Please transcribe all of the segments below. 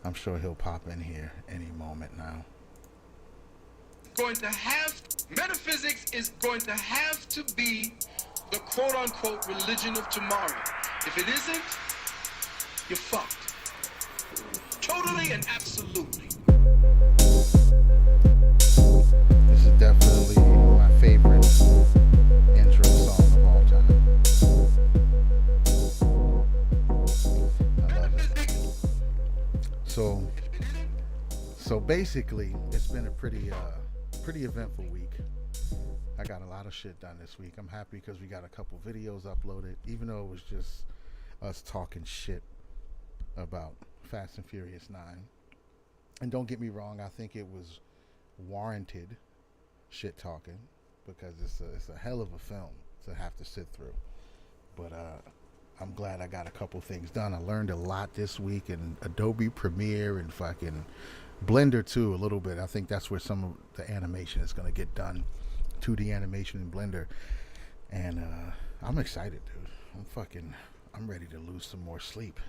I'm sure he'll pop in here any moment now. Going to have metaphysics is going to have to be the quote unquote religion of tomorrow. If it isn't, you're fucked. Totally and absolutely. This is definitely my favorite intro song of all time. I love it. So, so basically, it's been a pretty eventful week. I got a lot of shit done this week. I'm happy because we got a couple videos uploaded, even though it was just us talking shit about Fast and Furious 9. And don't get me wrong, I think it was warranted shit talking because it's a hell of a film to have to sit through. But I'm glad I got a couple things done. I learned a lot this week in Adobe Premiere and fucking Blender too a little bit. I think that's where some of the animation is going to get done. 2D animation in Blender. And I'm excited, dude. I'm ready to lose some more sleep.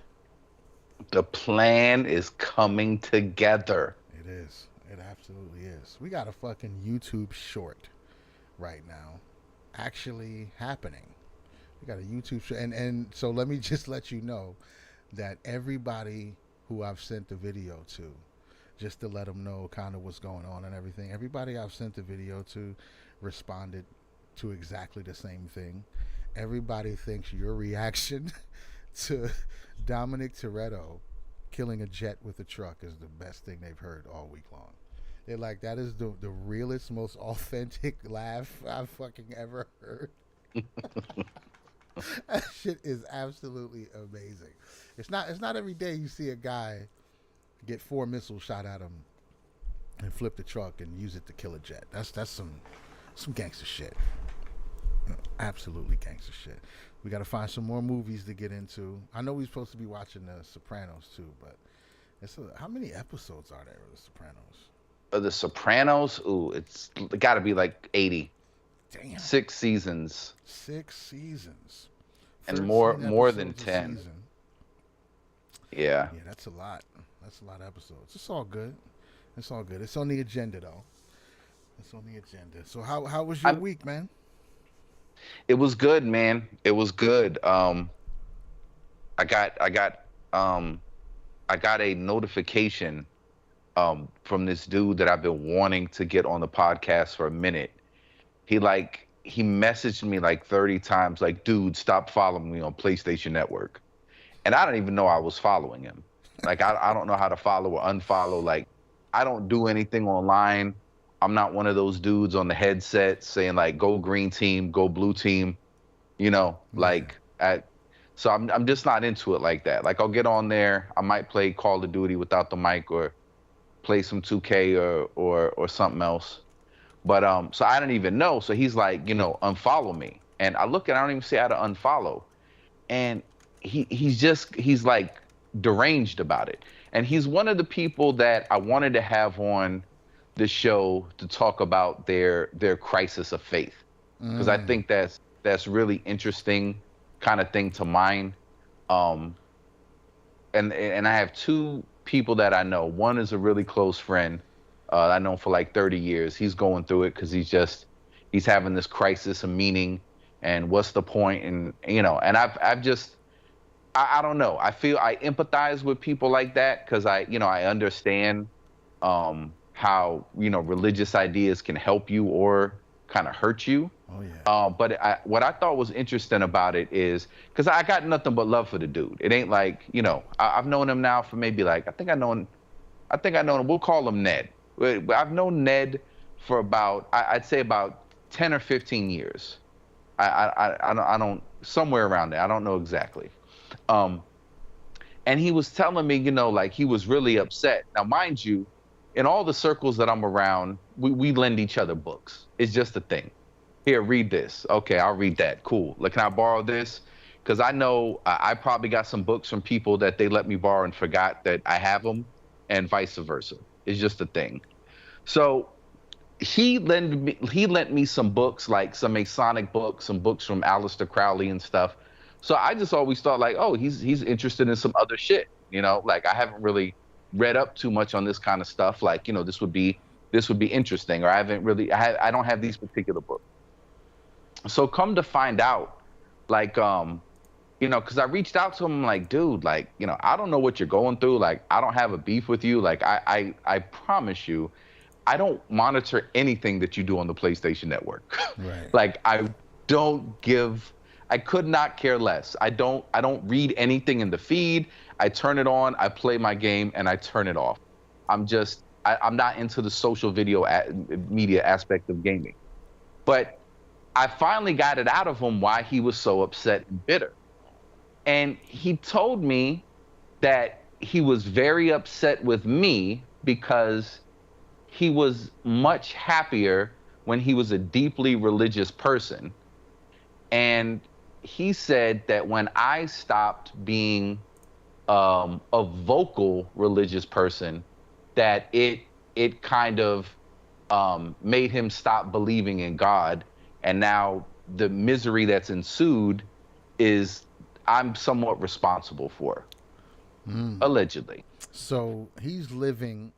The plan is coming together. It is. It absolutely is. We got a fucking YouTube short right now actually happening. We got a YouTube short. And so let me just let you know that everybody who I've sent the video to, just to let them know kind of what's going on and everything, everybody I've sent the video to responded to exactly the same thing. Everybody thinks your reaction to Dominic Toretto killing a jet with a truck is the best thing they've heard all week long. They're like, that is the realest, most authentic laugh I've fucking ever heard. That shit is absolutely amazing. It's not every day you see a guy get 4 missiles shot at him and flip the truck and use it to kill a jet. That's some gangster shit. Absolutely gangster shit. We got to find some more movies to get into. I know we're supposed to be watching The Sopranos too, but how many episodes are there of The Sopranos? The Sopranos, it's got to be like 80. Damn. 6 seasons. 6 seasons. And more than 10. Yeah. Yeah, that's a lot. That's a lot of episodes. It's all good. It's all good. It's on the agenda though. It's on the agenda. So how was your week, man? It was good, man. It was good. I got a notification from this dude that I've been wanting to get on the podcast for a minute. He messaged me like 30 times, like, dude, stop following me on PlayStation Network. And I don't even know I was following him. Like, I don't know how to follow or unfollow. Like, I don't do anything online. I'm not one of those dudes on the headset saying like, go green team, go blue team, so I'm just not into it like that. Like, I'll get on there. I might play Call of Duty without the mic or play some 2K or something else. But so I didn't even know. So he's like, unfollow me. And I look and I don't even see how to unfollow. And he's like deranged about it. And he's one of the people that I wanted to have on the show to talk about their crisis of faith. Because I think that's really interesting kind of thing to mine. And I have 2 people that I know. One is a really close friend. I know him for like 30 years. He's going through it because he's having this crisis of meaning and what's the point? And, and I don't know. I feel I empathize with people like that because I understand how, religious ideas can help you or kind of hurt you. Oh, yeah. But what I thought was interesting about it is because I got nothing but love for the dude. It ain't like, I've known him now for maybe like, I think I know him, we'll call him Ned. I've known Ned for about, I'd say about 10 or 15 years. I don't, somewhere around there. I don't know exactly. And he was telling me, like he was really upset. Now, mind you, in all the circles that I'm around, we lend each other books. It's just a thing. Here, read this. Okay, I'll read that. Cool. Like, can I borrow this? Because I know I probably got some books from people that they let me borrow and forgot that I have them, and vice versa. It's just a thing. So he lent me some books, like some Masonic books, some books from Aleister Crowley and stuff. So I just always thought like, oh, he's interested in some other shit, like I haven't really read up too much on this kind of stuff. Like, this would be interesting, or I haven't really, I don't have these particular books. So come to find out, like, because I reached out to him like, dude, like, I don't know what you're going through. Like, I don't have a beef with you. Like, I promise you, I don't monitor anything that you do on the PlayStation Network. Right. Like, don't give, I could not care less. I don't read anything in the feed. I turn it on, I play my game, and I turn it off. I'm not into the social media aspect of gaming. But I finally got it out of him why he was so upset and bitter. And he told me that he was very upset with me because he was much happier when he was a deeply religious person. And he said that when I stopped being a vocal religious person, that it kind of made him stop believing in God. And now the misery that's ensued is I'm somewhat responsible for, allegedly. So he's living.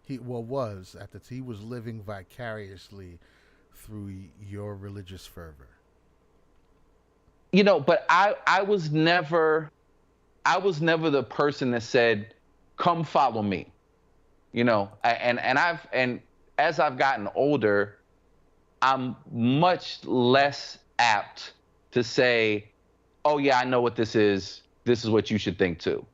He was living vicariously through your religious fervor. But I was never the person that said, "Come follow me." And as I've gotten older, I'm much less apt to say, "Oh yeah, I know what this is. This is what you should think too."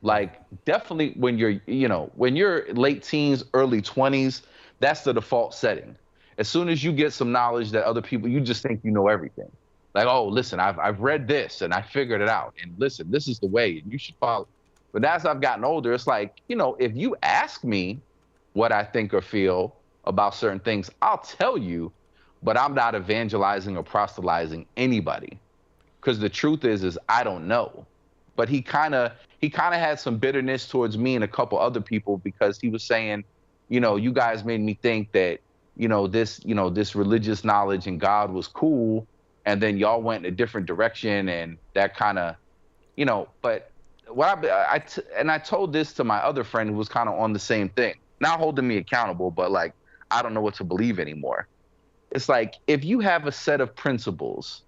Like, definitely when you're late teens, early 20s, that's the default setting. As soon as you get some knowledge that other people, you just think you know everything. Like, oh, listen, I've read this and I figured it out. And listen, this is the way and you should follow. But as I've gotten older, it's like, if you ask me what I think or feel about certain things, I'll tell you, but I'm not evangelizing or proselytizing anybody. Because the truth is I don't know. But he kind of had some bitterness towards me and a couple other people because he was saying, you guys made me think that, this religious knowledge and God was cool. And then y'all went in a different direction, and that kind of, but what I told this to my other friend who was kind of on the same thing, not holding me accountable, but like, I don't know what to believe anymore. It's like, if you have a set of principles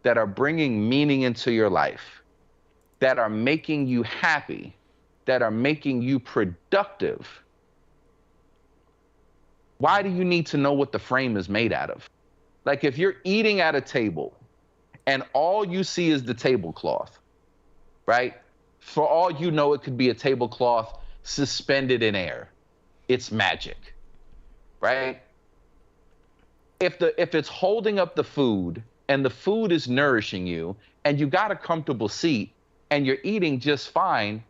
that are bringing meaning into your life, that are making you happy, that are making you productive, why do you need to know what the frame is made out of? Like, if you're eating at a table and all you see is the tablecloth, right? For all you know, it could be a tablecloth suspended in air. It's magic, right? If it's holding up the food and the food is nourishing you and you got a comfortable seat and you're eating just fine,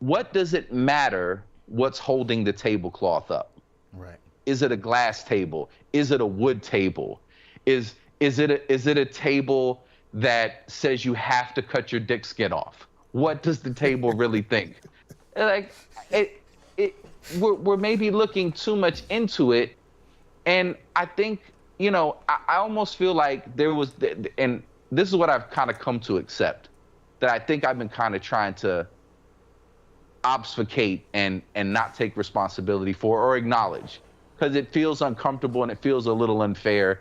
what does it matter what's holding the tablecloth up? Right. Is it a glass table? Is it a wood table? Is it a table that says you have to cut your dick skin off? What does the table really think? Like, we're maybe looking too much into it, and I think I almost feel like there was, and this is what I've kind of come to accept, that I think I've been kind of trying to obfuscate and not take responsibility for or acknowledge, because it feels uncomfortable and it feels a little unfair,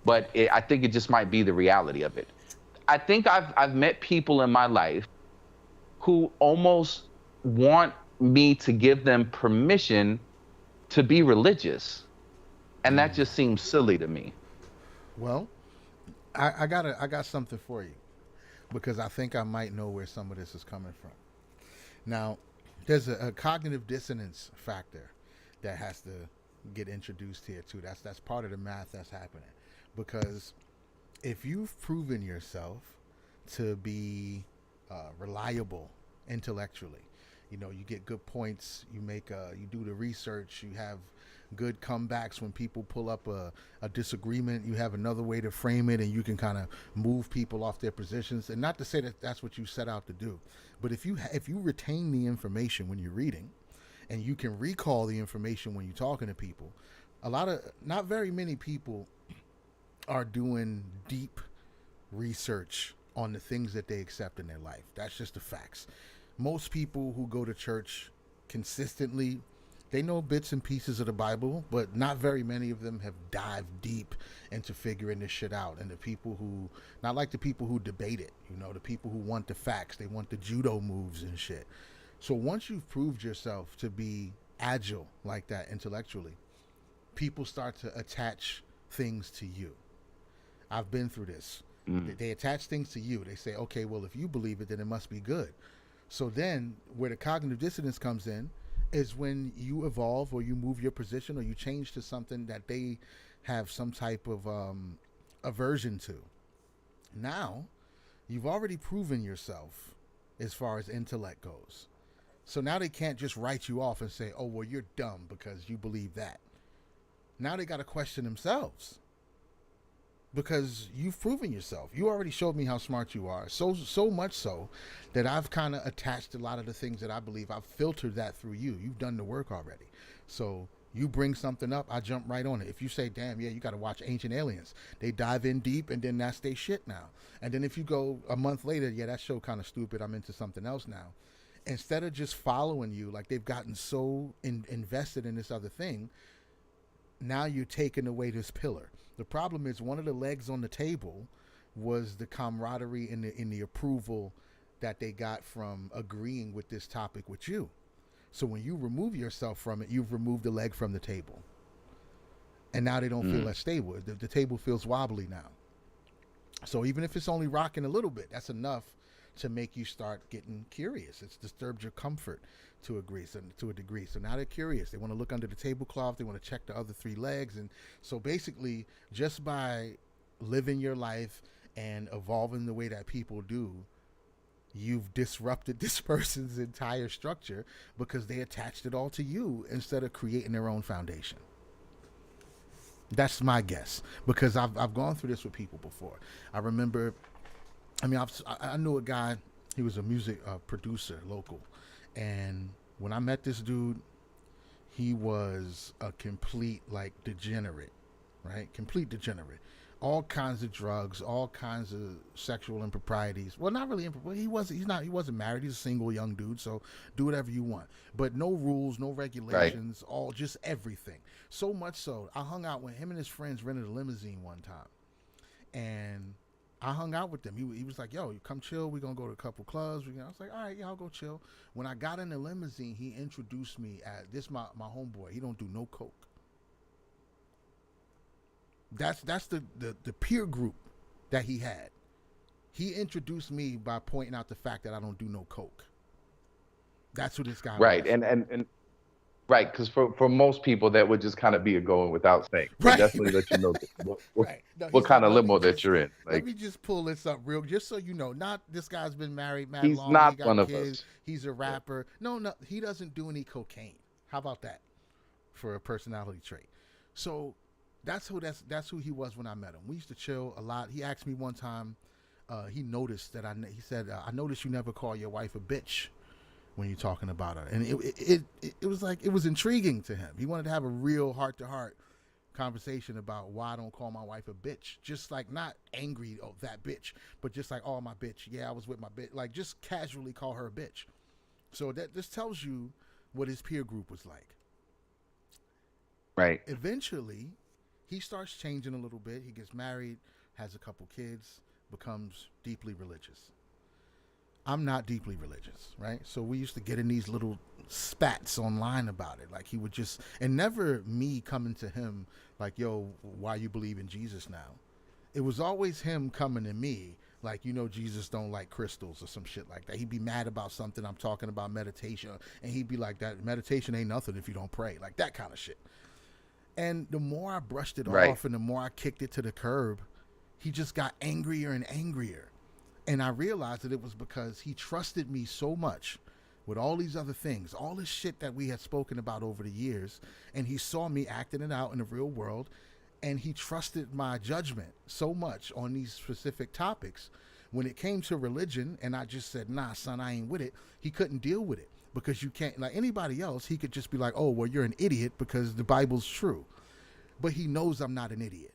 but I think it just might be the reality of it. I think I've met people in my life who almost want me to give them permission to be religious, and that just seems silly to me. Well, I got something for you, because I think I might know where some of this is coming from. Now, there's a cognitive dissonance factor that has to get introduced here too. That's part of the math that's happening, because if you've proven yourself to be reliable intellectually, you get good points, you do the research, you have good comebacks when people pull up a disagreement, you have another way to frame it, and you can kind of move people off their positions. And not to say that that's what you set out to do, but if you retain the information when you're reading, and you can recall the information when you're talking to people, not very many people are doing deep research on the things that they accept in their life. That's just the facts. most people who go to church consistently, they know bits and pieces of the Bible, but not very many of them have dived deep into figuring this shit out. And the people who, not like the people who debate it, the people who want the facts, they want the judo moves and shit. So once you've proved yourself to be agile like that intellectually, people start to attach things to you. I've been through this. They attach things to you. They say, okay, well, if you believe it, then it must be good. So then where the cognitive dissonance comes in is when you evolve or you move your position or you change to something that they have some type of aversion to. Now, you've already proven yourself as far as intellect goes. So now they can't just write you off and say, oh, well, you're dumb because you believe that. Now they got to question themselves. Because you've proven yourself. You already showed me how smart you are. So much so that I've kind of attached a lot of the things that I believe. I've filtered that through you. You've done the work already. So you bring something up, I jump right on it. If you say, damn, yeah, you got to watch Ancient Aliens. They dive in deep, and then that's their shit now. And then if you go a month later, yeah, that show kind of stupid. I'm into something else now. Instead of just following you, like they've gotten so invested in this other thing, now you're taking away this pillar. The problem is one of the legs on the table was the camaraderie and the approval that they got from agreeing with this topic with you. So when you remove yourself from it, you've removed the leg from the table. And now they don't feel as stable. The table feels wobbly now. So even if it's only rocking a little bit, that's enough to make you start getting curious. It's disturbed your comfort to a degree. So now they're curious. They want to look under the tablecloth. They want to check the other three legs. And so basically, just by living your life and evolving the way that people do, you've disrupted this person's entire structure because they attached it all to you instead of creating their own foundation. That's my guess, because I've gone through this with people before. I remember, I knew a guy. He was a music producer, local. And when I met this dude, he was a complete, degenerate, right? Complete degenerate. All kinds of drugs, all kinds of sexual improprieties. Well, not really impropriety. He wasn't married. He's a single young dude, so do whatever you want. But no rules, no regulations, all just everything. So much so, I hung out with him and his friends, rented a limousine one time. And I hung out with them. He was like, yo, you come chill. We're going to go to a couple clubs. I was like, all right, yeah, I'll go chill. When I got in the limousine, he introduced me as this my homeboy. He don't do no coke. That's the peer group that he had. He introduced me by pointing out the fact that I don't do no coke. That's who this guy right. was. And right, because for most people that would just kind of be a going without saying. Right. Definitely let you know what kind of limo that you're in. Let me just pull this up real, just so you know. Not this guy's been married mad he's long. Not he got one kids, of us. He's a rapper. Yeah. No, he doesn't do any cocaine. How about that for a personality trait? So that's who he was when I met him. We used to chill a lot. He asked me one time. He noticed that he said, I noticed you never call your wife a bitch when you're talking about her. And it was like, it was intriguing to him. He wanted to have a real heart-to-heart conversation about why I don't call my wife a bitch. Just like, not angry, oh, that bitch, but just like, oh, my bitch. Yeah, I was with my bitch. Like, just casually call her a bitch. So this tells you what his peer group was like. Right. Eventually, he starts changing a little bit. He gets married, has a couple kids, becomes deeply religious. I'm not deeply religious, right? So we used to get in these little spats online about it. Like, he would just, and never me coming to him like, yo, why you believe in Jesus now? It was always him coming to me like, Jesus don't like crystals or some shit like that. He'd be mad about something. I'm talking about meditation, and he'd be like, that meditation ain't nothing if you don't pray. Like, that kind of shit. And the more I brushed it off and the more I kicked it to the curb, he just got angrier and angrier. And I realized that it was because he trusted me so much with all these other things, all this shit that we had spoken about over the years. And he saw me acting it out in the real world. And he trusted my judgment so much on these specific topics. When it came to religion, and I just said, nah, son, I ain't with it. He couldn't deal with it. Because you can't, like anybody else, he could just be like, oh, well, you're an idiot because the Bible's true. But he knows I'm not an idiot.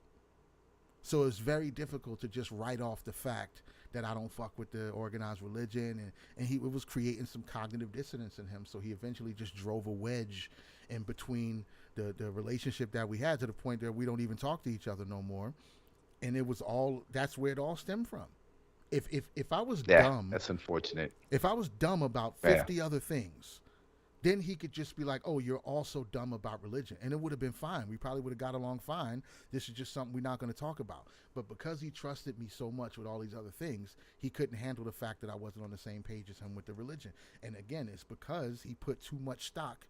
So it's very difficult to just write off the fact that I don't fuck with the organized religion, and it was creating some cognitive dissonance in him. So he eventually just drove a wedge in between the relationship that we had, to the point that we don't even talk to each other no more. And it was all, that's where it all stemmed from. If I was dumb, that's unfortunate. if I was dumb about 50 other things, then he could just be like, oh, you're also dumb about religion. And it would have been fine. We probably would have got along fine. This is just something we're not going to talk about. But because he trusted me so much with all these other things, he couldn't handle the fact that I wasn't on the same page as him with the religion. And again, it's because he put too much stock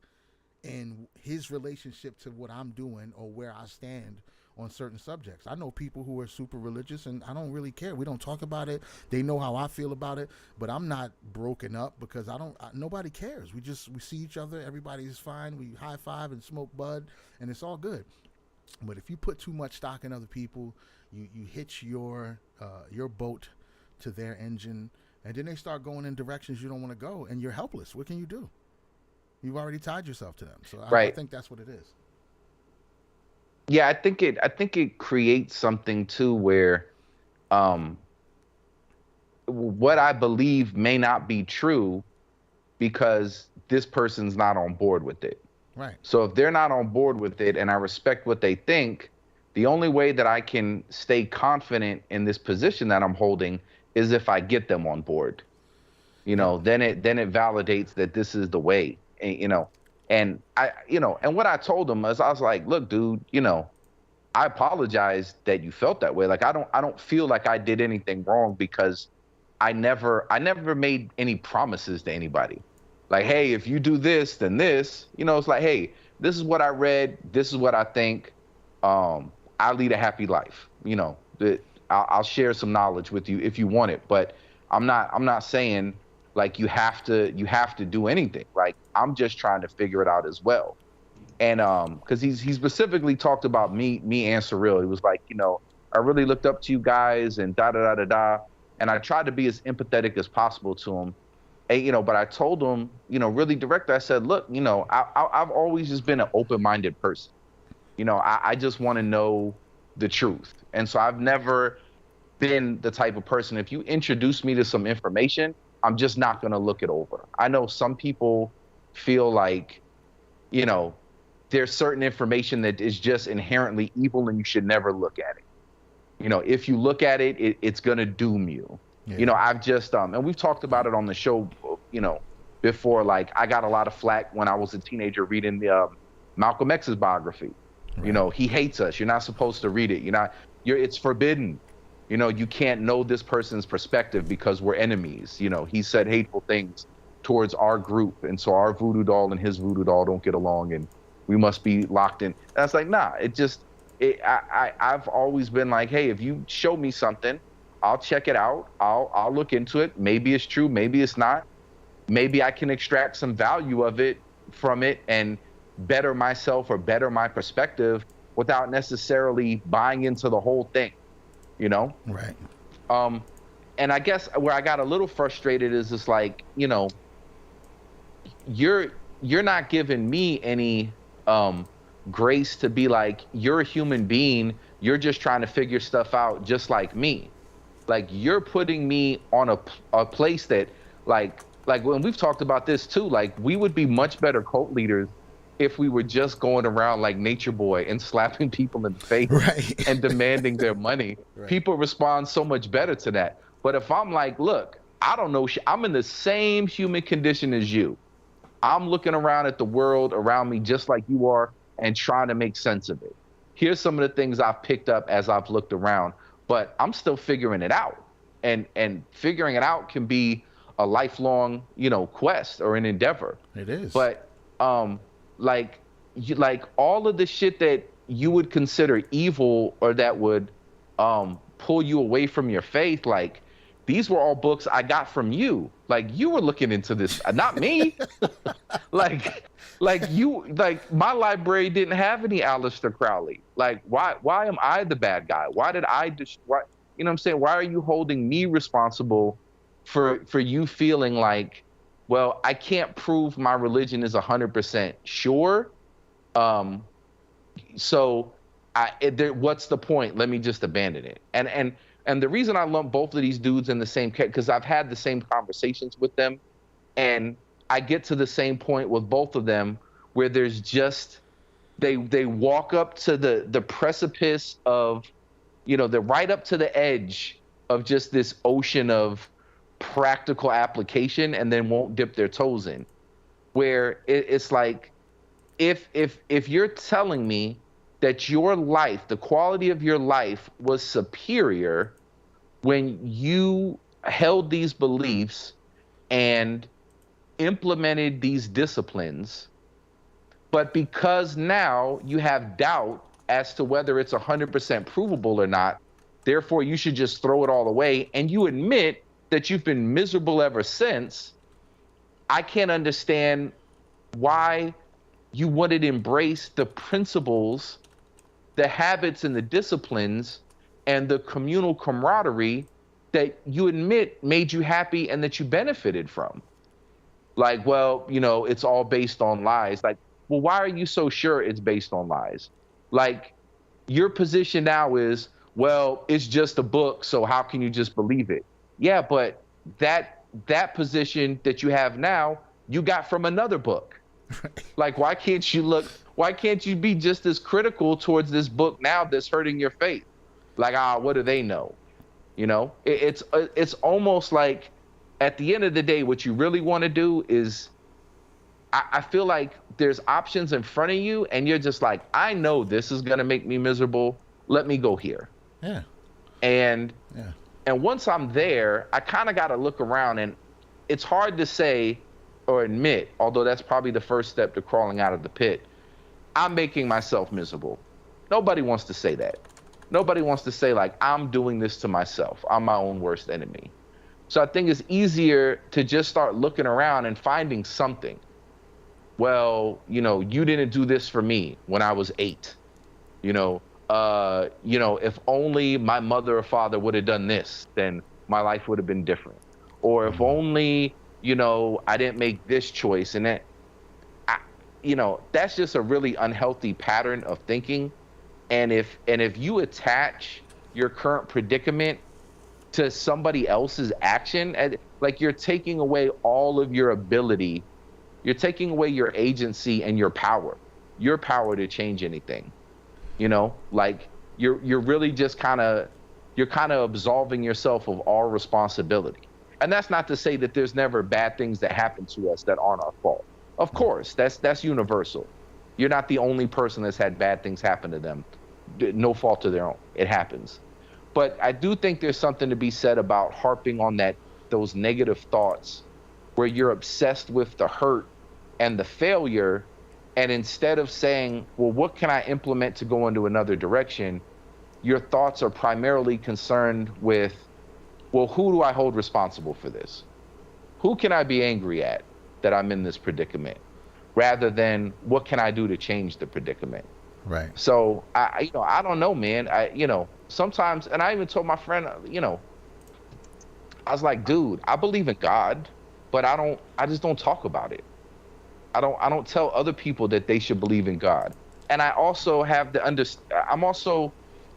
in his relationship to what I'm doing or where I stand on certain subjects. I know people who are super religious, and I don't really care. We don't talk about it. They know how I feel about it, but I'm not broken up because nobody cares. We see each other. Everybody's fine. We high five and smoke bud, and it's all good. But if you put too much stock in other people, you hitch your boat to their engine, and then they start going in directions you don't want to go, and you're helpless. What can you do? You've already tied yourself to them. So I think that's what it is. Yeah, I think it creates something too where what I believe may not be true because this person's not on board with it. Right. So if they're not on board with it and I respect what they think, the only way that I can stay confident in this position that I'm holding is if I get them on board. Then it validates that this is the way. And and what I told him is, I was like, look, dude, I apologize that you felt that way. Like, I don't feel like I did anything wrong because I never made any promises to anybody. Like, hey, if you do this, then this, it's like, hey, this is what I read. This is what I think. I'll lead a happy life. I'll share some knowledge with you if you want it, but I'm not saying like you have to do anything. Like, I'm just trying to figure it out as well. And because he specifically talked about me and Surreal. He was like, I really looked up to you guys and da da da da da. And I tried to be as empathetic as possible to him. And, but I told him, really direct. I said, look, I've always just been an open-minded person. I just want to know the truth. And so I've never been the type of person, if you introduce me to some information, I'm just not going to look it over. I know some people feel like, there's certain information that is just inherently evil and you should never look at it. If you look at it, it's going to doom you. Yeah. I've just, and we've talked about it on the show, before. Like, I got a lot of flack when I was a teenager reading the Malcolm X's biography. Right. He hates us. You're not supposed to read it. It's forbidden. You can't know this person's perspective because we're enemies. He said hateful things towards our group. And so our voodoo doll and his voodoo doll don't get along and we must be locked in. And I was like, nah, I've always been like, hey, if you show me something, I'll check it out. I'll look into it. Maybe it's true. Maybe it's not. Maybe I can extract some value from it and better myself or better my perspective without necessarily buying into the whole thing. Right. And I guess where I got a little frustrated is just like, you're not giving me any grace to be like, you're a human being. You're just trying to figure stuff out just like me. Like, you're putting me on a place that like when we've talked about this too, like, we would be much better cult leaders if we were just going around like Nature Boy and slapping people in the face right. and demanding their money. Right. People respond so much better to that. But if I'm like, look, I don't know, I'm in the same human condition as you. I'm looking around at the world around me just like you are and trying to make sense of it. Here's some of the things I've picked up as I've looked around, but I'm still figuring it out. And figuring it out can be a lifelong, quest or an endeavor. It is. But like all of the shit that you would consider evil or that would pull you away from your faith, like, these were all books I got from you. Like, you were looking into this, not me. like my library didn't have any Aleister Crowley. Like, why am I the bad guy? Why did I why, you know what I'm saying? Why are you holding me responsible for you feeling like, well, I can't prove my religion is 100% sure. So what's the point? Let me just abandon it. And And the reason I lump both of these dudes in the same category, because I've had the same conversations with them, and I get to the same point with both of them where there's just they walk up to the precipice of, they're right up to the edge of just this ocean of practical application and then won't dip their toes in. Where it's like, if you're telling me that your life, the quality of your life was superior when you held these beliefs and implemented these disciplines, but because now you have doubt as to whether it's 100% provable or not, therefore you should just throw it all away, and you admit that you've been miserable ever since, I can't understand why you wouldn't embrace the principles, the habits, and the disciplines and the communal camaraderie that you admit made you happy and that you benefited from. Like, well, it's all based on lies. Like, well, why are you so sure it's based on lies? Like, your position now is, well, it's just a book, so how can you just believe it? Yeah, but that position that you have now, you got from another book. Like, why can't you be just as critical towards this book now that's hurting your faith? Like, what do they know? It's almost like, at the end of the day, what you really want to do is, I feel like there's options in front of you and you're just like, I know this is going to make me miserable. Let me go here. Yeah. And once I'm there, I kind of got to look around, and it's hard to say or admit, although that's probably the first step to crawling out of the pit, I'm making myself miserable. Nobody wants to say that. Nobody wants to say, like, I'm doing this to myself. I'm my own worst enemy. So I think it's easier to just start looking around and finding something. Well, you didn't do this for me when I was 8. If only my mother or father would have done this, then my life would have been different. Or if only, I didn't make this choice, and that's just a really unhealthy pattern of thinking. And if you attach your current predicament to somebody else's action, like, you're taking away all of your ability, you're taking away your agency and your power to change anything. Like, you're really just you're absolving yourself of all responsibility. And that's not to say that there's never bad things that happen to us that aren't our fault. Of course, that's universal. You're not the only person that's had bad things happen to them. No fault of their own. It happens. But I do think there's something to be said about harping on those negative thoughts where you're obsessed with the hurt and the failure, and instead of saying, well, what can I implement to go into another direction, your thoughts are primarily concerned with, well, who do I hold responsible for this? Who can I be angry at that I'm in this predicament? Rather than, what can I do to change the predicament? Right. So I don't know, man. Sometimes, and I even told my friend, I was like, dude, I believe in God, but I just don't talk about it. I don't tell other people that they should believe in God. And I also I'm also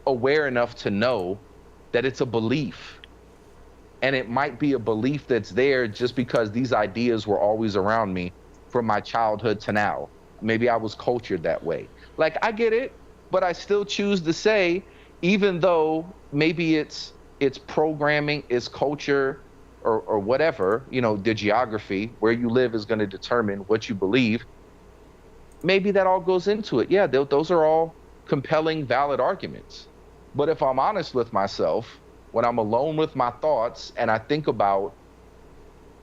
aware enough to know that it's a belief. And it might be a belief that's there just because these ideas were always around me from my childhood to now. Maybe I was cultured that way. Like, I get it, but I still choose to say, even though maybe it's programming, it's culture, or whatever, the geography, where you live is going to determine what you believe. Maybe that all goes into it. Yeah, those are all compelling, valid arguments. But if I'm honest with myself, when I'm alone with my thoughts and I think about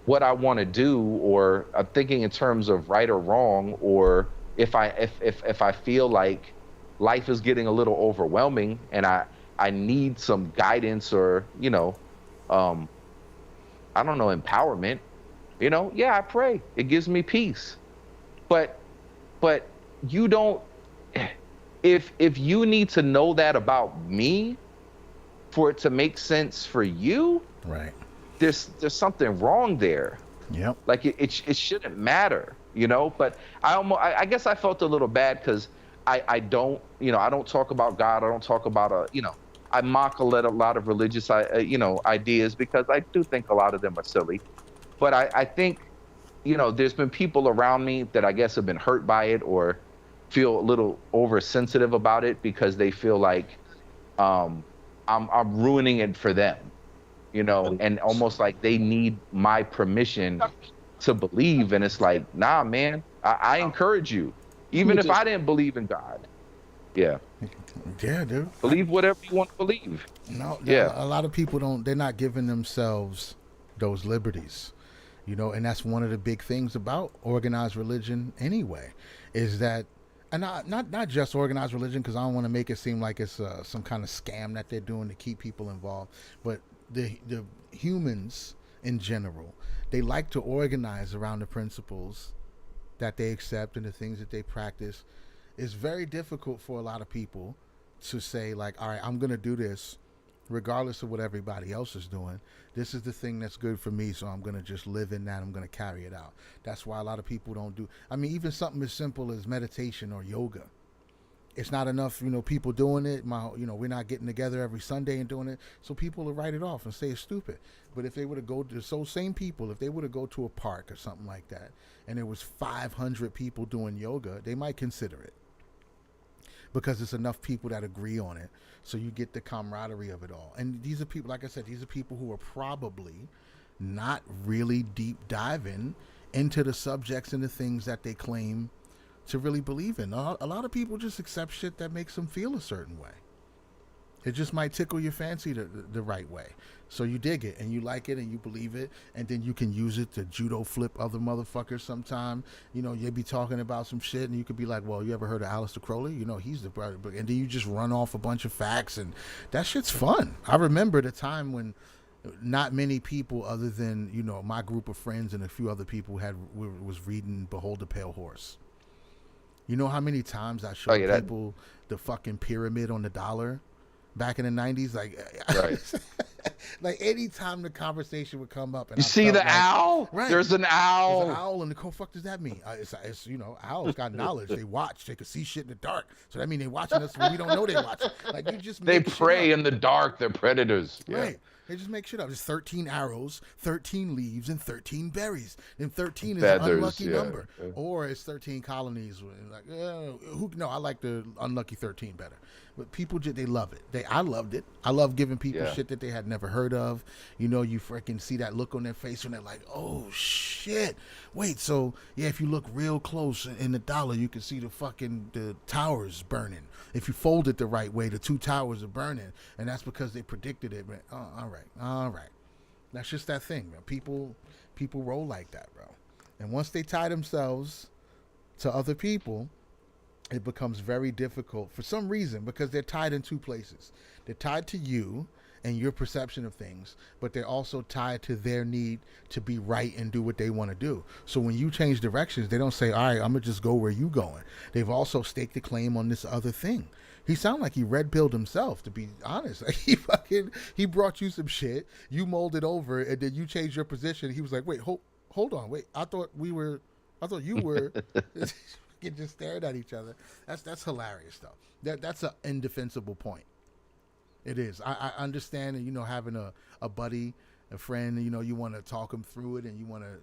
what I want to do, or I'm thinking in terms of right or wrong, or if I feel like life is getting a little overwhelming and I need some guidance, or I don't know, empowerment, yeah, I pray. It gives me peace. But you don't, if you need to know that about me for it to make sense for you, right, there's something wrong there. Yep. Like, it shouldn't matter, but I guess I felt a little bad because I don't talk about God. I don't talk about I mock a lot of religious, ideas because I do think a lot of them are silly. But I think, there's been people around me that I guess have been hurt by it or feel a little oversensitive about it because they feel like um, I'm ruining it for them, and almost like they need my permission to believe. And it's like, nah, man, I encourage you, even if I didn't believe in God. Yeah. Yeah, dude. Believe whatever you want to believe. No, Yeah. a lot of people don't. They're not giving themselves those liberties, and that's one of the big things about organized religion. Anyway, is that, and not just organized religion, because I don't want to make it seem like it's some kind of scam that they're doing to keep people involved, but the humans in general, they like to organize around the principles that they accept and the things that they practice. It's very difficult for a lot of people to say, like, all right, I'm going to do this regardless of what everybody else is doing. This is the thing that's good for me, so I'm going to just live in that. I'm going to carry it out. That's why a lot of people don't do, I mean, even something as simple as meditation or yoga. It's not enough, people doing it. We're not getting together every Sunday and doing it. So people will write it off and say it's stupid. But if they were to go to, so same people, if they were to go to a park or something like that, and there was 500 people doing yoga, they might consider it. Because it's enough people that agree on it. So you get the camaraderie of it all. And these are people, like I said, these are people who are probably not really deep diving into the subjects and the things that they claim to really believe in. A lot of people just accept shit that makes them feel a certain way. It just might tickle your fancy the right way. So you dig it and you like it and you believe it, and then you can use it to judo flip other motherfuckers sometime. You'll be talking about some shit and you could be like, well, you ever heard of Aleister Crowley? He's the brother. And then you just run off a bunch of facts, and that shit's fun. I remember the time when not many people other than, my group of friends and a few other people was reading Behold the Pale Horse. You know how many times I showed people the fucking pyramid on the dollar back in the 90s? Like, right. Like anytime the conversation would come up, and you see the owl? Right. There's an owl. There's an owl, and the fuck does that mean? It's owls got knowledge. They watch. They can see shit in the dark. So that means they watching us when we don't know they watching. Like, you just they prey in the dark. They're predators. Right. Yeah. They just make shit up. There's 13 arrows, 13 leaves, and 13 berries. And 13 is Feathers, an unlucky yeah. number. Or it's 13 colonies. Like, I like the unlucky 13 better. But people, they love it. I loved it. I love giving people shit that they had never heard of. You freaking see that look on their face when they're like, oh, shit. Wait, so, if you look real close in the dollar, you can see the towers burning. If you fold it the right way, the two towers are burning. And that's because they predicted it. Man. Oh, all right. That's just that thing, man. People roll like that, bro. And once they tie themselves to other people, it becomes very difficult for some reason, because they're tied in two places. They're tied to you and your perception of things, but they're also tied to their need to be right and do what they want to do. So when you change directions, they don't say, all right, I'm going to just go where you going. They've also staked a claim on this other thing. He sounded like he red-pilled himself, to be honest. Like he brought you some shit, you molded over, and then you changed your position. He was like, wait, hold on, wait, I thought you were get just stared at each other. That's hilarious though. That's an indefensible point. It is. I understand, and having a buddy, a friend, you want to talk them through it, and you want to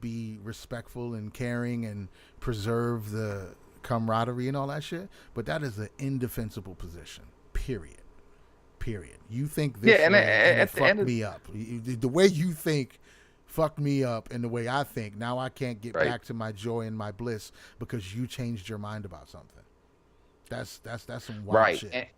be respectful and caring and preserve the camaraderie and all that shit. But that is an indefensible position. Period. You think this way, and it fucked me up. The way you think fucked me up, and the way I think, now I can't get back to my joy and my bliss because you changed your mind about something. That's some wild shit.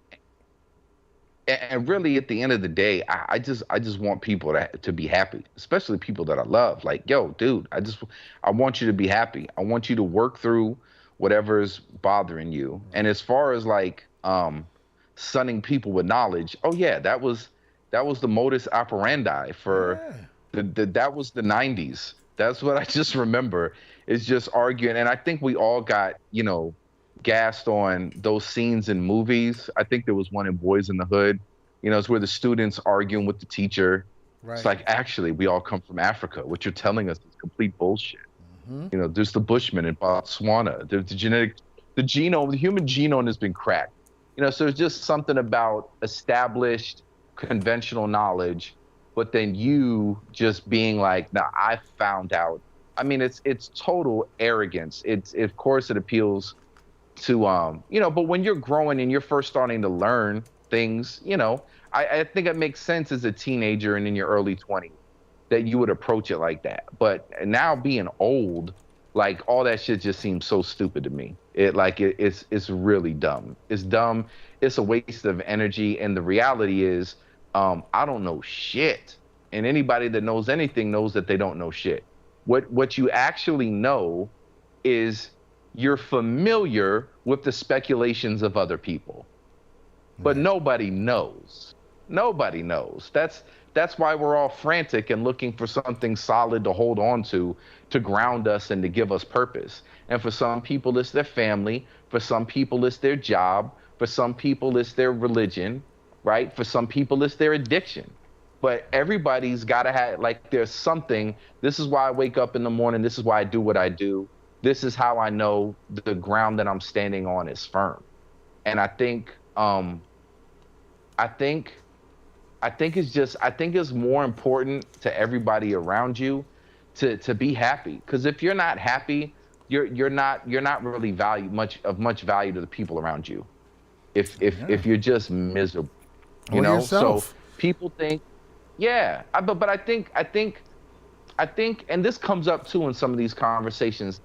And really, at the end of the day, I just want people to be happy, especially people that I love. Like, yo, dude, I want you to be happy. I want you to work through whatever's bothering you. And as far as like sunning people with knowledge, oh yeah, that was the modus operandi for that was the 90s. That's what I just remember, is just arguing. And I think we all got, gassed on those scenes in movies. I think there was one in Boys in the Hood. It's where the students arguing with the teacher. Right. It's like, actually, we all come from Africa. What you're telling us is complete bullshit. Mm-hmm. There's the Bushmen in Botswana. The human genome has been cracked. So there's just something about established conventional knowledge, but then you just being like, "Nah, I found out." I mean, it's total arrogance. Of course it appeals to but when you're growing and you're first starting to learn things, I think it makes sense as a teenager and in your early 20s that you would approach it like that. But now being old, like all that shit just seems so stupid to me. It's really dumb. It's dumb. It's a waste of energy. And the reality is, I don't know shit. And anybody that knows anything knows that they don't know shit. What you actually know is you're familiar with the speculations of other people, but Right. nobody knows. Nobody knows. That's why we're all frantic and looking for something solid to hold on to ground us and to give us purpose. And for some people, it's their family. For some people, it's their job. For some people, it's their religion, right? For some people, it's their addiction. But everybody's got to have, like, there's something. This is why I wake up in the morning. This is why I do what I do. This is how I know the ground that I'm standing on is firm. And I think I think it's more important to everybody around you to be happy. Because if you're not happy, you're not really much value to the people around you. Yeah. If you're just miserable, Or So yourself. people think, yeah, but I think, and this comes up too in some of these conversations.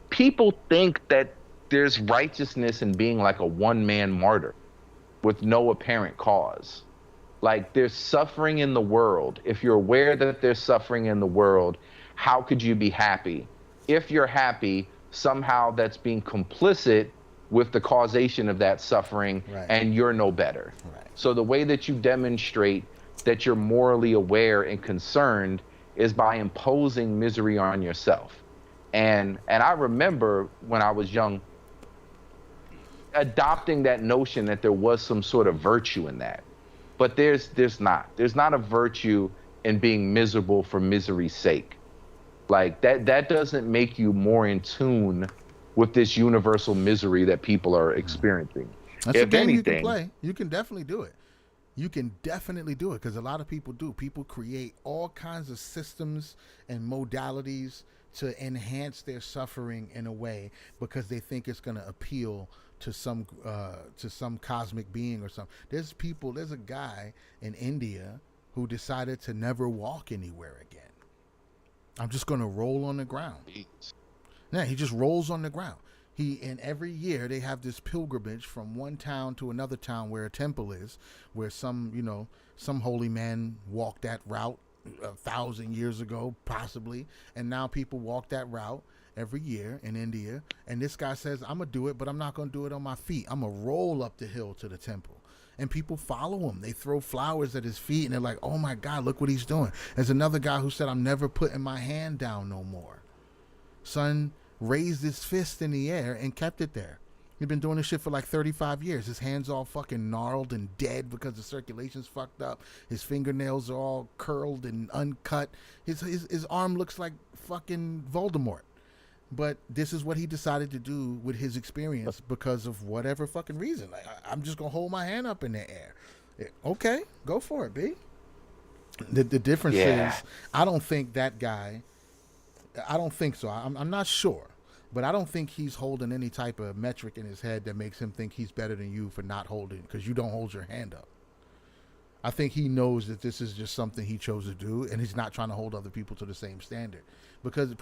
People think that there's righteousness in being like a one-man martyr with no apparent cause. Like there's suffering in the world. If you're aware that there's suffering in the world, how could you be happy? If you're happy, somehow that's being complicit with the causation of that suffering, Right. and you're no better. Right. So the way that you demonstrate that you're morally aware and concerned is by imposing misery on yourself. And I remember when I was young adopting that notion that there was some sort of virtue in that. But there's not a virtue in being miserable for misery's sake. Like that doesn't make you more in tune with this universal misery that people are experiencing. That's a If game you can anything, play. You can definitely do it. You can definitely do it because a lot of people do. People create all kinds of systems and modalities to enhance their suffering in a way because they think it's going to appeal to some cosmic being or something. There's a guy in India who decided to never walk anywhere again. I'm just going to roll on the ground. Yeah, he just rolls on the ground. And every year they have this pilgrimage from one town to another town where a temple is, where some holy man walked that route 1,000 years ago, possibly, and now people walk that route every year in India. And this guy says, "I'm gonna do it, but I'm not gonna do it on my feet. I'm gonna roll up the hill to the temple." And people follow him. They throw flowers at his feet, and they're like, "Oh my God, look what he's doing." There's another guy who said, "I'm never putting my hand down no more." Son raised his fist in the air and kept it there. He's been doing this shit for like 35 years. His hands all fucking gnarled and dead because the circulation's fucked up. His fingernails are all curled and uncut. His arm looks like fucking Voldemort. But this is what he decided to do with his experience because of whatever fucking reason. Like, I'm just going to hold my hand up in the air. Okay, go for it, B. The difference yeah, is, I don't think that guy, I don't think so. I'm not sure. But I don't think he's holding any type of metric in his head that makes him think he's better than you for not holding, because you don't hold your hand up. I think he knows that this is just something he chose to do, and he's not trying to hold other people to the same standard. Because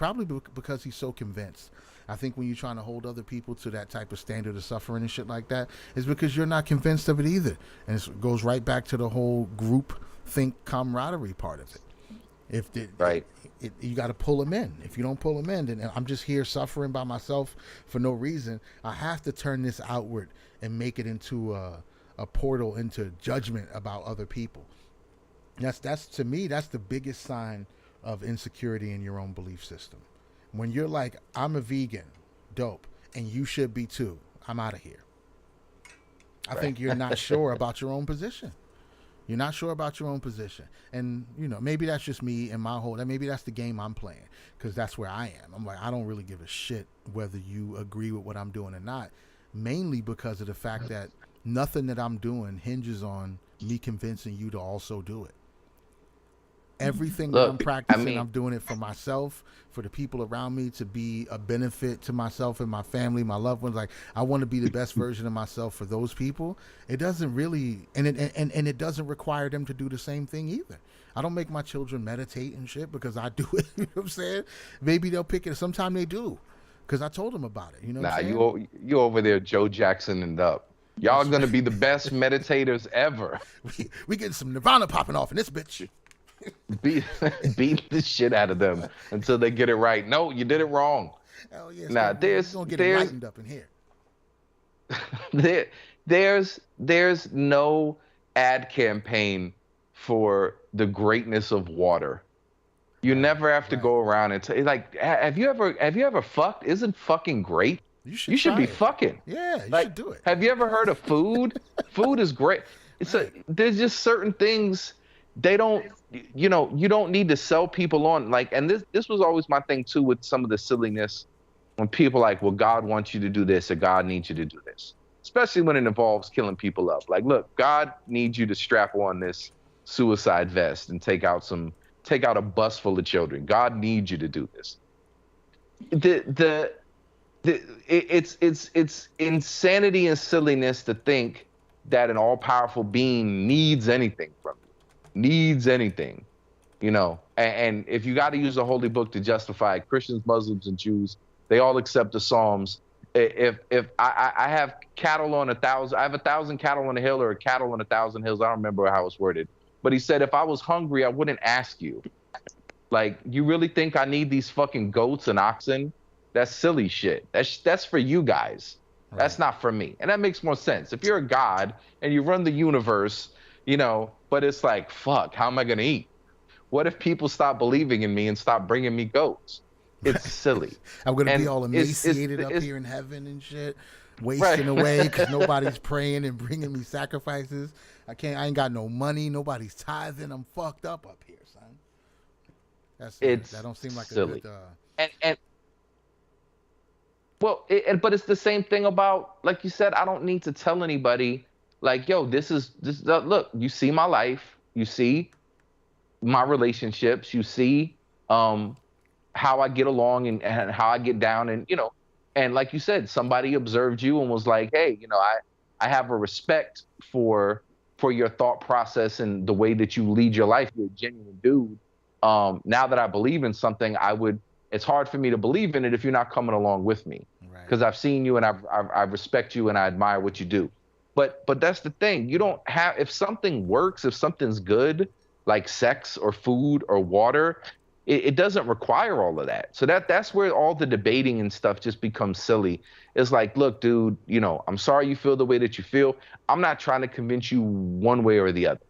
he's so convinced. I think when you're trying to hold other people to that type of standard of suffering and shit like that, is because you're not convinced of it either. And it goes right back to the whole group think camaraderie part of it. If the, right. you got to pull them in. If you don't pull them in, then I'm just here suffering by myself for no reason. I have to turn this outward and make it into a portal into judgment about other people. That's to me, that's the biggest sign of insecurity in your own belief system. When you're like, "I'm a vegan, dope, and you should be too. I'm out of here." I think you're not sure about your own position. You're not sure about your own position. And, maybe that's just me and my whole, maybe that's the game I'm playing, because that's where I am. I'm like, I don't really give a shit whether you agree with what I'm doing or not, mainly because of the fact that nothing that I'm doing hinges on me convincing you to also do it. Everything that I'm Look, I practicing, mean, I'm doing it for myself, for the people around me, to be a benefit to myself and my family, my loved ones. Like, I want to be the best version of myself for those people. It doesn't really, and it doesn't require them to do the same thing either. I don't make my children meditate and shit because I do it. You know what I'm saying? Maybe they'll pick it. Sometime they do, because I told them about it. You know what nah, I'm saying? you over there, Joe Jackson and up. Y'all That's gonna right. be the best meditators ever. We getting some Nirvana popping off in this bitch. Beat beat the shit out of them until they get it right. No, you did it wrong. Hell yeah, Now we're gonna get enlightened up in here. there there's no ad campaign for the greatness of water. You Right, never have to right. go around and say like, have you ever fucked? Isn't fucking great? You should You should try be it. fucking. Yeah, you Like, should do it. have you ever heard of food? Food is great. Right. There's just certain things they don't, you don't need to sell people on. Like, and this was always my thing too with some of the silliness when people like, well, God wants you to do this or God needs you to do this, especially when it involves killing people up. Like, look, God needs you to strap on this suicide vest and take out a bus full of children. God needs you to do this. It's insanity and silliness to think that an all-powerful being needs anything from you, needs anything, and if you got to use a holy book to justify it, Christians, Muslims, and Jews, they all accept the Psalms. If I have cattle on 1,000, I have 1,000 cattle on a hill or cattle on 1,000 hills, I don't remember how it's worded, but he said if I was hungry I wouldn't ask you. Like, you really think I need these fucking goats and oxen? That's silly shit. That's for you guys. Right. That's not for me. And that makes more sense. If you're a god and you run the universe, but it's like, fuck, how am I going to eat? What if people stop believing in me and stop bringing me goats? It's silly. I'm gonna And be all emaciated up here in heaven and shit, wasting away because nobody's praying and bringing me sacrifices. I ain't got no money. Nobody's tithing. I'm fucked up here, son. That don't seem like silly. a good. And well, but it's the same thing about, like you said, I don't need to tell anybody, like, yo, this look, you see my life, you see my relationships, you see how I get along and how I get down, and like you said, somebody observed you and was like, hey, I have a respect for your thought process and the way that you lead your life. You're a genuine dude. Now that I believe in something, it's hard for me to believe in it if you're not coming along with me, because I've seen you and I respect you and I admire what you do. But that's the thing. You don't have, if something works, if something's good, like sex or food or water, it doesn't require all of that. So that's where all the debating and stuff just becomes silly. It's like, look, dude, I'm sorry you feel the way that you feel. I'm not trying to convince you one way or the other,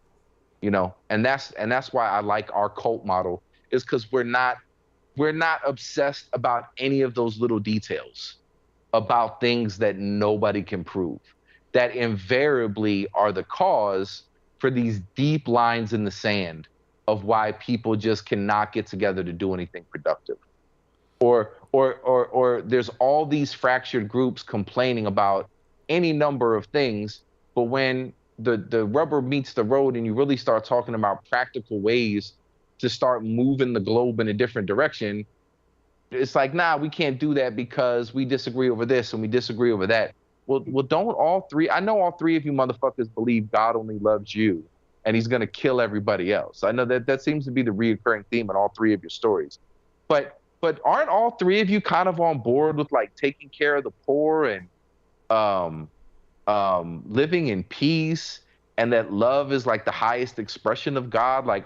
and that's why I like our cult model, is because we're not obsessed about any of those little details about things that nobody can prove, that invariably are the cause for these deep lines in the sand of why people just cannot get together to do anything productive. Or there's all these fractured groups complaining about any number of things, but when the rubber meets the road and you really start talking about practical ways to start moving the globe in a different direction, it's like, nah, we can't do that because we disagree over this and we disagree over that. Well, don't all three? I know all three of you motherfuckers believe God only loves you and he's going to kill everybody else. I know that seems to be the reoccurring theme in all three of your stories. But aren't all three of you kind of on board with like taking care of the poor and living in peace, and that love is like the highest expression of God? Like,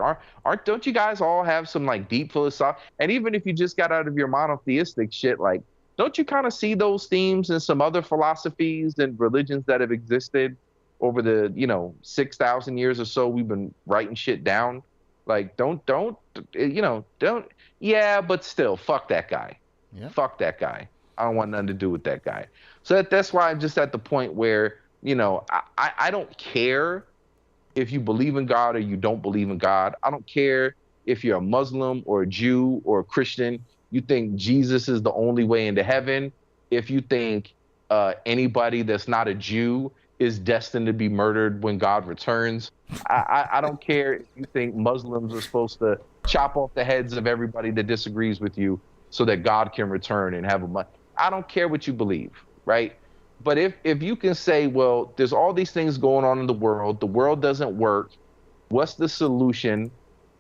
don't you guys all have some like deep philosophy? And even if you just got out of your monotheistic shit, like, don't you kind of see those themes in some other philosophies and religions that have existed over the 6,000 years or so we've been writing shit down? Like, don't, yeah, but still, fuck that guy. Yeah. Fuck that guy. I don't want nothing to do with that guy. So that's why I'm just at the point where, I don't care if you believe in God or you don't believe in God. I don't care if you're a Muslim or a Jew or a Christian. You think Jesus is the only way into heaven. If you think anybody that's not a Jew is destined to be murdered when God returns. I don't care if you think Muslims are supposed to chop off the heads of everybody that disagrees with you so that God can return and have a. I don't care what you believe, right? But if you can say, well, there's all these things going on in the world doesn't work. What's the solution?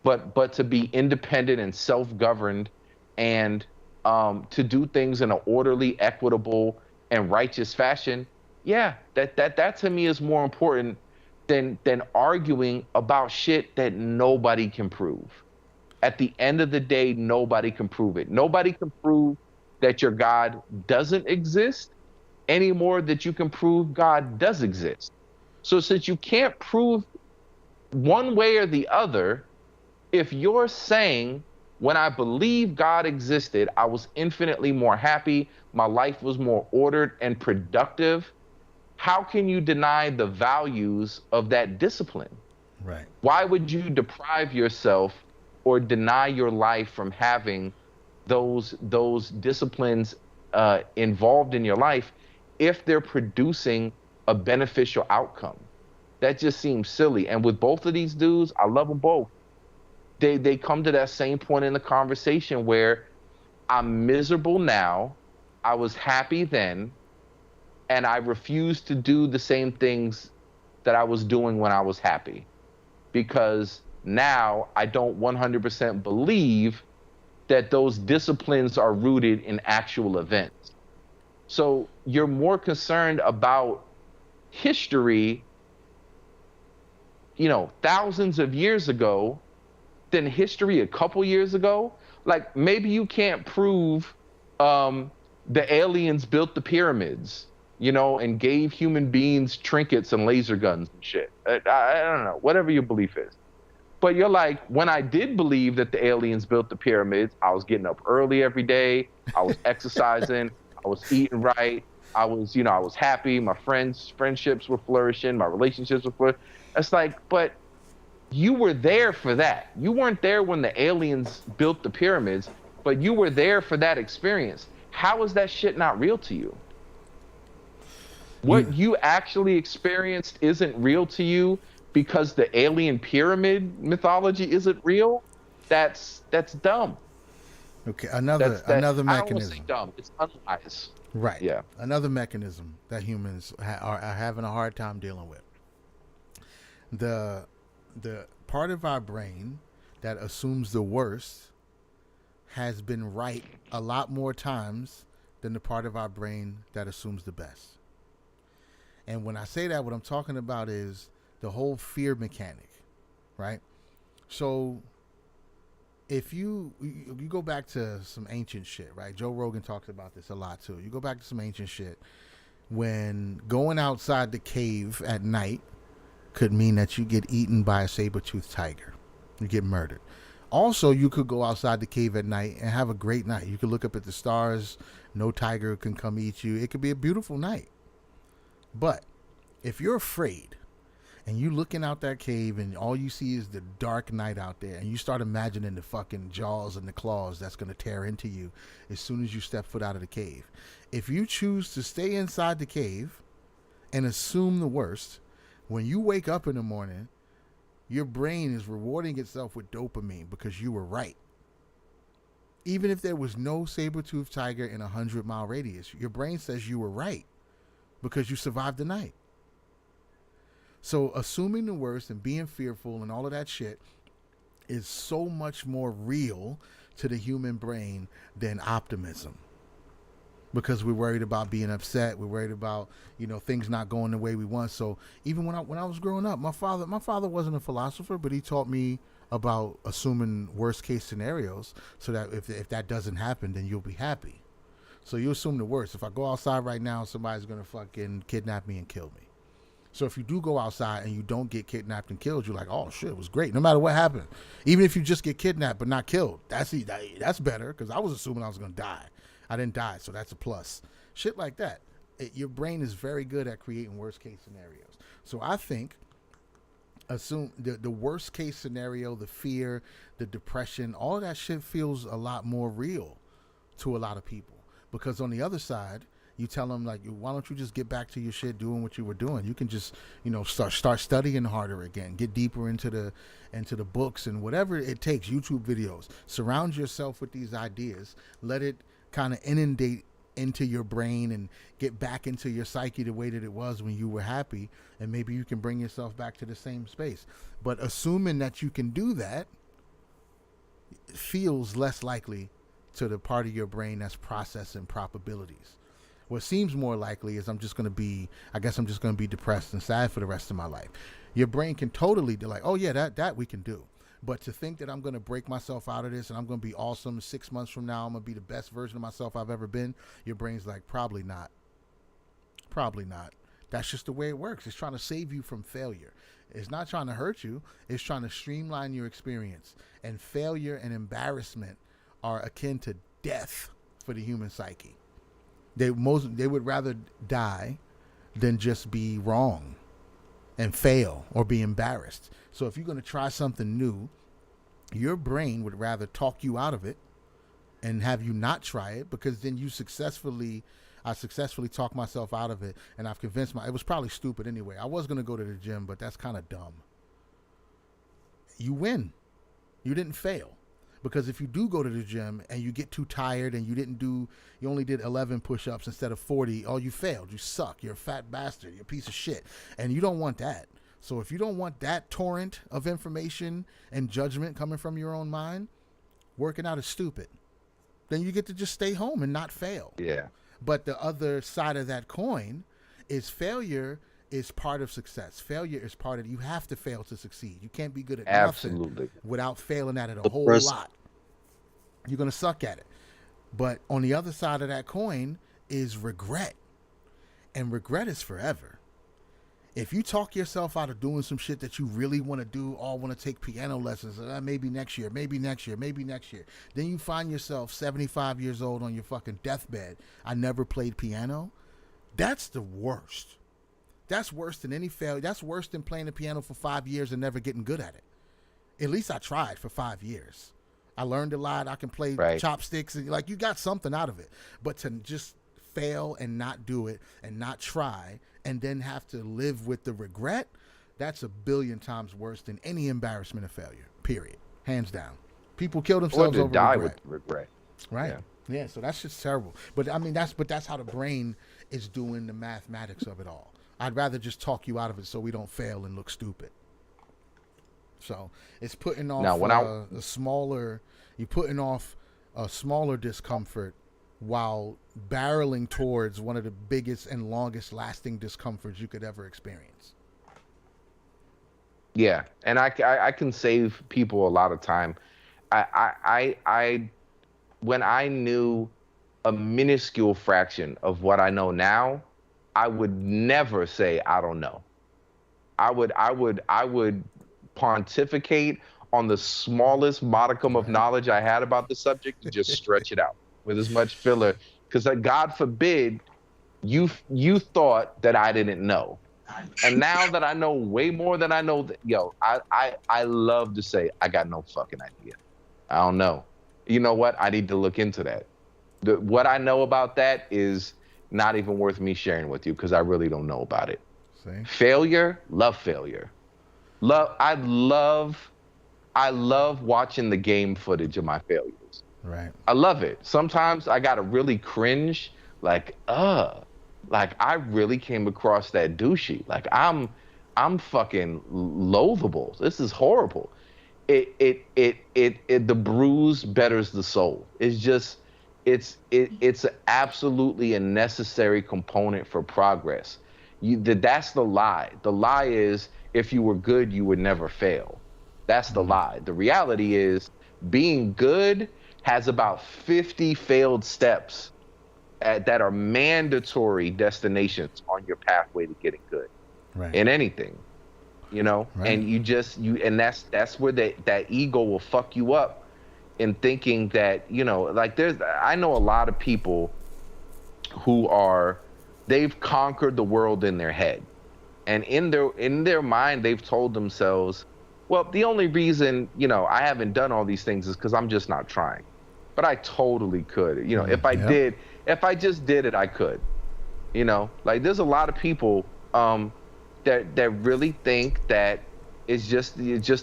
But to be independent and self-governed, and to do things in an orderly, equitable, and righteous fashion. Yeah, that to me is more important than arguing about shit that nobody can prove. At the end of the day, nobody can prove it. Nobody can prove that your God doesn't exist any more that you can prove God does exist. So since you can't prove one way or the other, if you're saying, when I believe God existed, I was infinitely more happy, my life was more ordered and productive, how can you deny the values of that discipline? Right. Why would you deprive yourself or deny your life from having those disciplines involved in your life if they're producing a beneficial outcome? That just seems silly. And with both of these dudes, I love them both. They come to that same point in the conversation where I'm miserable now, I was happy then, and I refuse to do the same things that I was doing when I was happy, because now I don't 100% believe that those disciplines are rooted in actual events. So you're more concerned about history, thousands of years ago than history a couple years ago. Like, maybe you can't prove the aliens built the pyramids, and gave human beings trinkets and laser guns and shit. I don't know, whatever your belief is. But you're like, when I did believe that the aliens built the pyramids, I was getting up early every day. I was exercising. I was eating right. I was happy. My friendships were flourishing. My relationships were flourishing. It's like, but you were there for that. You weren't there when the aliens built the pyramids, but you were there for that experience. How is that shit not real to you? What you actually experienced isn't real to you because the alien pyramid mythology isn't real? That's dumb. Okay, another mechanism. I don't want to say dumb. It's unwise. Right. Yeah. Another mechanism that humans are having a hard time dealing with. The part of our brain that assumes the worst has been right a lot more times than the part of our brain that assumes the best. And when I say that, what I'm talking about is the whole fear mechanic, right? So if you go back to some ancient shit, right? Joe Rogan talks about this a lot too. You go back to some ancient shit, when going outside the cave at night could mean that you get eaten by a saber-toothed tiger. You get murdered. Also, you could go outside the cave at night and have a great night. You could look up at the stars. No tiger can come eat you. It could be a beautiful night. But if you're afraid and you looking out that cave and all you see is the dark night out there, and you start imagining the fucking jaws and the claws that's going to tear into you as soon as you step foot out of the cave. If you choose to stay inside the cave and assume the worst, when you wake up in the morning, your brain is rewarding itself with dopamine because you were right. Even if there was no saber-toothed tiger in a 100-mile radius, your brain says you were right because you survived the night. So assuming the worst and being fearful and all of that shit is so much more real to the human brain than optimism. Because we're worried about being upset, we're worried about things not going the way we want. So even when I was growing up, my father wasn't a philosopher, but he taught me about assuming worst case scenarios, so that if that doesn't happen, then you'll be happy. So you assume the worst. If I go outside right now, somebody's gonna fucking kidnap me and kill me. So if you do go outside and you don't get kidnapped and killed, you're like, oh shit, it was great. No matter what happened, even if you just get kidnapped but not killed, that's better, because I was assuming I was gonna die. I didn't die, so that's a plus. Shit like that. Your brain is very good at creating worst case scenarios. So I think assume the worst case scenario, the fear, the depression, all of that shit feels a lot more real to a lot of people. Because on the other side, You tell them like, why don't you just get back to your shit, doing what you were doing? You can just, start studying harder again, get deeper into the books and whatever it takes. YouTube videos. Surround yourself with these ideas. Let it kind of inundate into your brain and get back into your psyche the way that it was when you were happy, and maybe you can bring yourself back to the same space. But assuming that you can do that feels less likely to the part of your brain that's processing probabilities. What seems more likely is I'm just going to be depressed and sad for the rest of my life. Your brain can totally be like, oh yeah, that we can do. But to think that I'm going to break myself out of this and I'm going to be awesome 6 months from now, I'm going to be the best version of myself I've ever been, your brain's like, probably not. Probably not. That's just the way it works. It's trying to save you from failure. It's not trying to hurt you. It's trying to streamline your experience. And failure and embarrassment are akin to death for the human psyche. They would rather die than just be wrong and fail or be embarrassed. So if you're going to try something new, your brain would rather talk you out of it and have you not try it, because then I successfully talked myself out of it, and I've convinced it was probably stupid anyway. I was going to go to the gym, but that's kind of dumb. You win. You didn't fail. Because if you do go to the gym and you get too tired and you only did 11 push-ups instead of 40, you failed. You suck. You're a fat bastard. You're a piece of shit. And you don't want that. So if you don't want that torrent of information and judgment coming from your own mind, working out is stupid. Then you get to just stay home and not fail. Yeah. But the other side of that coin is failure is part of success. Failure is part of, you have to fail to succeed. You can't be good at nothing without failing at it a whole lot. You're going to suck at it. But on the other side of that coin is regret. And regret is forever. If you talk yourself out of doing some shit that you really want to do, or want to take piano lessons, maybe next year, then you find yourself 75 years old on your fucking deathbed. I never played piano. That's the worst. That's worse than any failure. That's worse than playing the piano for 5 years and never getting good at it. At least I tried for 5 years. I learned a lot. I can play chopsticks. And, you got something out of it. But to just fail and not do it and not try and then have to live with the regret, that's a billion times worse than any embarrassment of failure, period. Hands down. People kill themselves over die regret. with regret. Right. Yeah, so that's just terrible. But I mean, that's how the brain is doing the mathematics of it all. I'd rather just talk you out of it so we don't fail and look stupid. So it's putting off a smaller discomfort while barreling towards one of the biggest and longest lasting discomforts you could ever experience. Yeah, and I can save people a lot of time. I when I knew a minuscule fraction of what I know now, I would never say I don't know. I would pontificate on the smallest modicum of knowledge I had about the subject and just stretch it out with as much filler, because God forbid you thought that I didn't know. And now that I know way more than I know, I love to say I got no fucking idea. I don't know. You know what? I need to look into that. What I know about that is not even worth me sharing with you, because I really don't know about it. See? Failure, love failure. I love watching the game footage of my failures. Right. I love it. Sometimes I gotta really cringe, like I really came across that douchey. Like I'm fucking loathable. This is horrible. The bruise betters the soul. It's absolutely a necessary component for progress. That's the lie. The lie is, if you were good, you would never fail. That's the lie. The reality is, being good has about 50 failed steps that are mandatory destinations on your pathway to getting good in anything, right. And that's where that ego will fuck you up in thinking that, I know a lot of people who they've conquered the world in their head, and in their mind, they've told themselves, well, the only reason, I haven't done all these things is because I'm just not trying. But I totally could. If I just did it, I could. Like there's a lot of people that really think that it's just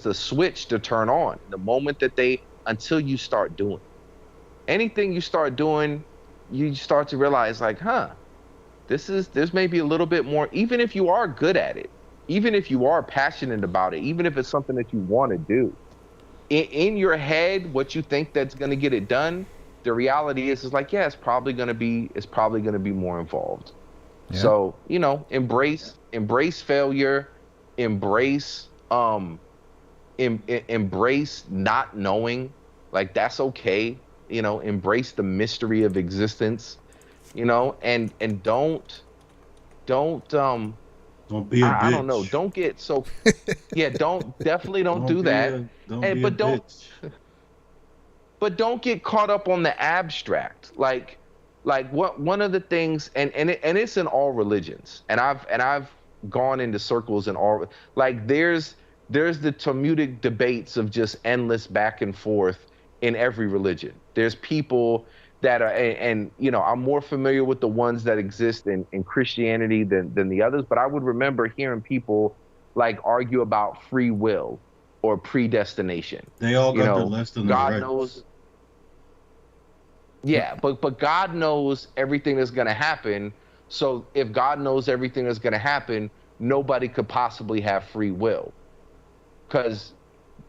a switch to turn on. The moment that until you start doing anything you start doing, you start to realize like, there's maybe a little bit more, even if you are good at it, even if you are passionate about it, even if it's something that you want to do. In your head, what you think that's going to get it done, the reality is like, yeah, it's probably going to be more involved. Yeah. So, embrace failure, embrace embrace not knowing, like that's okay. Embrace the mystery of existence, and don't Don't be a bitch. I don't know, don't get so yeah, definitely don't do that. Don't be But a bitch. don't get caught up on the abstract. Like what one of the things, and it's in all religions, and I've gone into circles in all, like there's the Talmudic debates of just endless back and forth in every religion. There's people that are, and I'm more familiar with the ones that exist in Christianity than the others, but I would remember hearing people like argue about free will or predestination. They all got the left and the God right. knows. Yeah, but God knows everything that's going to happen. So if God knows everything that's going to happen, nobody could possibly have free will, because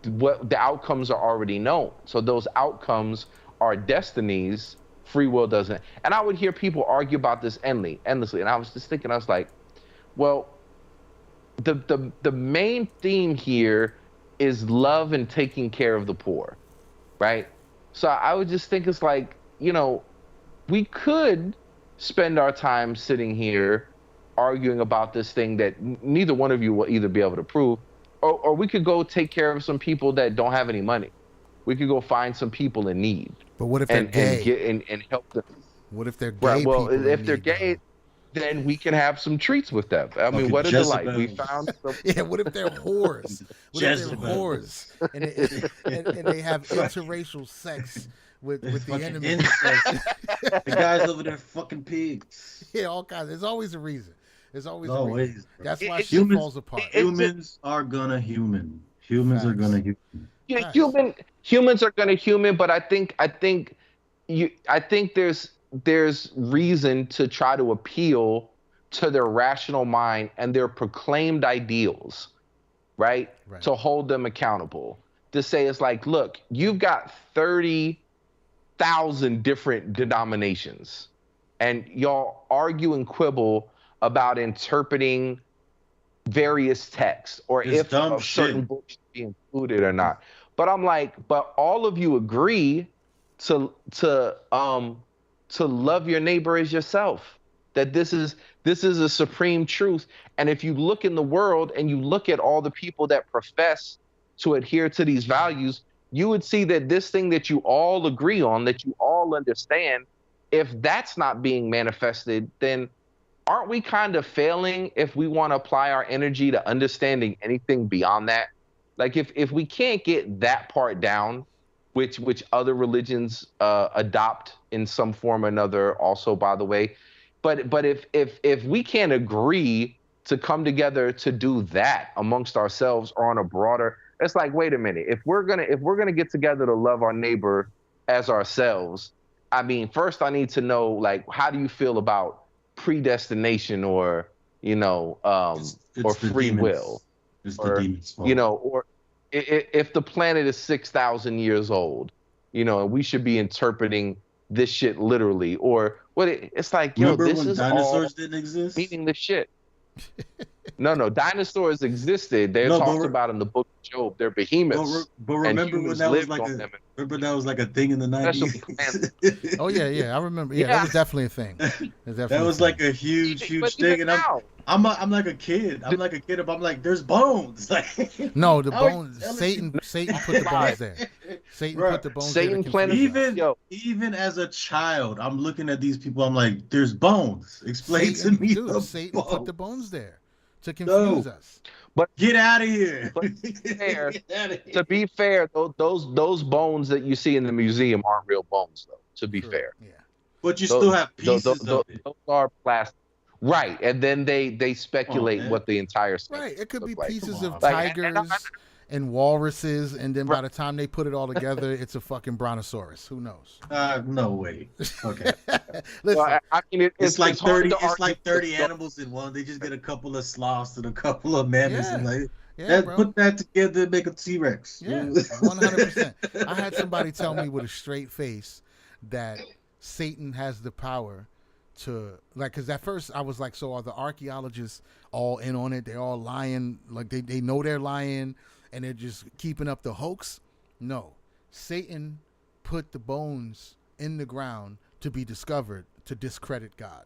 what the outcomes are already known. So those outcomes are destinies. Free will doesn't. And I would hear people argue about this endlessly. And I was just thinking, I was like, well, the main theme here is love and taking care of the poor, right? So I would just think it's like, we could spend our time sitting here arguing about this thing that neither one of you will either be able to prove, or we could go take care of some people that don't have any money. We could go find some people in need. But what if they're gay? And help them. What if they're gay? Well, if they're gay, then we can have some treats with them. I mean, what a delight. We found some... Yeah, what if they're whores? What if they're whores? And they have interracial sex with the enemy? The guys over there fucking pigs. Yeah, all kinds. There's always a reason. There's always a Always, reason. bro. That's why shit falls apart. Humans are gonna human. Humans are gonna human. Yeah, humans are gonna human, but I think there's reason to try to appeal to their rational mind and their proclaimed ideals, right? To hold them accountable. To say it's like, look, you've got 30,000 different denominations, and y'all argue and quibble about interpreting various texts, or It's if a certain book should be included or not. But I'm like, but all of you agree to love your neighbor as yourself. That this is a supreme truth. And if you look in the world and you look at all the people that profess to adhere to these values, you would see that this thing that you all agree on, that you all understand, if that's not being manifested, then aren't we kind of failing if we want to apply our energy to understanding anything beyond that? Like if we can't get that part down, which other religions adopt in some form or another also, by the way, but if we can't agree to come together to do that amongst ourselves or on a broader, it's like, wait a minute, if we're gonna get together to love our neighbor as ourselves, I mean, first I need to know, like, how do you feel about predestination or or free will? It's or, the demon's fault. Or if the planet is 6,000 years old, and we should be interpreting this shit literally, or what? It's like, remember this when is dinosaurs all didn't exist? meaning the shit. No, dinosaurs existed. They're talked about in the book of Job. They're behemoths. But remember when that was like a thing in the 90s? Oh yeah, I remember. Yeah, that was definitely a thing. That was like a huge thing, and I'm like a kid. I'm like, there's bones. Like, no, the bones. Satan put the bones there. Satan put the bones there. Satan planted. Even as a child, I'm looking at these people. I'm like, there's bones. Explain to me. Dude, Satan put the bones there to confuse us. But get out of here. But to be fair, those bones that you see in the museum aren't real bones, though. To be fair. Yeah. But you still have pieces of it. Those are plastic. Right, and then they speculate what the entire right. It could be like. pieces of Like, tigers and walruses, and then by the time they put it all together, it's a fucking brontosaurus. Who knows? No way. Okay. Listen, I mean, It's like hard 30. to It's argue like 30 with- animals in one. They just get a couple of sloths and a couple of mammoths and like yeah, bro. put that together and make a T-Rex. Yeah, 100%. I had somebody tell me with a straight face that Satan has the power to, like, because at first I was like, so are the archaeologists all in on it? They're all lying, like they know they're lying and they're just keeping up the hoax? No, Satan put the bones in the ground to be discovered to discredit God.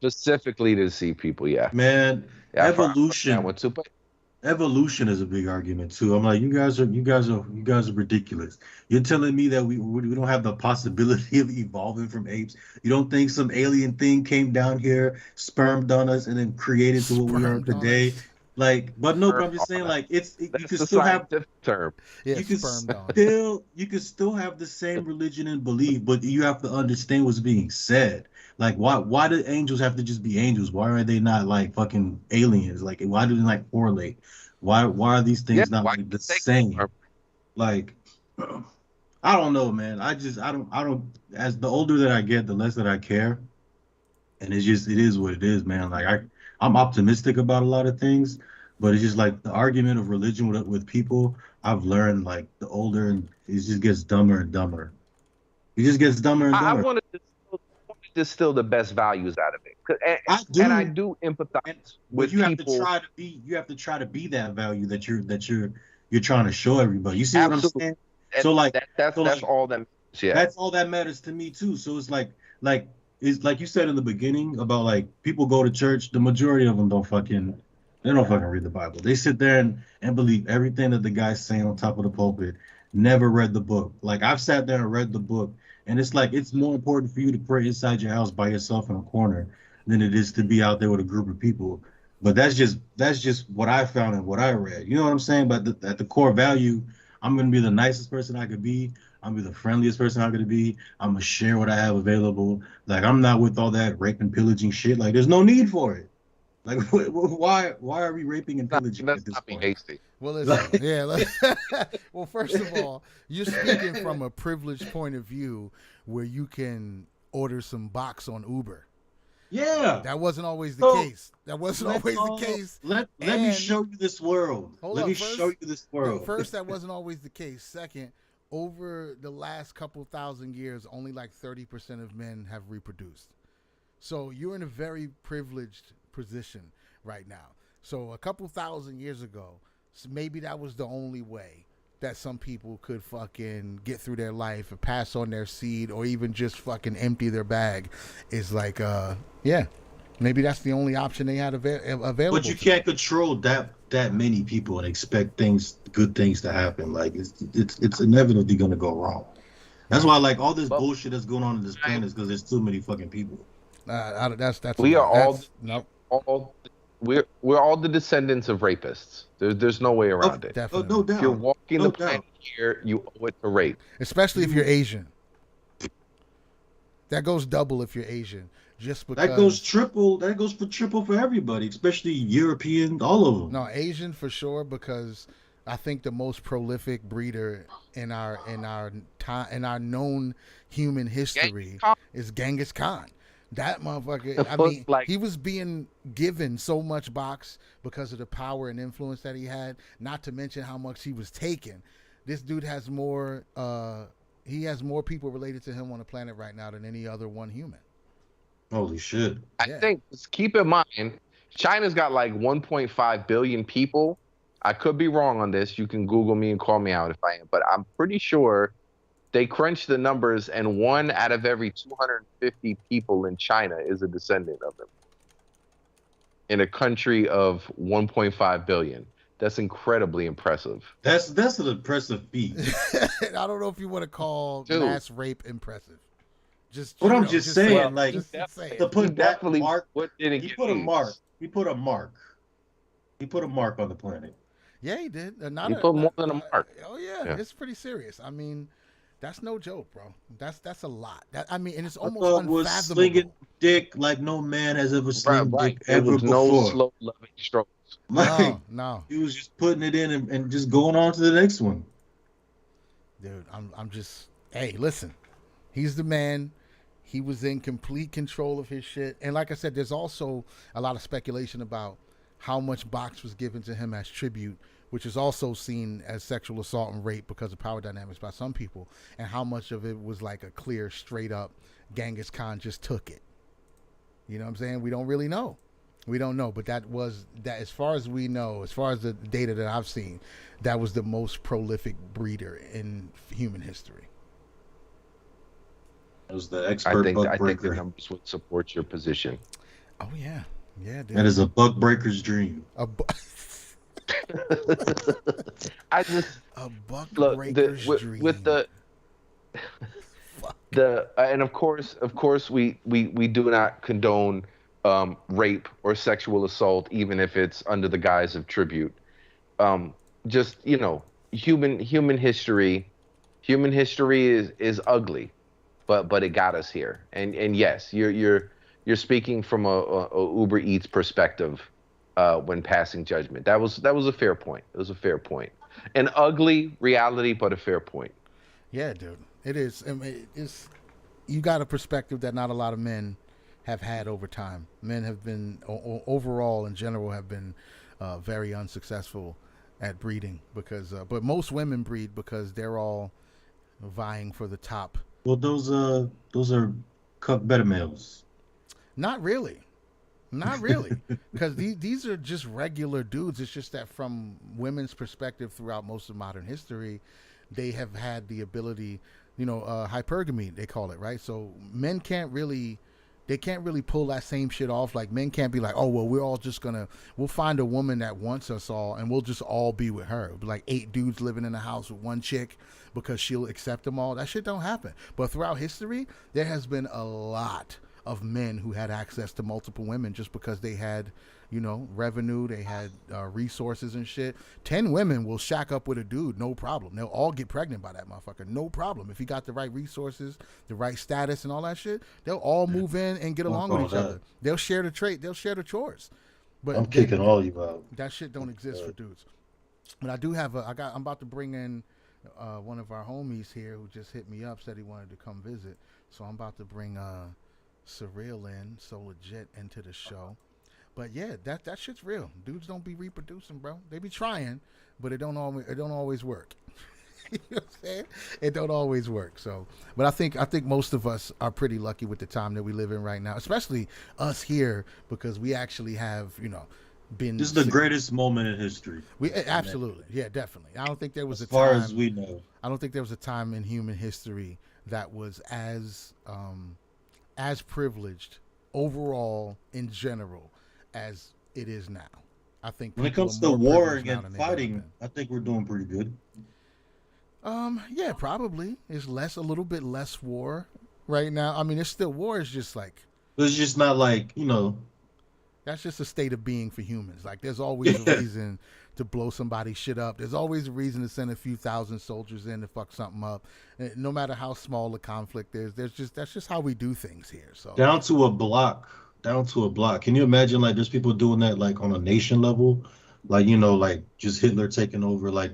specifically to see people. Yeah, Man, yeah, evolution. One too, but Evolution is a big argument too. I'm like, you guys are ridiculous. You're telling me that we don't have the possibility of evolving from apes. You don't think some alien thing came down here, spermed on us, and then created to what we are today? Like, but no, but I'm just saying, like, you can still have term. Yeah, you can still have the same religion and belief, but you have to understand what's being said. Like, why do angels have to just be angels? Why are they not like fucking aliens? Like, why do they like correlate? Why are these things not like the same? Like, I don't know, man. I don't. As the older that I get, the less that I care, and it is what it is, man. Like I'm optimistic about a lot of things, but it's just like the argument of religion with people. I've learned like the older, and it just gets dumber and dumber. It just gets dumber and dumber. I want to distill the best values out of it, and I do empathize with you have people. You have to try to be that value that you're trying to show everybody. You see what I'm saying? So like that's all that. Yeah, that's all that matters to me too. So it's like it's like you said in the beginning about like people go to church. The majority of them don't fucking read the Bible. They sit there and believe everything that the guy's saying on top of the pulpit. Never read the book. Like I've sat there and read the book. And it's like it's more important for you to pray inside your house by yourself in a corner than it is to be out there with a group of people. But that's just what I found and what I read. You know what I'm saying? But at the core value, I'm gonna be the nicest person I could be. I'm gonna be the friendliest person I could be. I'm gonna share what I have available. Like I'm not with all that rape and pillaging shit. Like there's no need for it. Like why are we raping and pillaging at this point? Hasty. Well, listen, well, first of all, you're speaking from a privileged point of view where you can order some box on Uber. Yeah. That wasn't always the case. That wasn't always the case. Let me show you this world. Show you this world. First, that wasn't always the case. Second, over the last couple thousand years, only like 30% of men have reproduced. So you're in a very privileged position right now. So a couple thousand years ago, maybe that was the only way that some people could fucking get through their life or pass on their seed or even just fucking empty their bag is like, maybe that's the only option they had available. But you can't control that many people and expect good things to happen. Like it's inevitably going to go wrong. That's why like all this bullshit that's going on in this planet is because there's too many fucking people. We're all the descendants of rapists. There's no way around it. Definitely. No doubt. If you're walking the planet here, you owe it to rape. Especially if you're Asian. That goes double if you're Asian. Just because that goes triple. That goes for triple for everybody, especially European, all of them. No, Asian for sure, because I think the most prolific breeder in our known human history is Genghis Khan. That motherfucker, I mean, he was being given so much box because of the power and influence that he had, not to mention how much he was taking. This dude has more people related to him on the planet right now than any other one human. Holy shit. I think, keep in mind, China's got like 1.5 billion people. I could be wrong on this. You can Google me and call me out if I am, but I'm pretty sure they crunched the numbers, and 1 out of every 250 people in China is a descendant of him. In a country of 1.5 billion. That's incredibly impressive. That's an impressive feat. I don't know if you want to call mass rape impressive. I'm just saying, like, to put that mark, he put a mark. He put a mark. He put a mark on the planet. Yeah, he did. He put more than a mark. Oh yeah, it's pretty serious. I mean, That's no joke, bro. That's a lot. I mean, and it's I almost thought was slinging unfathomable. dick like no man has ever Right, slinged right. dick There ever was no before. slow loving strokes. Like No, no, he was just putting it in and just going on to the next one. dude. I'm just. Hey, listen. He's the man. He was in complete control of his shit. And like I said, there's also a lot of speculation about how much box was given to him as tribute, which is also seen as sexual assault and rape because of power dynamics by some people, and how much of it was like a clear, straight up Genghis Khan just took it. You know what I'm saying? We don't really know. We don't know, but that was that. As far as we know, as far as the data that I've seen, that was the most prolific breeder in human history. It was the expert buck I think the breaker. numbers would support your position. Oh yeah, yeah, dude. That is a buck breaker's dream. A, bu- I just a buck look breaker's dream. with the Fuck. and of course we do not condone rape or sexual assault, even if it's under the guise of tribute. Just human history is ugly, but it got us here. And yes, you're speaking from a Uber Eats perspective when passing judgment. That was a fair point. It was a fair point. An ugly reality, but a fair point. Yeah, dude. It is. I mean, it's you got a perspective that not a lot of men have had over time. Men have been overall in general have been very unsuccessful at breeding because but most women breed because they're all vying for the top. Well, those are cuck beta males. Not really. Not really, because these are just regular dudes. It's just that from women's perspective throughout most of modern history, they have had the ability, hypergamy, they call it, right? So men they can't really pull that same shit off. Like men can't be like, oh, well, we'll find a woman that wants us all and we'll just all be with her. It'll be like 8 dudes living in a house with one chick because she'll accept them all. That shit don't happen. But throughout history, there has been a lot of men who had access to multiple women just because they had, revenue, they had resources and shit. 10 women will shack up with a dude, no problem. They'll all get pregnant by that motherfucker, no problem. If he got the right resources, the right status and all that shit, they'll all move in and get along with each other. They'll share the trait, they'll share the chores. But I'm kicking all you out. That shit don't exist for dudes. But I do have I'm about to bring in one of our homies here who just hit me up, said he wanted to come visit. So I'm about to bring Surreal in, so legit into the show. But yeah, that shit's real. Dudes don't be reproducing, bro. They be trying, but it don't always work. You know what I'm saying? It don't always work. So, but I think most of us are pretty lucky with the time that we live in right now, especially us here, because we actually have, been. This is the greatest moment in history. We absolutely, yeah, definitely. I don't think there was as a time. far as we know. I don't think there was a time in human history that was as privileged overall in general as it is now. I think When it people comes are to more warring privileged now and than they've ever fighting, been. I think we're doing pretty good. Yeah, probably. It's a little bit less war right now. I mean, there's still war. It's just like But it's just not like, that's just a state of being for humans. Like there's always a reason to blow somebody's shit up. There's always a reason to send a few thousand soldiers in to fuck something up. No matter how small the conflict is, that's just how we do things here. So down to a block. Can you imagine like there's people doing that like on a nation level? Like, like just Hitler taking over like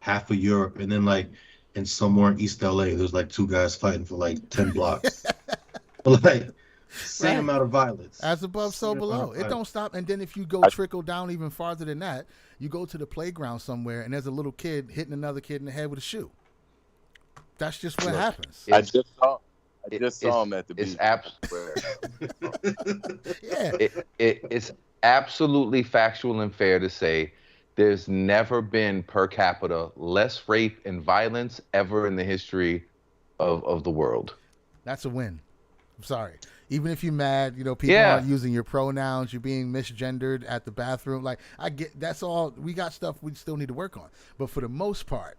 half of Europe, and then like in somewhere in East LA, there's like 2 guys fighting for like 10 blocks. Like same amount of violence. As above, so below. It don't stop. And then if you go trickle down even farther than that, you go to the playground somewhere and there's a little kid hitting another kid in the head with a shoe. That's just what happens. I just saw him at the beach. It's absolutely factual and fair to say there's never been per capita less rape and violence ever in the history of the world. That's a win. I'm sorry. Even if you're mad, people aren't using your pronouns, you're being misgendered at the bathroom. Like, I get, that's all. We got stuff we still need to work on. But for the most part,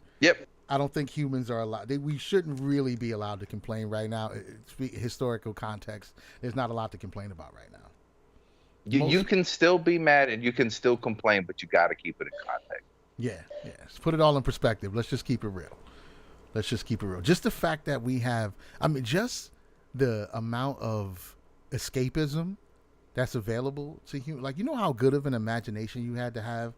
I don't think humans are allowed. We shouldn't really be allowed to complain right now. Historical context, there's not a lot to complain about right now. You can still be mad and you can still complain, but you got to keep it in context. Yeah. Let's put it all in perspective. Let's just keep it real. Let's just keep it real. Just the fact that we have, I mean, just the amount of escapism that's available to human. Like, you know how good of an imagination you had to have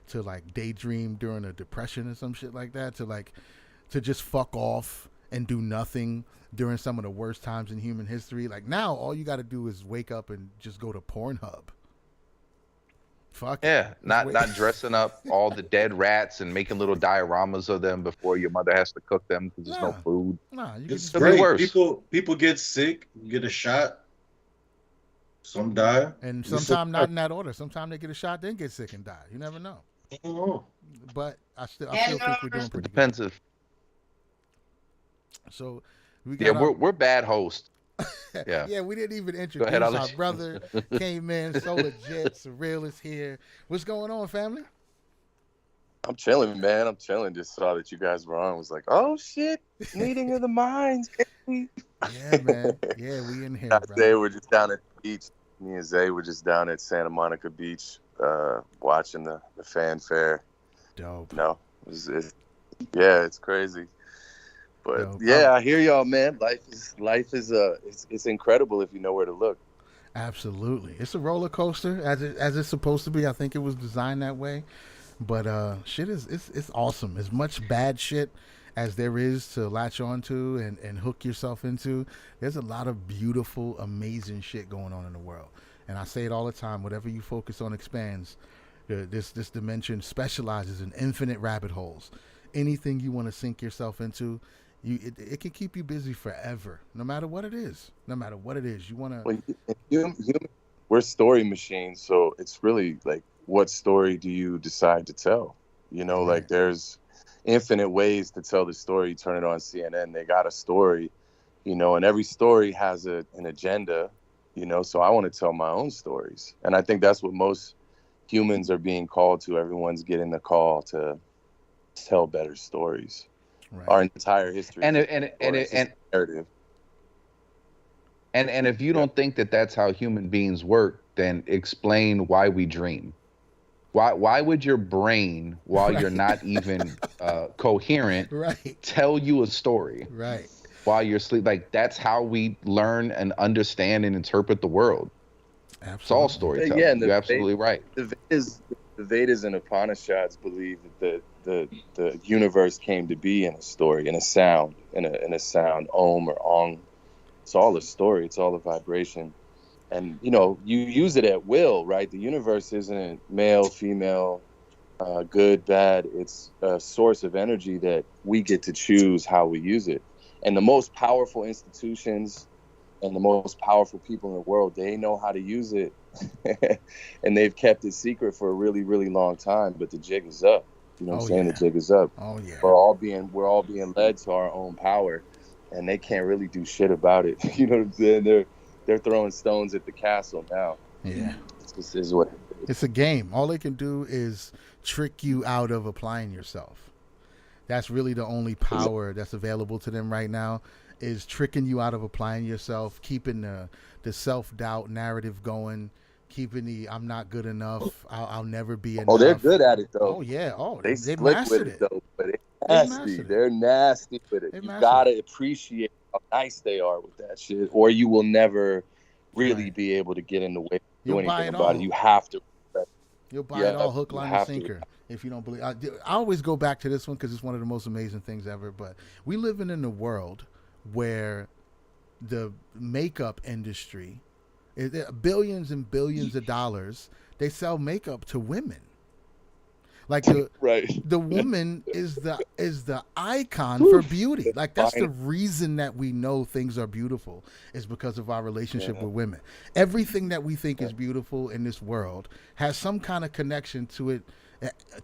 to like daydream during a depression or some shit like that, to just fuck off and do nothing during some of the worst times in human history. Like, now all you got to do is wake up and just go to Pornhub. Fuck yeah, it. not dressing up all the dead rats and making little dioramas of them before your mother has to cook them because there's no food. Nah, you It's can Could be great. worse. People get sick, get a shot. Some die. and sometimes not in that order. Sometimes they get a shot, then get sick and die. You never know. Oh. But I still think we're doing pretty good. Depends if So we yeah, got we're bad hosts. Yeah. yeah, we didn't even ahead, introduce I'll let our you- brother came in so legit. Surreal is here. What's going on, family? I'm chilling, man. I'm chilling. Just saw that you guys were on. Was like, oh shit, meeting of the minds. Baby. Yeah, man. Yeah, we in here, Zay bro. were just down at the beach. Me and Zay were just down at Santa Monica Beach, watching the fanfare. Dope. No, yeah, it's crazy. But Dope. yeah, I hear y'all, man. Life is it's incredible if you know where to look. Absolutely. It's a roller coaster as it's supposed to be. I think it was designed that way. But shit it's awesome. As much bad shit as there is to latch onto and hook yourself into, there's a lot of beautiful, amazing shit going on in the world. And I say it all the time, whatever you focus on expands. This dimension specializes in infinite rabbit holes. Anything you want to sink yourself into, it can keep you busy forever, no matter what it is. No matter what it is. You want to... Well, we're story machines, so it's really like, what story do you decide to tell? You know, Right. like there's infinite ways to tell the story. You turn it on CNN, they got a story, you know, and every story has an agenda, you know, so I want to tell my own stories. And I think that's what most humans are being called to. Everyone's getting the call to tell better stories. Right. Our entire history. and narrative. and if you don't think that that's how human beings work, then explain why we dream. Why would your brain, while you're not even coherent, Right. tell you a story Right. while you're asleep? Like, that's how we learn and understand and interpret the world. Absolutely. It's all storytelling. Yeah, and You're absolutely right. The Vedas and Upanishads believe that the universe came to be in a story, in a sound, in a sound, Om or Ong. It's all a story. It's all a vibration. And, you know, you use it at will, right? The universe isn't male, female, good, bad. It's a source of energy that we get to choose how we use it. And the most powerful institutions and the most powerful people in the world, they know how to use it. And they've kept it secret for a really, really long time. But the jig is up. You know what I'm saying? Yeah. The jig is up. Oh yeah. We're all being led to our own power, and they can't really do shit about it. You know what I'm saying? They're throwing stones at the castle now. Yeah. This is what It's a game. All they can do is trick you out of applying yourself. That's really the only power that's available to them right now, is tricking you out of applying yourself, keeping the self-doubt narrative going, keeping the I'm not good enough, I'll never be enough. Oh, they're good at it though. Oh yeah. Oh, They they slick mastered with it. it though, but They nasty. mastered it. They're nasty with it. They You mastered gotta appreciate how nice they are with that shit, or you will never really Right. be able to get in the way, You'll do buy anything it about all. it. You have to. You'll buy Yeah, it all hook, you line, and have to. sinker. If you don't believe, I always go back to this one because it's one of the most amazing things ever. But we live in a world where the makeup industry, billions and billions of dollars, they sell makeup to women. Like Right. the woman is the icon for beauty. Like that's the reason that we know things are beautiful, is because of our relationship with women. Everything that we think is beautiful in this world has some kind of connection to it,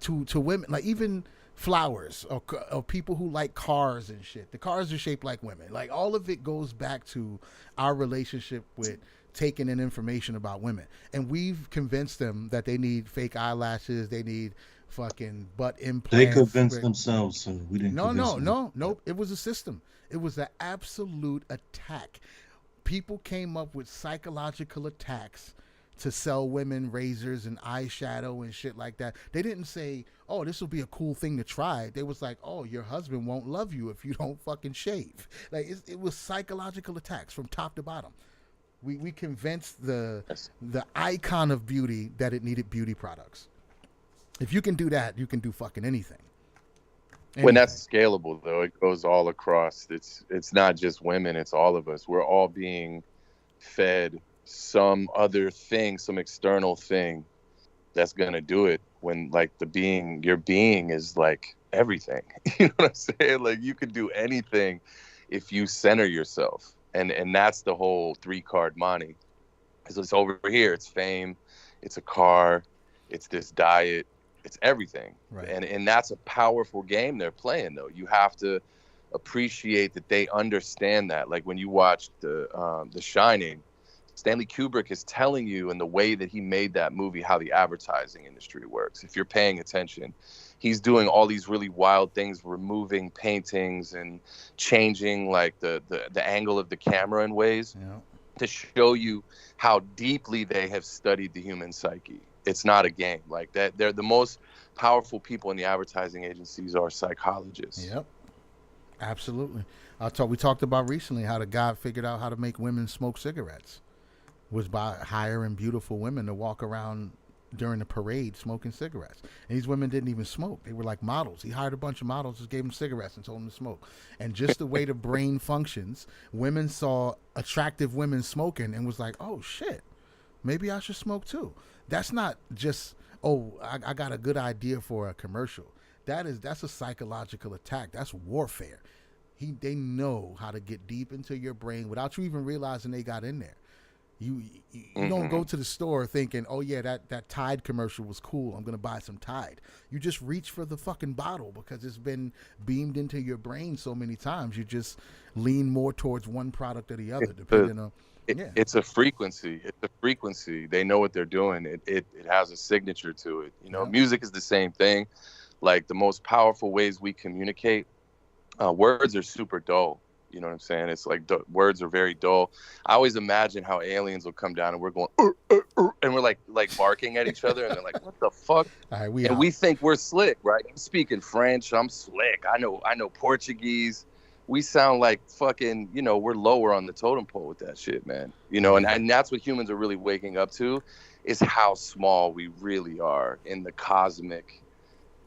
to women. Like even flowers or people who like cars and shit. The cars are shaped like women. Like all of it goes back to our relationship with taking in information about women, and we've convinced them that they need fake eyelashes, they need fucking butt implants. They convinced themselves, so we didn't. No. It was a system. It was an absolute attack. People came up with psychological attacks to sell women razors and eyeshadow and shit like that. They didn't say, "Oh, this will be a cool thing to try." They was like, "Oh, your husband won't love you if you don't fucking shave." Like it was psychological attacks from top to bottom. We convinced the icon of beauty that it needed beauty products. If you can do that, you can do fucking anything. When that's scalable, though, it goes all across. It's not just women; it's all of us. We're all being fed some other thing, some external thing that's gonna do it. When like your being is like everything. You know what I'm saying? Like you could do anything if you center yourself, and that's the whole 3-card money. Because it's over here. It's fame. It's a car. It's this diet. It's everything. Right. And that's a powerful game they're playing, though. You have to appreciate that they understand that. Like when you watch The Shining, Stanley Kubrick is telling you in the way that he made that movie how the advertising industry works. If you're paying attention, he's doing all these really wild things, removing paintings and changing like the angle of the camera in ways to show you how deeply they have studied the human psyche. It's not a game like that. They're the most powerful people in the advertising agencies are psychologists. Yep, absolutely. We talked about recently how the guy figured out how to make women smoke cigarettes was by hiring beautiful women to walk around during the parade smoking cigarettes. And these women didn't even smoke. They were like models. He hired a bunch of models, just gave them cigarettes and told them to smoke. And just the way the brain functions, women saw attractive women smoking and was like, "Oh shit, maybe I should smoke too." That's not just, "Oh, I got a good idea for a commercial." That's a psychological attack. That's warfare. They know how to get deep into your brain without you even realizing they got in there. You don't go to the store thinking, "Oh yeah, that Tide commercial was cool. I'm gonna buy some Tide." You just reach for the fucking bottle because it's been beamed into your brain so many times. You just lean more towards one product or the other, depending on. It's a frequency. It's a frequency. They know what they're doing. It has a signature to it. You know, music is the same thing. Like the most powerful ways we communicate, words are super dull. You know what I'm saying? It's like words are very dull. I always imagine how aliens will come down and we're going, and we're like barking at each other, and they're like, "What the fuck?" We think we're slick, right? I'm speaking French. I'm slick. I know Portuguese. We sound like fucking, we're lower on the totem pole with that shit, man. And that's what humans are really waking up to, is how small we really are in the cosmic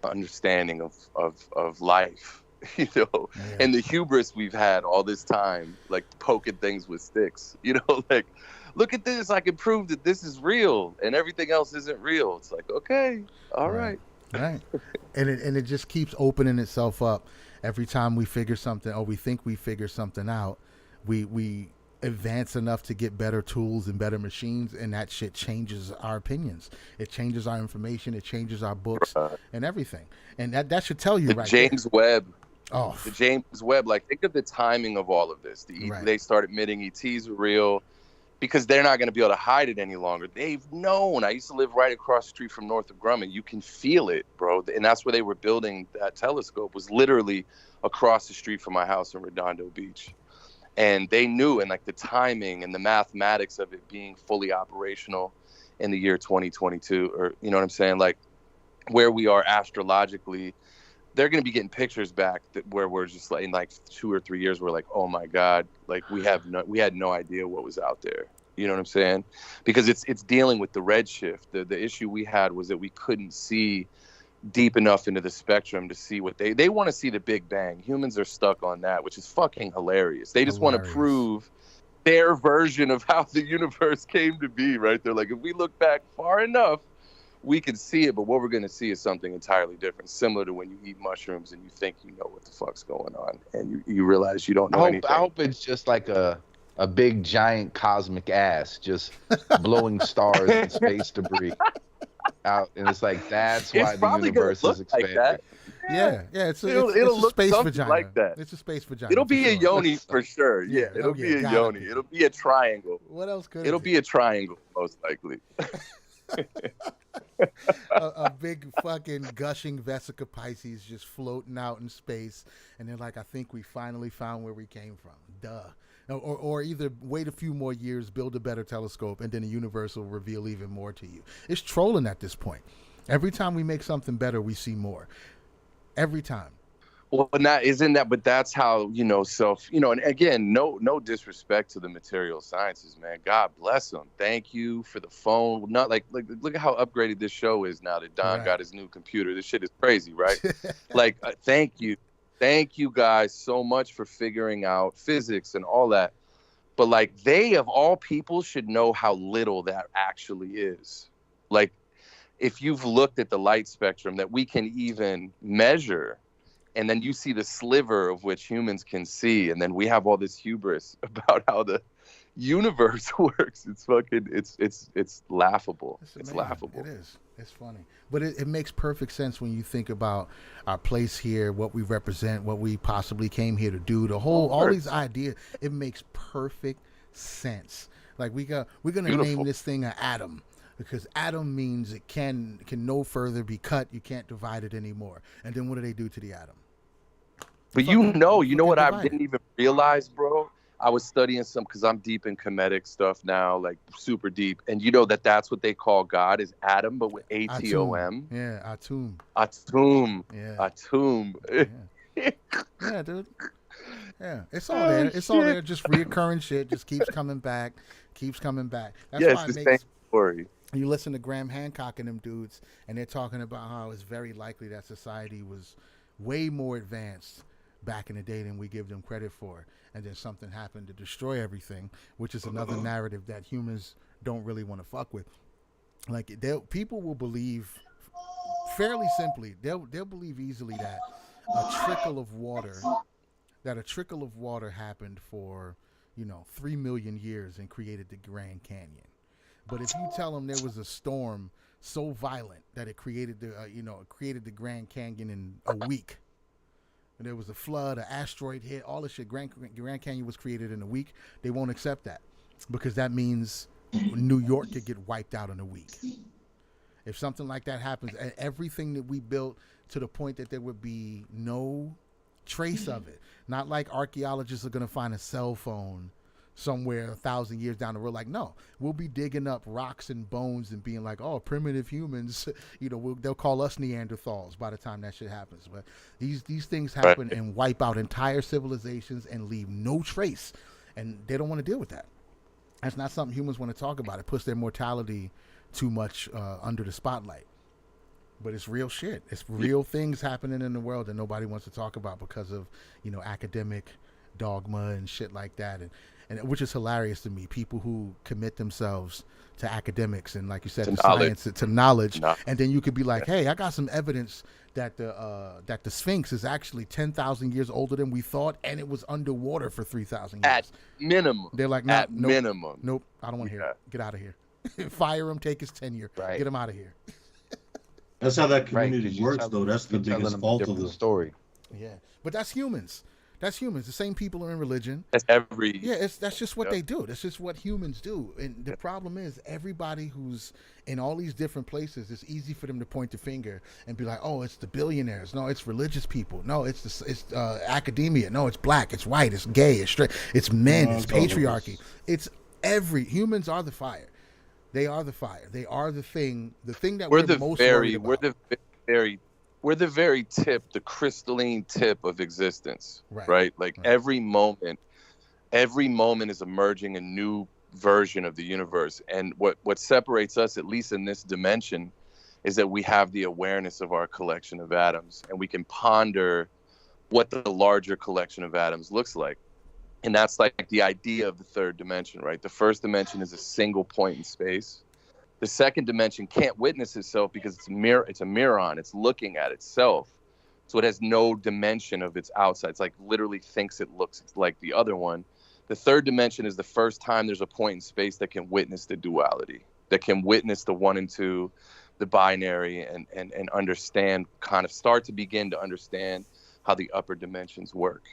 understanding of life, and the hubris we've had all this time, like poking things with sticks, like, look at this, I can prove that this is real and everything else isn't real. It's like, okay, all right. And it just keeps opening itself up. Every time we figure something, or we think we figure something out, we advance enough to get better tools and better machines, and that shit changes our opinions. It changes our information. It changes our books and everything. And that should tell you, right? James Webb. Oh, the James Webb. Like, think of the timing of all of this. They start admitting ETs are real because they're not going to be able to hide it any longer. They've known. I used to live right across the street from Northrop Grumman. You can feel it, bro. And that's where they were building that telescope, was literally across the street from my house in Redondo Beach. And they knew, and like the timing and the mathematics of it being fully operational in the year 2022, or, you know what I'm saying? Like, where we are astrologically, they're going to be getting pictures back where we're just like, in like 2 or 3 years, we're like, oh my God, like we had no idea what was out there. You know what I'm saying? Because it's dealing with the redshift. The issue we had was that we couldn't see deep enough into the spectrum to see what they want to see the Big Bang. Humans are stuck on that, which is fucking hilarious. They just want to prove their version of how the universe came to be, right? They're like, if we look back far enough, we can see it, but what we're going to see is something entirely different, similar to when you eat mushrooms and you think you know what the fuck's going on, and you realize you don't know anything. I hope it's just like a big, giant cosmic ass just blowing stars and space debris out, and it's like, that's why the universe is expanding. Like yeah, it's a look space vagina. Like that. It's a space vagina. It'll be a yoni for sure. Yeah, it'll be a yoni. It'll be a triangle. What else could it'll be a triangle, most likely. a big fucking gushing Vesica Pisces just floating out in space, and they're like, I think we finally found where we came from. Duh. Or either wait a few more years, build a better telescope, and then the universe will reveal even more to you. It's trolling at this point. Every time we make something better, we see more. Every time. Well, but that's how, and again, no disrespect to the material sciences, man. God bless them. Thank you for the phone. Not like look at how upgraded this show is now that Don got his new computer. This shit is crazy, right? Thank you. Thank you guys so much for figuring out physics and all that. But like, they of all people should know how little that actually is. Like, if you've looked at the light spectrum that we can even measure, and then you see the sliver of which humans can see, and then we have all this hubris about how the universe works. It's fucking, it's laughable. It's laughable. It is. It's funny. But it makes perfect sense when you think about our place here, what we represent, what we possibly came here to do, all these ideas. It makes perfect sense. Like we're going to name this thing an atom, because atom means it can no further be cut. You can't divide it anymore. And then what do they do to the atom? But you know what I didn't even realize, bro? I was studying because I'm deep in Kemetic stuff now, like super deep. And you know that's what they call God, is Atom, but with Atom. Yeah, Atum. Atum. Yeah. Atum. Yeah. Yeah, dude. Yeah, it's all there. It's all there. Just reoccurring shit. Just keeps coming back. That's why it's the same story. You listen to Graham Hancock and them dudes, and they're talking about how it's very likely that society was way more advanced back in the day than we give them credit for, and then something happened to destroy everything, which is another narrative that humans don't really want to fuck with. Like, people will believe fairly simply, they'll believe easily that a trickle of water happened for 3 million years and created the Grand Canyon. But if you tell them there was a storm so violent that it created the Grand Canyon in a week, and there was a flood, an asteroid hit, all this shit, Grand Canyon was created in a week, they won't accept that, because that means New York could get wiped out in a week. If something like that happens, and everything that we built to the point that there would be no trace of it, not like archaeologists are going to find a cell phone somewhere 1,000 years down the road. Like, no, we'll be digging up rocks and bones and being like, oh, primitive humans, they'll call us Neanderthals by the time that shit happens. But these things happen and wipe out entire civilizations and leave no trace, and they don't want to deal with that. That's not something humans want to talk about. It puts their mortality too much under the spotlight. But it's real shit. It's real things happening in the world that nobody wants to talk about because of academic dogma and shit like that, and which is hilarious to me. People who commit themselves to academics and, like you said, to science, to knowledge, and then you could be like, hey, I got some evidence that the Sphinx is actually 10,000 years older than we thought, and it was underwater for 3,000 years. At minimum. They're like, at minimum. Nope, I don't want to hear it. Get out of here. Fire him, take his tenure. Right. Get him out of here. That's how that community works, though. That's the biggest fault of the story. Yeah, but that's humans. That's humans. The same people are in religion. That's that's just what they do. That's just what humans do. And the problem is, everybody who's in all these different places, it's easy for them to point the finger and be like, "Oh, it's the billionaires. No, it's religious people. No, it's academia. No, it's black. It's white. It's gay. It's straight. It's men. It's patriarchy. It's humans are the fire. They are the fire. They are the thing. The thing that we're most worried about. We're the very tip, the crystalline tip of existence, right? Like every moment is emerging a new version of the universe. And what separates us, at least in this dimension, is that we have the awareness of our collection of atoms, and we can ponder what the larger collection of atoms looks like. And that's like the idea of the third dimension, right? The first dimension is a single point in space. The second dimension can't witness itself because it's a mirror. It's looking at itself. So it has no dimension of its outside. It's like literally thinks it looks like the other one. The third dimension is the first time there's a point in space that can witness the duality, that can witness the 1 and 2, the binary, and understand, kind of start to begin to understand how the upper dimensions work.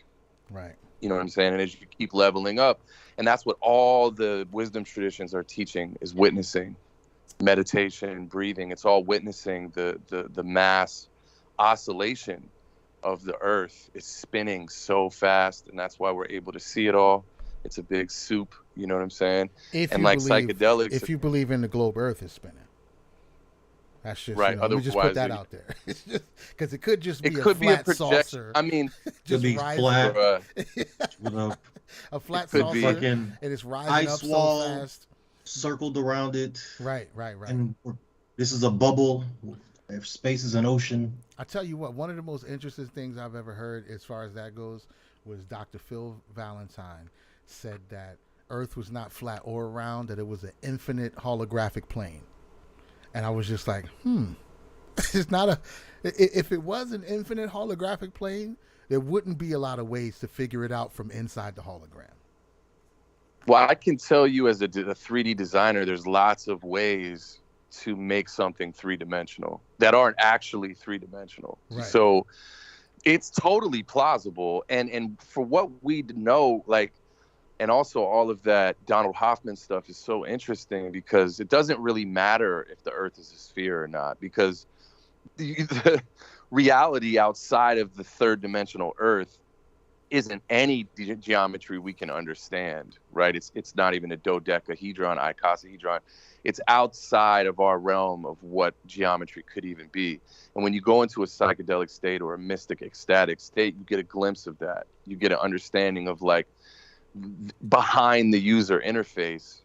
Right. You know what I'm saying? And as you keep leveling up, and that's what all the wisdom traditions are teaching, is witnessing. Meditation, breathing, it's all witnessing the mass oscillation of the earth. It's spinning so fast, and that's why we're able to see it all. It's a big soup. You know what I'm saying? If And you like believe, psychedelics, if you believe in the globe Earth is spinning, that's just right? we just put Otherwise, that out there. It's just because it could just it be a could be a flat projection. saucer, I mean, Could just be rising, flat bruh, with a a flat could with be. saucer, fucking and it's rising ice up so wall fast. circled around it, Right, right, right. and this is a bubble. If space is an ocean. I tell you what, one of the most interesting things I've ever heard as far as that goes was Dr. Phil Valentine said that Earth was not flat or round, that it was an infinite holographic plane. And I was just like, it's not a. If it was an infinite holographic plane, there wouldn't be a lot of ways to figure it out from inside the hologram. Well, I can tell you as a 3D designer, there's lots of ways to make something three-dimensional that aren't actually three-dimensional. Right. So it's totally plausible. And for what we know, like, and also all of that Donald Hoffman stuff is so interesting because it doesn't really matter if the Earth is a sphere or not, because the reality outside of the third dimensional Earth isn't any geometry we can understand, right? It's not even a dodecahedron, icosahedron. It's outside of our realm of what geometry could even be. And when you go into a psychedelic state or a mystic ecstatic state, you get a glimpse of that. You get an understanding of like behind the user interface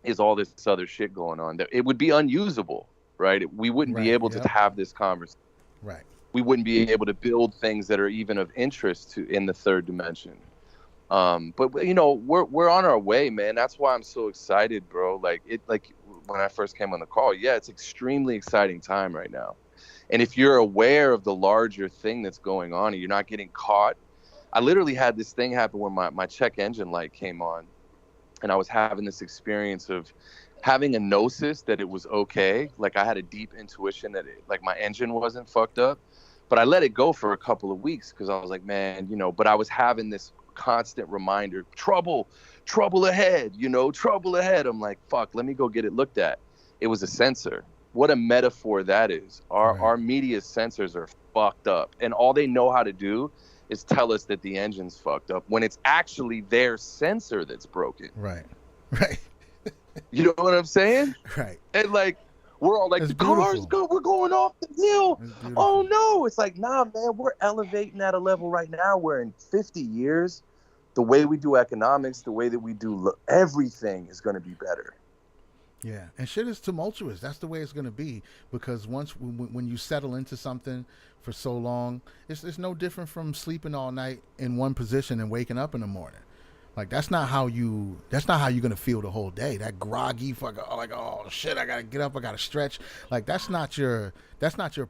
is all this other shit going on that it would be unusable, right? We wouldn't be able to have this conversation. Right. We wouldn't be able to build things that are even of interest to in the third dimension. But you know, we're on our way, man. That's why I'm so excited, bro. Like when I first came on the call, yeah, it's extremely exciting time right now. And if you're aware of the larger thing that's going on and you're not getting caught, I literally had this thing happen when my check engine light came on, and I was having this experience of having a gnosis that it was okay. Like I had a deep intuition that like my engine wasn't fucked up, but I let it go for a couple of weeks because I was like, man, you know, but I was having this constant reminder, trouble ahead, you know, trouble ahead. I'm like, fuck, let me go get it looked at. It was a sensor. What a metaphor that is. Our media sensors are fucked up, and all they know how to do is tell us that the engine's fucked up when it's actually their sensor that's broken. Right. You know what I'm saying? Right. And like, we're all like, It's the car's beautiful. good, we're going off the hill. Oh no, it's like, nah, man, we're elevating at a level right now where in 50 years, the way we do economics, the way that we do everything is going to be better. Yeah, and shit is tumultuous. That's the way it's going to be, because once when you settle into something for so long, it's no different from sleeping all night in one position and waking up in the morning. Like that's not how you're going to feel the whole day. That groggy fucking like, oh shit, I got to get up, I got to stretch. Like that's not your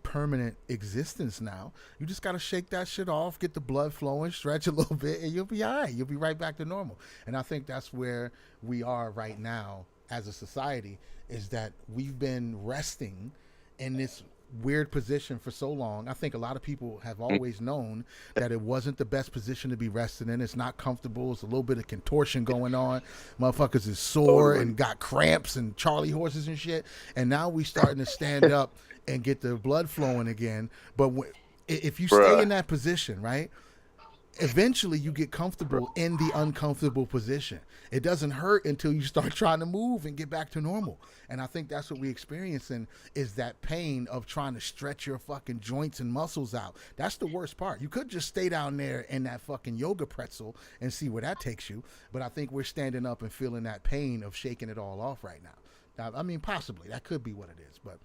permanent existence now. You just got to shake that shit off, get the blood flowing, stretch a little bit, and you'll be all right. You'll be right back to normal. And I think that's where we are right now as a society, is that we've been resting in this weird position for so long. I think a lot of people have always known that it wasn't the best position to be resting in. It's not comfortable. It's a little bit of contortion going on. Motherfuckers is sore and got cramps and Charlie horses and shit. And now we starting to stand up and get the blood flowing again. But if you stay in that position, right, eventually you get comfortable in the uncomfortable position. It doesn't hurt until you start trying to move and get back to normal. And I think that's what we're experiencing, is that pain of trying to stretch your fucking joints and muscles out. That's the worst part. You could just stay down there in that fucking yoga pretzel and see where that takes you. But I think we're standing up and feeling that pain of shaking it all off right now. I mean, possibly that could be what it is, but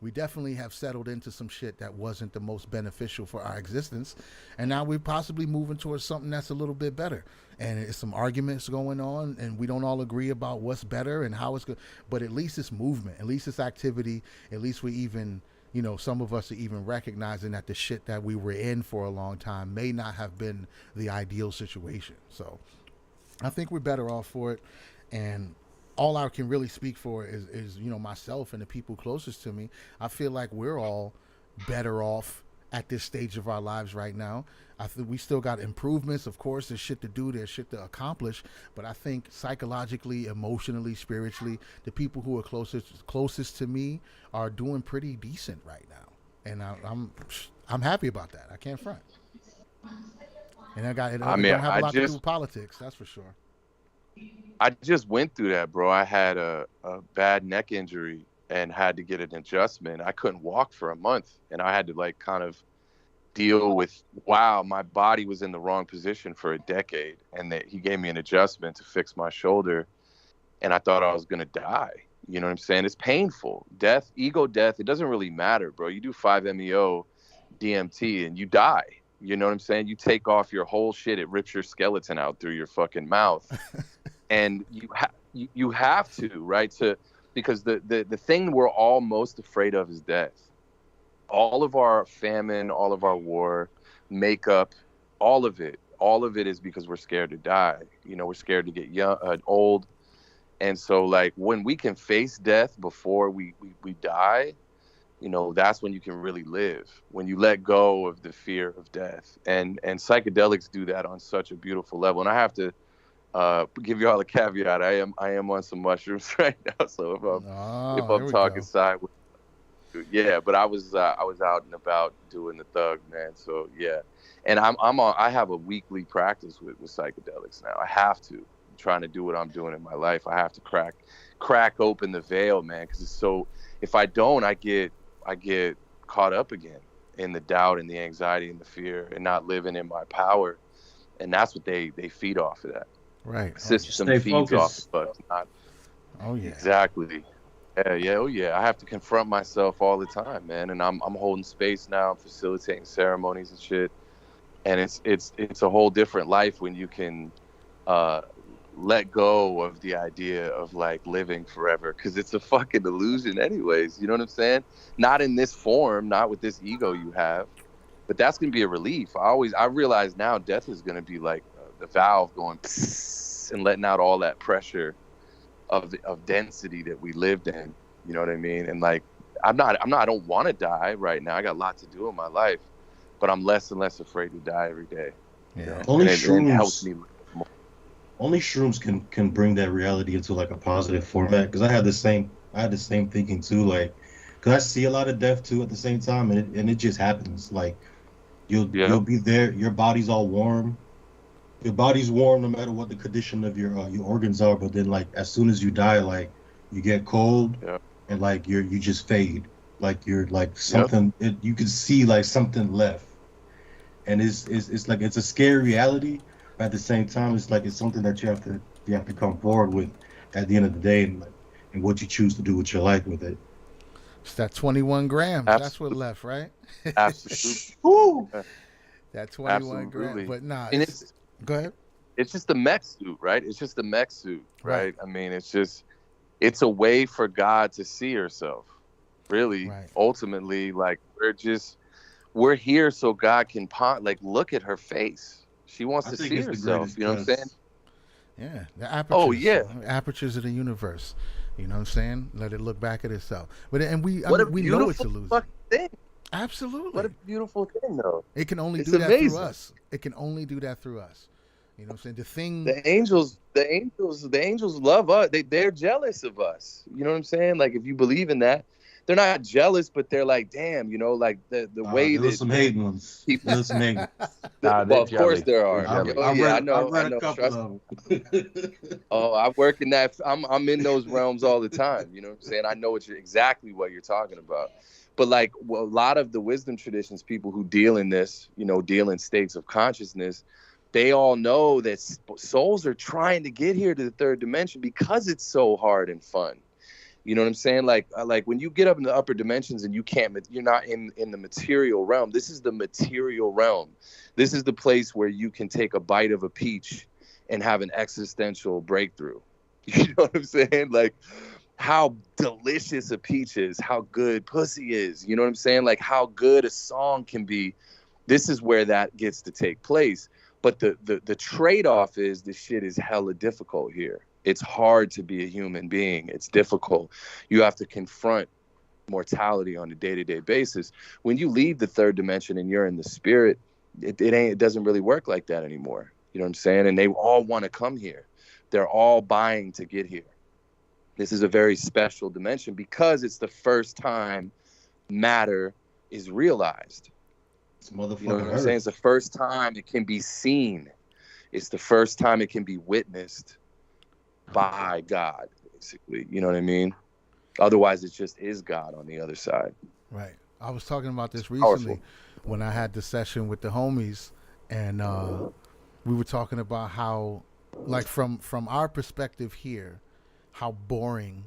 we definitely have settled into some shit that wasn't the most beneficial for our existence. And now we're possibly moving towards something that's a little bit better. And it's some arguments going on, and we don't all agree about what's better and how it's good. But at least it's movement, at least it's activity. At least we even, you know, some of us are even recognizing that the shit that we were in for a long time may not have been the ideal situation. So I think we're better off for it. And all I can really speak for is, you know, myself and the people closest to me. I feel like we're all better off at this stage of our lives right now. I think we still got improvements. Of course, there's shit to do, there's shit to accomplish. But I think psychologically, emotionally, spiritually, the people who are closest to me are doing pretty decent right now. And I'm happy about that. I can't front. And it don't have a lot to do with politics, that's for sure. I just went through that, bro. I had a bad neck injury and had to get an adjustment. I couldn't walk for a month, and I had to like kind of deal with, wow, my body was in the wrong position for a decade, and that he gave me an adjustment to fix my shoulder, and I thought I was gonna die. You know what I'm saying? It's painful. Death, ego death, it doesn't really matter, bro. You do 5-MeO, DMT, and you die. You know what I'm saying? You take off your whole shit, it rips your skeleton out through your fucking mouth. And you have to, right? Because the thing we're all most afraid of is death. All of our famine, all of our war, makeup, all of it is because we're scared to die. You know, we're scared to get young, old. And so like when we can face death before we die, you know, that's when you can really live, when you let go of the fear of death. And psychedelics do that on such a beautiful level. And I have to give you all a caveat. I am on some mushrooms right now. So if I'm talking sideways, yeah, but I was out and about doing the thug, man. So yeah. And I have a weekly practice with psychedelics now. I have to. I'm trying to do what I'm doing in my life. I have to crack open the veil, man, because it's so, if I don't, I get caught up again in the doubt and the anxiety and the fear and not living in my power. And that's what they feed off of that. Right. The system feeds off of us. Not, oh yeah. Exactly. Yeah. Oh yeah. I have to confront myself all the time, man. And I'm holding space now. I'm facilitating ceremonies and shit. And it's a whole different life when you can let go of the idea of like living forever, because it's a fucking illusion anyways. You know what I'm saying? Not in this form, not with this ego you have, but that's gonna be a relief. I realize now death is gonna be like the valve going and letting out all that pressure of density that we lived in. You know what I mean? And like I don't want to die right now. I got a lot to do in my life, but I'm less and less afraid to die every day. Yeah. You know? Only and it helps me. Only shrooms can bring that reality into like a positive format. Because I had the same thinking too. Like, because I see a lot of death too at the same time, and it just happens. Like, you'll be there. Your body's all warm. Your body's warm no matter what the condition of your organs are. But then like as soon as you die, like you get cold, and like you just fade. Like you're like something. You can see like something left, and it's like it's a scary reality. At the same time, it's like it's something that you have to come forward with at the end of the day, and what you choose to do with your life with it. It's that 21 grams. Absolutely. That's what left, right? Absolutely. Woo! That 21 grams. But nah, and go ahead. It's just the mech suit, right? It's just the mech suit, right? I mean, it's a way for God to see herself. Really, ultimately, like we're here so God can look at her face. She wants to see herself. You know what I'm saying? Yeah, the apertures. Oh yeah, apertures of the universe. You know what I'm saying? Let it look back at itself. But we know it's a illusion. Thing. Absolutely. What a beautiful thing, though. It can only do that through us. It can only do that through us. You know what I'm saying? The angels love us. They're jealous of us. You know what I'm saying? Like if you believe in that. They're not jealous, but they're like, damn, you know, like the way there's some hating ones. There's some hating. Well, of course there are. I know. I work in that. I'm in those realms all the time. You know what I'm saying? I know exactly what you're talking about. But like a lot of the wisdom traditions, people who deal in this, you know, deal in states of consciousness, they all know that souls are trying to get here to the third dimension because it's so hard and fun. You know what I'm saying? Like when you get up in the upper dimensions and you're not in the material realm. This is the material realm. This is the place where you can take a bite of a peach and have an existential breakthrough. You know what I'm saying? Like how delicious a peach is, how good pussy is. You know what I'm saying? Like how good a song can be. This is where that gets to take place. But the trade-off is this shit is hella difficult here. It's hard to be a human being. It's difficult. You have to confront mortality on a day-to-day basis. When you leave the third dimension and you're in the spirit, it doesn't really work like that anymore. You know what I'm saying? And they all want to come here. They're all buying to get here. This is a very special dimension because it's the first time matter is realized. It's motherfucking you know what I'm saying? It's the first time it can be seen. It's the first time it can be witnessed. by God, basically. You know what I mean? Otherwise, it just is God on the other side. Right. I was talking about this Powerful. recently when I had the session with the homies, and we were talking about how, like, from our perspective here, how boring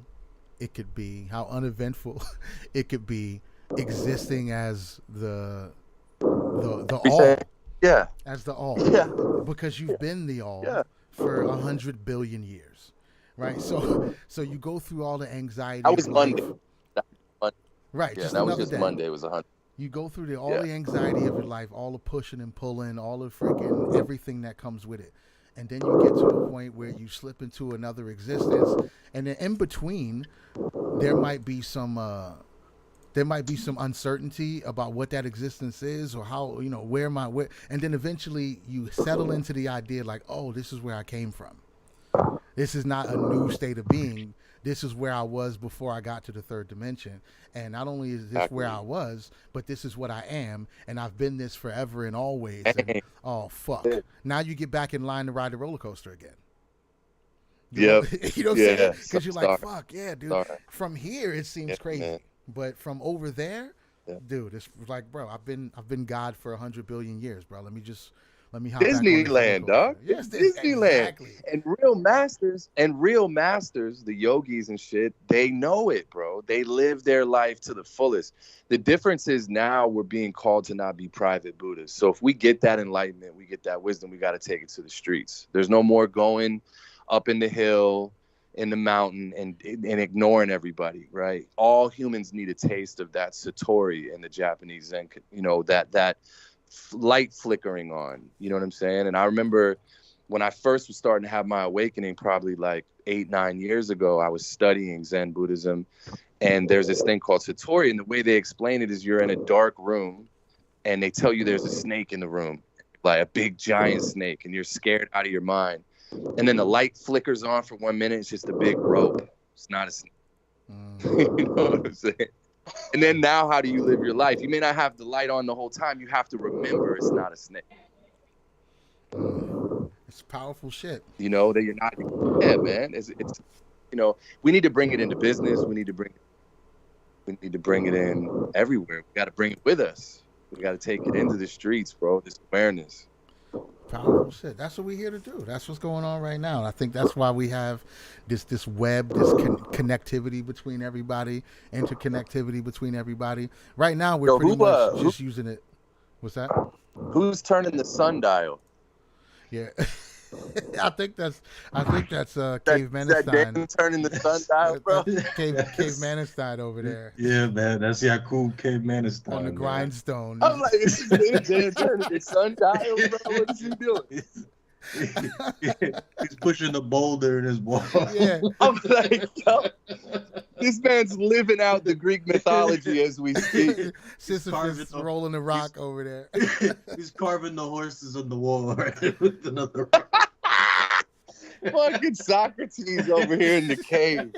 it could be, how uneventful it could be, existing as the all, Yeah. as the all, Yeah. because you've been the all Yeah. for 100 billion years, right? So you go through all the anxiety That of was life, Monday. right? Yeah, Just that was another just day. Monday. It was 100. You go through all Yeah. the anxiety of your life, all the pushing and pulling, all the freaking everything that comes with it. And then you get to a point where you slip into another existence, and then in between there might be some uncertainty about what that existence is, or how, where am I, where, and then eventually you settle into the idea like, oh, this is where I came from. This is not a new state of being. This is where I was before I got to the third dimension. And not only is this where I was, but this is what I am. And I've been this forever and always. And, oh, fuck. Now you get back in line to ride the roller coaster again. You know what I'm saying? Because you're like, fuck, yeah, dude. From here, it seems crazy. Man. But from over there, dude, it's like, bro, I've been God for 100 billion years, bro. Let me hop Disneyland, back on dog. Yes, Disneyland. Exactly. And real masters, the yogis and shit, they know it, bro. They live their life to the fullest. The difference is now we're being called to not be private Buddhas. So if we get that enlightenment, we get that wisdom, we got to take it to the streets. There's no more going up in the hill, in the mountain, and ignoring everybody, right? All humans need a taste of that satori in the Japanese Zen, that light flickering on, you know what I'm saying? And I remember when I first was starting to have my awakening, probably like 8-9 years ago, I was studying Zen Buddhism, and there's this thing called satori, and the way they explain it is you're in a dark room and they tell you there's a snake in the room, like a big giant snake, and you're scared out of your mind. And then the light flickers on for 1 minute. It's just a big rope. It's not a snake. You know what I'm saying? And then now, how do you live your life? You may not have the light on the whole time. You have to remember it's not a snake. It's powerful shit. That you're not. Yeah, man. It's we need to bring it into business. We need to bring it in everywhere. We got to bring it with us. We got to take it into the streets, bro. This awareness. Powerful shit. That's what we're here to do. That's what's going on right now. And I think that's why we have this web, this connectivity between everybody, interconnectivity between everybody. Right now, we're pretty much just using it. What's that? Who's turning the sundial? Yeah. I think that's Cave Manistine turning the sundial, bro. Cave Manistine over there. Yeah, man, that's cool. Cave Manistine on the grindstone. I'm like, is this turning the sundial, bro? What is he doing? He's pushing the boulder in his wall. Yeah, I'm like, yo, this man's living out the Greek mythology as we speak. Sisyphus rolling the rock over there. He's carving the horses on the wall right, with another rock. Fucking Socrates over here in the cave.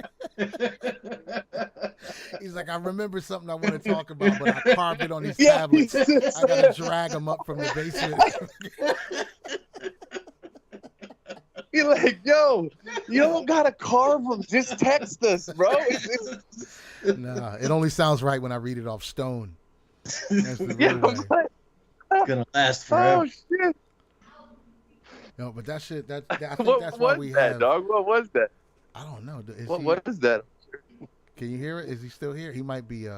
He's like, I remember something I want to talk about, but I carved it on these tablets. I gotta drag them up from the basement. You're like, yo, you don't gotta carve them. Just text us, bro. Nah, it only sounds right when I read it off stone. That's the real way. Like, it's gonna last forever. Oh shit! No, but that shit. I think What that's why was we that, have. Dog? What was that? I don't know. What is that? Can you hear it? Is he still here? He might be.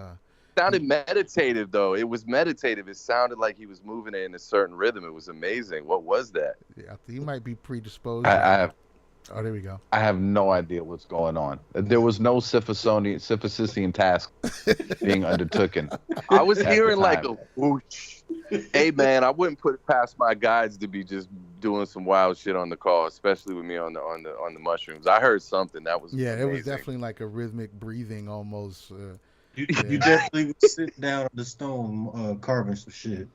Sounded meditative though. It was meditative. It sounded like he was moving it in a certain rhythm. It was amazing. What was that? Yeah, I think he might be predisposed. I have. Oh, there we go. I have no idea what's going on. There was no Sisyphean task being undertaken. I was at hearing the like time. a whoosh. Hey man, I wouldn't put it past my guides to be just doing some wild shit on the call, especially with me on the mushrooms. I heard something that was Yeah, amazing. it was definitely like a rhythmic breathing almost. You definitely would sit down on the stone carving some shit.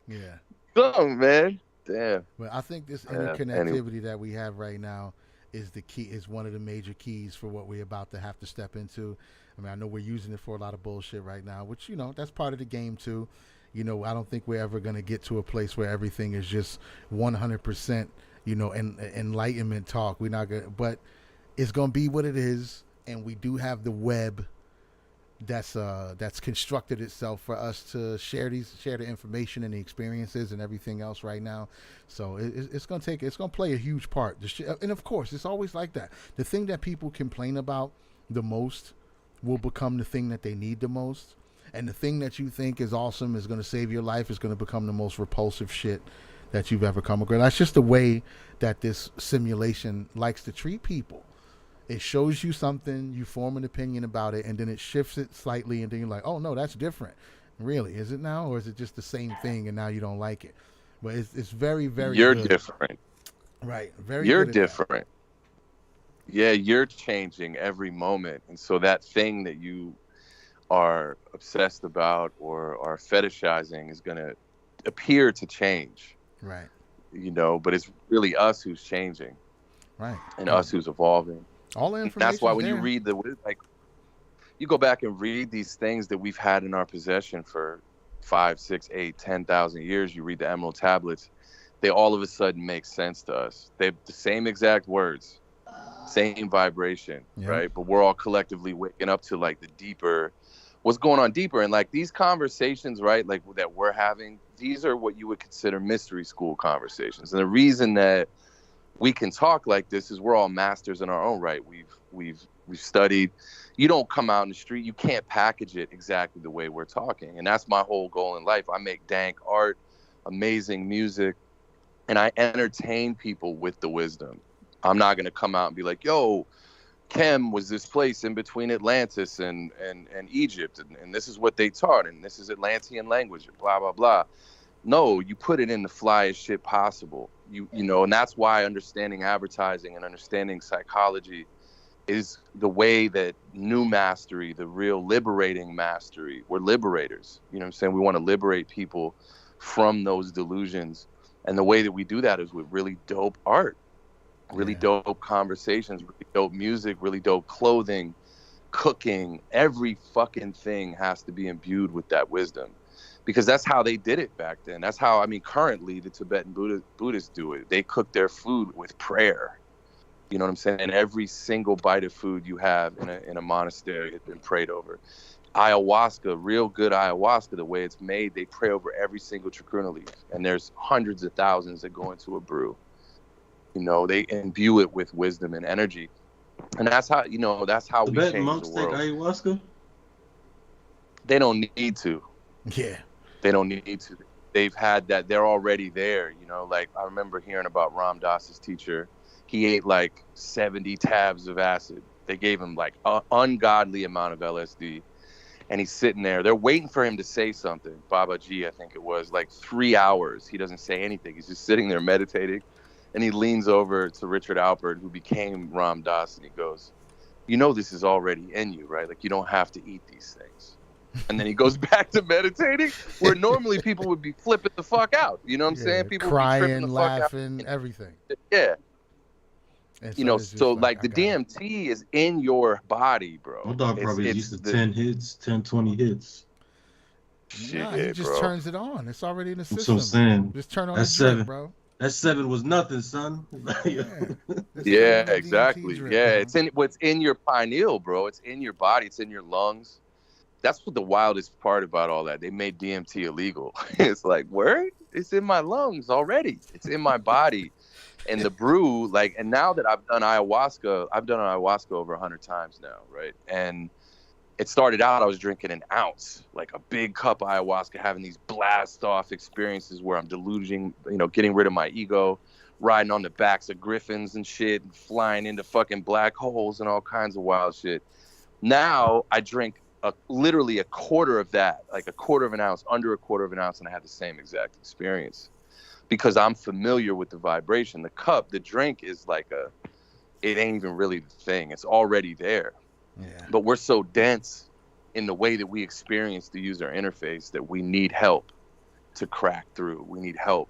Yeah. Something, man. Damn. But I think this Yeah, interconnectivity that we have right now is the key. Is one of the major keys for what we're about to have to step into. I mean, I know we're using it for a lot of bullshit right now, which that's part of the game too. I don't think we're ever going to get to a place where everything is just 100%, enlightenment talk. We're not going to, but it's gonna be what it is, and we do have the web that's constructed itself for us to share the information and the experiences and everything else right now. So it's gonna play a huge part. And of course, it's always like that. The thing that people complain about the most will become the thing that they need the most, and the thing that you think is awesome is gonna save your life is gonna become the most repulsive shit that you've ever come across. That's just the way that this simulation likes to treat people. It shows you something, you form an opinion about it, and then it shifts it slightly, and then you're like, oh no, that's different. Really, is it now, or is it just the same thing and now you don't like it? But it's very, very You're good. different. Right. Very You're good at different. Yeah, you're changing every moment. And so that thing that you are obsessed about or are fetishizing is going to appear to change. that. Right. You know, but it's really us who's changing. Right. And us who's evolving. All the information. That's why when you read you go back and read these things that we've had in our possession for 5, 6, 8, 10,000 years. You read the Emerald Tablets, they all of a sudden make sense to us. They have the same exact words, same vibration, right? But we're all collectively waking up to like the deeper, what's going on deeper. And like these conversations, right, like that we're having, these are what you would consider mystery school conversations. And the reason that we can talk like this is we're all masters in our own right. We've studied. You don't come out in the street, you can't package it exactly the way we're talking. And that's my whole goal in life. I make dank art, amazing music, and I entertain people with the wisdom. I'm not going to come out and be like, yo, Chem was this place in between Atlantis and Egypt, and this is what they taught, and this is Atlantean language, blah, blah, blah. No, you put it in the flyest shit possible. You know, and that's why understanding advertising and understanding psychology is the way that new mastery, the real liberating mastery, we're liberators. You know what I'm saying? We want to liberate people from those delusions. And the way that we do that is with really dope art, really dope conversations, really dope music, really dope clothing, cooking. Every fucking thing has to be imbued with that wisdom. Because that's how they did it back then. That's how, I mean, currently the Tibetan Buddhists do it. They cook their food with prayer. You know what I'm saying? And every single bite of food you have in a monastery has been prayed over. Ayahuasca, real good ayahuasca, the way it's made, they pray over every single trichruna leaf. And there's hundreds of thousands that go into a brew. You know, they imbue it with wisdom and energy. And that's how, you know, that's how we change the world. Tibetan monks take ayahuasca? They don't need to. Yeah. They don't need to. They've had that. They're already there. You know, like I remember hearing about Ram Dass's teacher. He ate like 70 tabs of acid. They gave him like an ungodly amount of LSD. And he's sitting there. They're waiting for him to say something. Baba Ji, I think it was, like 3 hours. He doesn't say anything. He's just sitting there meditating. And he leans over to Richard Alpert, who became Ram Dass, and he goes, you know this is already in you, right? Like you don't have to eat these things. And then he goes back to meditating, where normally people would be flipping the fuck out. You know what I'm saying? People crying, would be tripping the laughing, fuck out. everything. Yeah. And you know, so like the DMT is in your body, bro. My dog probably is used to 10 hits, 10, 20 hits. Shit, he just bro. turns it on. It's already in the system. That's what I'm saying. Just turn on That's the drip, 7. bro. That 7 was nothing, son. Yeah, exactly. Drip, yeah, bro. it's in what's in your pineal, bro. It's in your body. It's in your lungs. That's what the wildest part about all that. They made DMT illegal. It's like, word? It's in my lungs already. It's in my body. And the brew, like, and now that I've done ayahuasca over 100 times now, right? And it started out, I was drinking an ounce, like a big cup of ayahuasca, having these blast off experiences where I'm deluging, you know, getting rid of my ego, riding on the backs of griffins and shit, and flying into fucking black holes and all kinds of wild shit. Now I drink literally a quarter of that, like a quarter of an ounce, under a quarter of an ounce, and I have the same exact experience because I'm familiar with the vibration. The cup, the drink is like it ain't even really the thing. It's already there. Yeah. But we're so dense in the way that we experience the user interface that we need help to crack through. We need help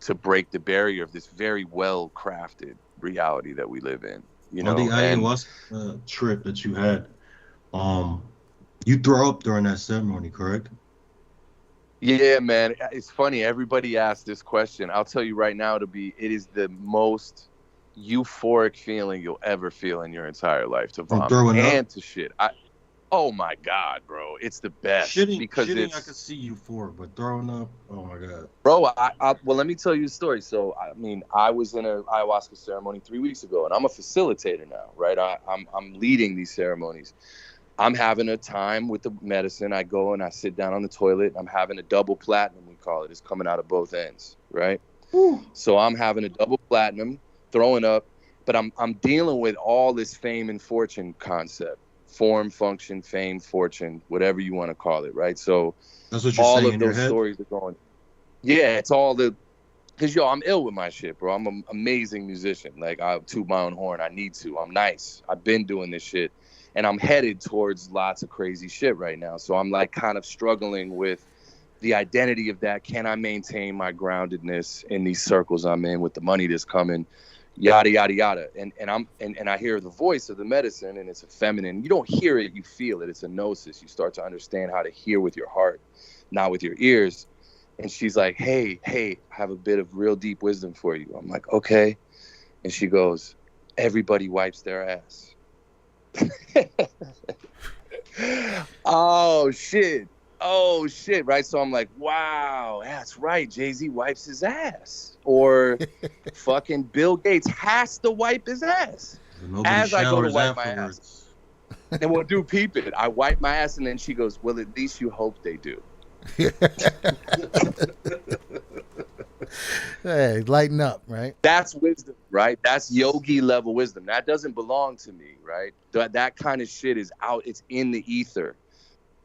to break the barrier of this very well crafted reality that we live in. You know, on the ayahuasca trip that you had, you throw up during that ceremony, correct? Yeah, man. It's funny. Everybody asks this question. I'll tell you right now, it is the most euphoric feeling you'll ever feel in your entire life to From vomit throwing up? and to shit. Oh my God, bro, it's the best because shitting, it's. I could see you for, but throwing up, oh my God. Bro, well, let me tell you a story. So, I mean, I was in an ayahuasca ceremony 3 weeks ago, and I'm a facilitator now, right? I'm leading these ceremonies. I'm having a time with the medicine. I go and I sit down on the toilet. I'm having a double platinum, we call it. It's coming out of both ends, right? Whew. So I'm having a double platinum, throwing up, but I'm dealing with all this fame and fortune concept. Form, function, fame, fortune, whatever you want to call it, right? So That's what you're all saying of in your those head? stories are going. Yeah, it's all the, because I'm ill with my shit, bro. I'm an amazing musician. Like, I toot my own horn. I need to. I'm nice. I've been doing this shit, and I'm headed towards lots of crazy shit right now. So I'm like kind of struggling with the identity of that. Can I maintain my groundedness in these circles I'm in with the money that's coming? Yada yada yada, and I hear the voice of the medicine, and it's a feminine. You don't hear it, you feel it. It's a gnosis. You start to understand how to hear with your heart, not with your ears. And she's like, hey, I have a bit of real deep wisdom for you. I'm like, okay. And she goes, everybody wipes their ass. Oh shit, right? So I'm like, wow, that's right, Jay-Z wipes his ass, or fucking Bill Gates has to wipe his ass as I go to wipe my ass. And we'll do peep it. I wipe my ass, and then she goes, well, at least you hope they do. Hey, lighten up, right? That's wisdom, right? That's yogi level wisdom. That doesn't belong to me, right? That kind of shit is out. It's in the ether.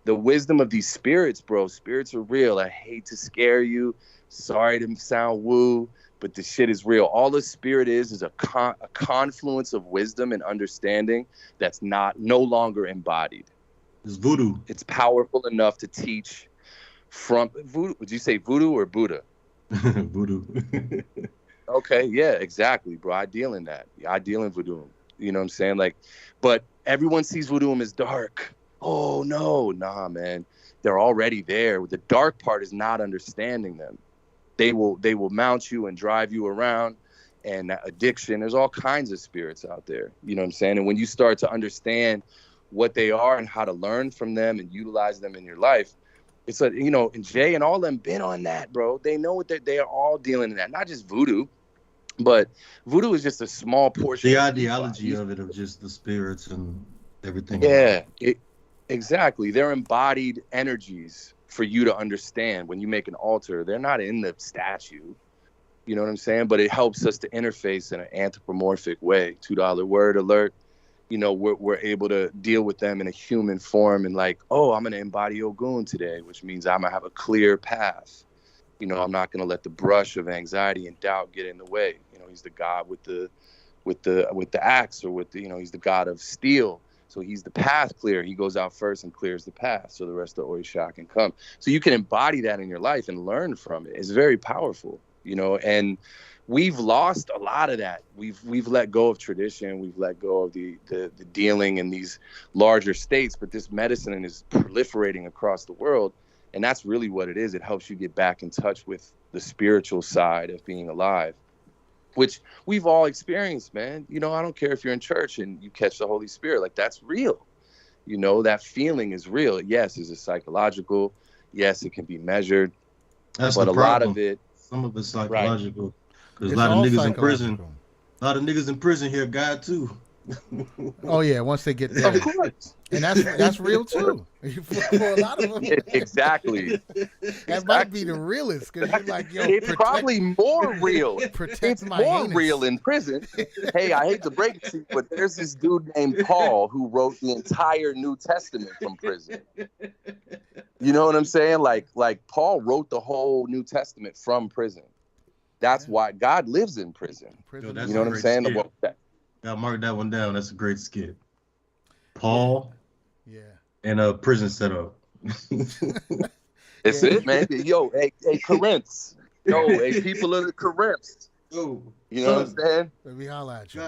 The wisdom of these spirits, bro. Spirits are real. I hate to scare you. Sorry to sound woo, but the shit is real. All the spirit is a confluence of wisdom and understanding that's no longer embodied. It's voodoo. It's powerful enough to teach from voodoo. Would you say voodoo or Buddha? Voodoo. Okay, yeah, exactly, bro. I deal in that. I deal in voodoo. You know what I'm saying? Like, but everyone sees voodoo as dark. Oh no, nah, man. They're already there. The dark part is not understanding them. They will mount you and drive you around, and addiction. There's all kinds of spirits out there. You know what I'm saying? And when you start to understand what they are and how to learn from them and utilize them in your life, it's like, and Jay and all of them been on that, bro. They know what they are all dealing in that. Not just voodoo, but voodoo is just a small portion. The ideology of it, of just the spirits and everything. Yeah, exactly. They're embodied energies for you to understand. When you make an altar, they're not in the statue. You know what I'm saying? But it helps us to interface in an anthropomorphic way. $2 word alert. We're able to deal with them in a human form, and like, oh, I'm going to embody Ogun today, which means I'm going to have a clear path. I'm not going to let the brush of anxiety and doubt get in the way. He's the God with the axe, or he's the God of steel. So he's the path clear. He goes out first and clears the path, so the rest of the Oisha can come. So you can embody that in your life and learn from it. It's very powerful, and we've lost a lot of that. We've let go of tradition. We've let go of the dealing in these larger states, but this medicine is proliferating across the world. And that's really what it is. It helps you get back in touch with the spiritual side of being alive, which we've all experienced, man. I don't care if you're in church and you catch the Holy Spirit, like, that's real. That feeling is real. Yes, is it psychological? Yes, it can be measured. That's but the a problem. lot of it, some of it's psychological. Because It's a lot of all niggas in prison. psychological. A lot of niggas in prison hear God too. Oh yeah, once they get there, of course, and that's real too. For a lot of them, exactly. That might be the realest, because you're like, yo, It's probably more real. protect It's my more anus. real in prison. Hey, I hate to break it to you, but there's this dude named Paul who wrote the entire New Testament from prison. You know what I'm saying? Like Paul wrote the whole New Testament from prison. That's why God lives in prison. Prison. Yo, You know what I'm great saying? skit. I'll mark that one down. That's a great skit. Paul Yeah. and a prison setup. That's it, man. Yo, hey, Corinth. Yo, hey, people of the Corinth. Yo, You know what I'm saying? Let me holla at you.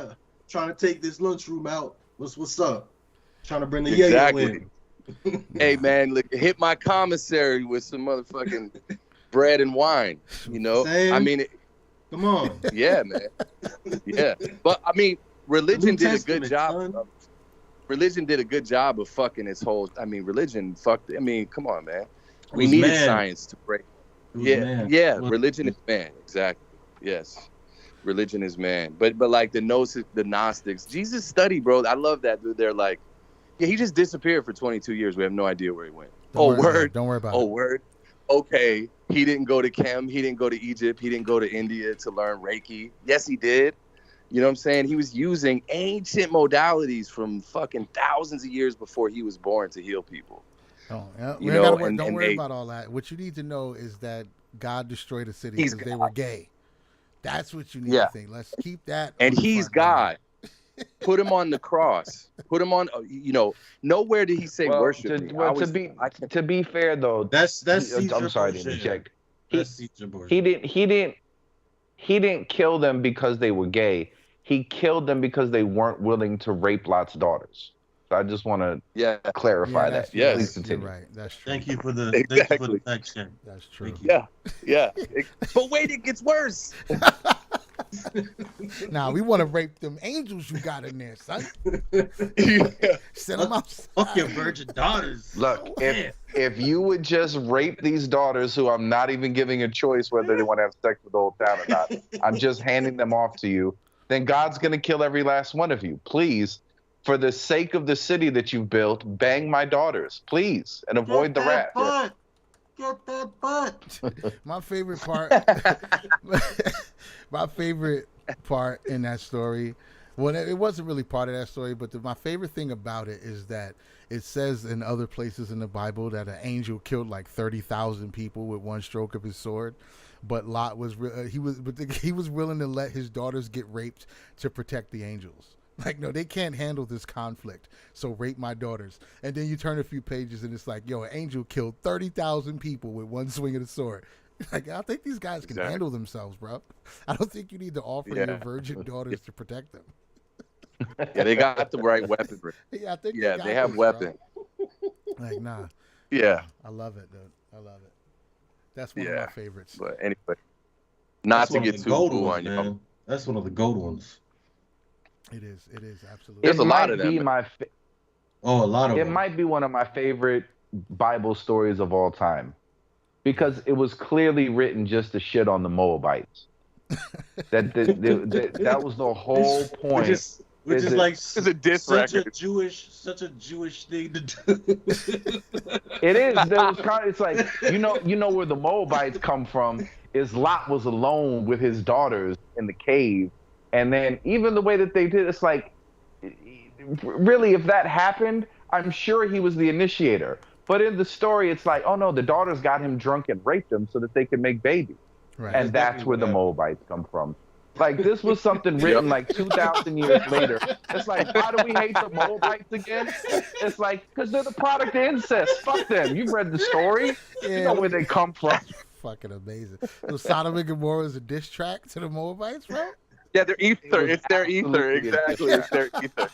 trying to take this lunchroom out. What's up? Trying to bring the Exactly. yayo in. Hey, man, look, hit my commissary with some motherfucking bread and wine. Same. I mean, Come on. Yeah, man. Yeah, but I mean, religion New did a good Testament, job. son. Religion did a good job of fucking its whole. I mean, religion fucked. I mean, come on, man. It We was needed man. science to break. It was Yeah, man. yeah. It was- Religion is man. Exactly. Yes. Religion is man. But like the Gnostics, Jesus studied, bro. I love that. Dude. They're like, yeah, he just disappeared for 22 years. We have no idea where he went. Don't worry, word. Don't worry about Oh, it. word. Okay. He didn't go to Chem. He didn't go to Egypt. He didn't go to India to learn Reiki. Yes, he did. You know what I'm saying? He was using ancient modalities from fucking thousands of years before he was born to heal people. Oh, yeah. You We ain't know, gotta worry, and- don't and worry they- about all that. What you need to know is that God destroyed a city He's because they God. were gay. That's what you need Yeah. to think. Let's keep that. And on the he's front burner. God. Put him on the cross. Put him on, nowhere did he say worship me. To be fair though, That's Caesar I'm sorry to bullshit. interject. That's Caesar bullshit. He didn't kill them because they were gay. He killed them because they weren't willing to rape Lot's daughters. So I just want to clarify that. Yes. Please You're continue. right. That's true. Thank you for the Exactly. fact check. That's true. Thank you. Yeah. But wait, it gets worse. Now we want to rape them angels you got in there, son. Send them outside. Fuck your virgin daughters. Look, Man. if you would just rape these daughters who I'm not even giving a choice whether they want to have sex with the whole town or not, I'm just handing them off to you, then God's going to kill every last one of you. Please, for the sake of the city that you've built, bang my daughters, please, and avoid the wrath. Get that butt. My favorite part. My favorite part in that story. Well, it wasn't really part of that story, but my favorite thing about it is that it says in other places in the Bible that an angel killed like 30,000 people with one stroke of his sword. But Lot was he was willing to let his daughters get raped to protect the angels. Like, no, they can't handle this conflict, so rape my daughters. And then you turn a few pages and it's like, yo, an angel killed 30,000 people with one swing of the sword. Like, I think these guys can handle themselves, bro. I don't think you need to offer your virgin daughters to protect them. Yeah, they got the right weaponry. Yeah, I think they have weapons. Like, nah. Yeah. I love it, dude. I love it. That's one of my favorites. But anyway, not That's to one get of the too gold cool ones, on you. man. That's one of the gold ones. It is absolutely. There's a lot of them. A lot of them. It might be one of my favorite Bible stories of all time because it was clearly written just to shit on the Moabites. That was the whole point. Which is like it's a diss such record. such a Jewish thing to do. It is. It's like you know where the Moabites come from. Is Lot was alone with his daughters in the cave, and then even the way that they did, it's like, really, if that happened, I'm sure he was the initiator. But in the story, it's like, oh no, the daughters got him drunk and raped him so that they could make babies, Right. and that's where the Moabites come from. Like, this was something written like 2,000 years later. It's like, why do we hate the Moabites again? It's like, because they're the product of incest. Fuck them. You've read the story. You know where they come from. Fucking amazing. So Sodom and Gomorrah is a diss track to the Moabites, bro? Yeah, they're ether. It's their ether. Exactly. It's their ether.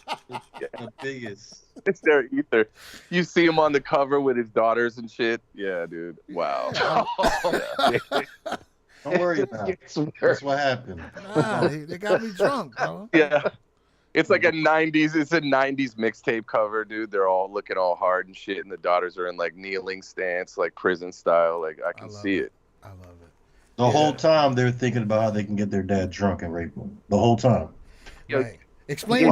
The biggest. It's their ether. You see him on the cover with his daughters and shit. Yeah, dude. Wow. Don't worry about it. That's what happened. Nah, they got me drunk, bro. Yeah. It's like a 90s mixtape cover, dude. They're all looking all hard and shit, and the daughters are in like kneeling stance, like prison style. Like, I can see it. I love it. The whole time they're thinking about how they can get their dad drunk and rape him. The whole time. Right. Explain to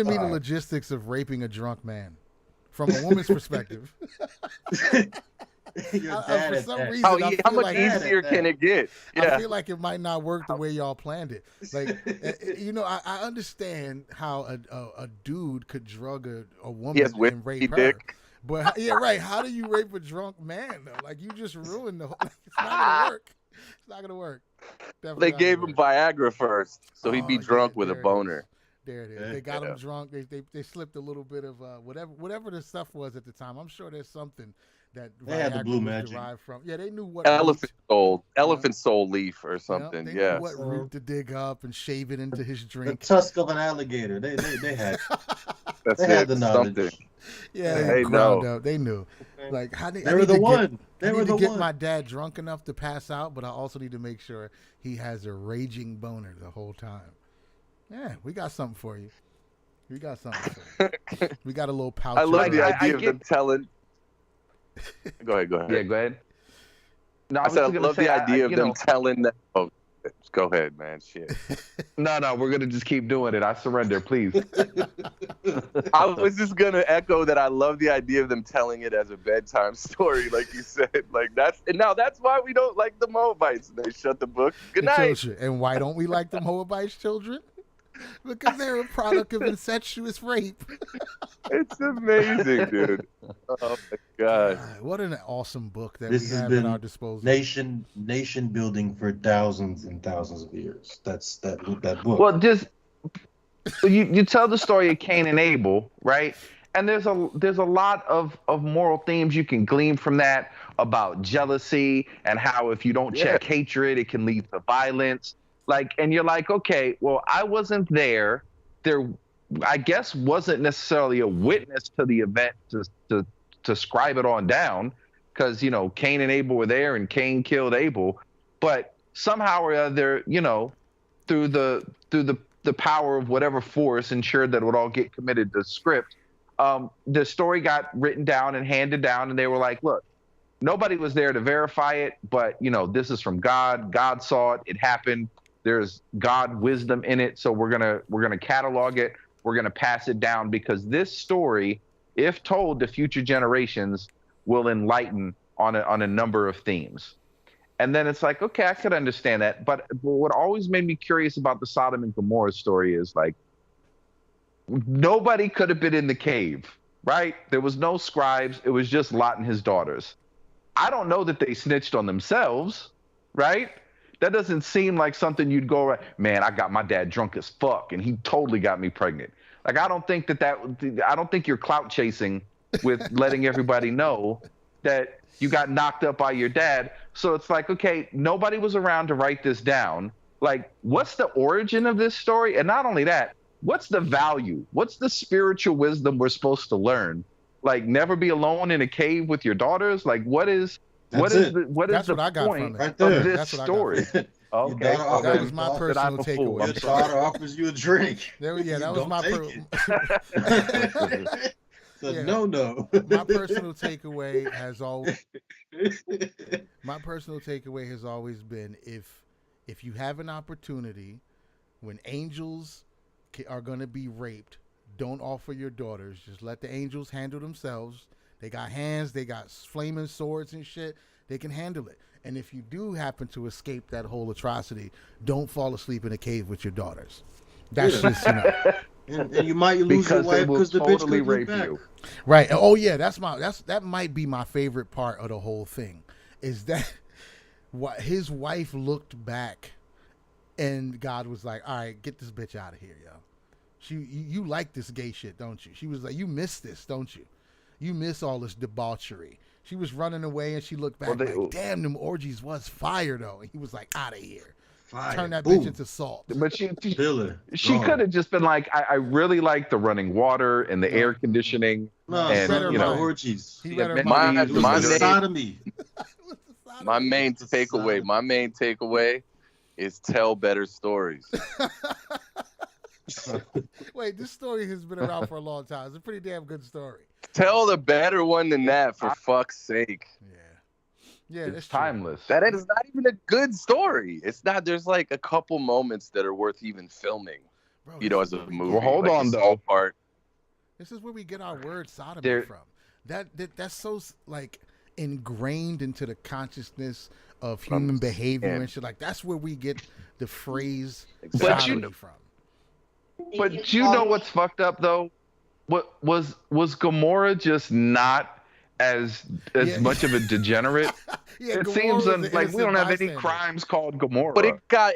me the logistics of raping a drunk man from a woman's perspective. For some reason, how much easier can it get? Yeah. I feel like it might not work the way y'all planned it. Like, I understand how a dude could drug a woman and rape her. Dick. But yeah, right. How do you rape a drunk man though? Like, you just ruined the whole. It's not gonna work. It's not gonna work. Definitely They gave him Viagra first, so he'd be drunk with a boner. There it is. They got him drunk. They slipped a little bit of whatever the stuff was at the time. I'm sure there's something that they had the blue was magic derived from. Yeah, they knew what elephant soul leaf or something. They yeah, knew what root to dig up and shave it into his drink. The tusk of an alligator. They had. That's they it. had the knowledge. Something. Yeah, They they ground know. up. They knew. Like, how They were the one. They were the get one. my dad drunk enough to pass out, but I also need to make sure he has a raging boner the whole time. Yeah, we got something for you. We got something for you. We got a little pouch. I love of, the I idea of get- them telling. Go ahead. Yeah, go ahead. No, I was said I just gonna love say, the idea of you them know, telling that. Oh, go ahead, man. Shit. no, we're gonna just keep doing it. I surrender, please. I was just gonna echo that. I love the idea of them telling it as a bedtime story, like you said. Like that's why we don't like the Moabites. They shut the book. Good the night. children. And why don't we like the Moabites children? Because they're a product of incestuous rape. It's amazing, dude. Oh my god. God, what an awesome book that This we has have been at our disposal. nation building for thousands and thousands of years. That's that book. Well, just you tell the story of Cain and Abel, right? And there's a lot of moral themes you can glean from that about jealousy and how if you don't check hatred, it can lead to violence. Like, and you're like, okay, well, I wasn't there. There, I guess, wasn't necessarily a witness to the event to scribe it on down, because you know Cain and Abel were there, and Cain killed Abel, but somehow or other, you know, through the power of whatever force ensured that it would all get committed to script. The story got written down and handed down, and they were like, look, nobody was there to verify it, but you know, this is from God. God saw it. It happened. There's God wisdom in it. So we're gonna catalog it. We're gonna pass it down because this story, if told to future generations, will enlighten on a number of themes. And then it's like, okay, I could understand that. But what always made me curious about the Sodom and Gomorrah story is like, nobody could have been in the cave, right? There was no scribes. It was just Lot and his daughters. I don't know that they snitched on themselves, right? That doesn't seem like something you'd go, man, I got my dad drunk as fuck and he totally got me pregnant. Like, I don't think I don't think you're clout chasing with letting everybody know that you got knocked up by your dad. So it's like, okay, nobody was around to write this down. Like, what's the origin of this story? And not only that, what's the value? What's the spiritual wisdom we're supposed to learn? Like, never be alone in a cave with your daughters? Like, what is That's the That's the what I got point from it. Right there. of this That's what I got story? from Okay, Your daughter That offers- was my that personal I'm a fool. takeaway. Your daughter offers you a drink. Yeah, You that was don't my take So Yeah. no. my personal takeaway has always been if you have an opportunity when angels are going to be raped, don't offer your daughters. Just let the angels handle themselves. They got hands, they got flaming swords and shit. They can handle it. And if you do happen to escape that whole atrocity, don't fall asleep in a cave with your daughters. That's just, you know. And you might lose your Because wife they will because the bitch totally could look rape back. you. Right. Oh yeah, that might be my favorite part of the whole thing. Is that what his wife looked back and God was like, all right, get this bitch out of here, yo. You like this gay shit, don't you? She was like, you miss this, don't you? You miss all this debauchery. She was running away and she looked back like, damn, them orgies was fire though. And he was like, out of here. Fire. Turn that Boom. bitch into salt. But she Gone. could have just been like, I really like the running water and the air conditioning. No, And, son of you my know, orgies. He read her Yeah, mind. my- It was my the name- sodomy. My main It's a takeaway. sign. My main takeaway is tell better stories. Wait, this story has been around for a long time. It's a pretty damn good story. Tell the better one than that, for fuck's sake. Yeah. Yeah, It's that's true. timeless. That is not even a good story. It's not. There's like a couple moments that are worth even filming. Bro, You know, this as is a where we movie. Well, hold like on, the though. Salt part. This is where we get our word sodomy There- from. That's so like ingrained into the consciousness of human behavior and shit. Like that's where we get the phrase But sodomy from. But you know what's fucked up though? What was Gomorrah just not as Yeah. much of a degenerate. Yeah, It Gomorrah seems was the like we don't innocent have any bystander. crimes called Gomorrah. But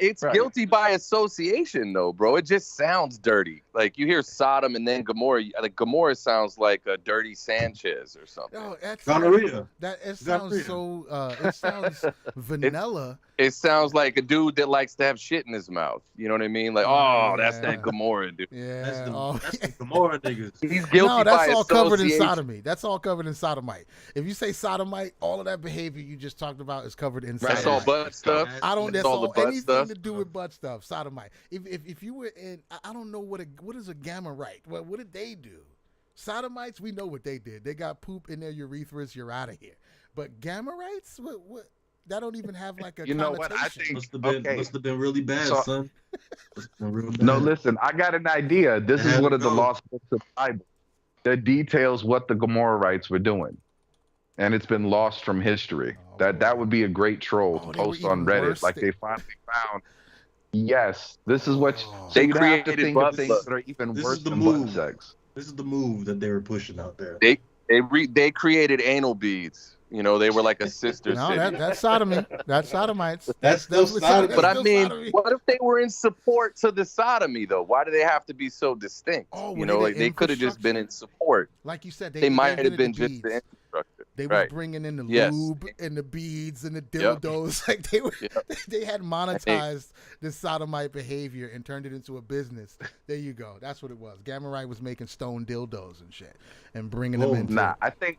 it's Right. guilty by association, though, bro. It just sounds dirty. Like you hear Sodom and then Gomorrah. Like Gomorrah sounds like a dirty Sanchez or something. No, that's Gonorrhea. it sounds so. It sounds vanilla. It sounds like a dude that likes to have shit in his mouth. You know what I mean? Like, oh, that's Yeah. that Gomorrah dude. Yeah. That's the Gomorrah niggas. He's guilty No, that's by all covered in association. sodomy. That's all covered in sodomite. If you say sodomite, all of that behavior you just talked about is covered in That's sodomite. all butt stuff. I don't. That's all the all butt anything stuff. to do with butt stuff. Sodomite. If you were in, I don't know what is a gamma right. What did they do? Sodomites, we know what they did. They got poop in their urethras. You're out of here. But gamma rights, what? That don't even have like a. You know what? I connotation. think Must have been really bad, So- son. Must have been real bad. No, listen, I got an idea. This It is had one to of the go. lost books of the Bible that details what the Gomorrahites were doing. And it's been lost from history. Oh, That would be a great troll Oh, to they were post on even Reddit. worse. Like they finally found. Yes, this is what Oh. so They you'd have to created think butt of things stuff. that are even This worse is the than move. butt sex. This is the move that they were pushing out there. They created anal beads. You know, they were like a sister No, city. that's sodomy. That's sodomites. That's still what sodomy. But I still mean, sodomy. what if they were in support to the sodomy, though? Why do they have to be so distinct? Oh, you were know, they like the they could have just been in support. Like you said, They might have invented been the just beads. the infrastructure. They Right. were bringing in the Yes. lube and the beads and the Yep. dildos. Like they were, Yep. they had monetized this sodomite behavior and turned it into a business. There you go. That's what it was. Gamma Ray was making stone dildos and shit and bringing them Whoa, into. Nah, I think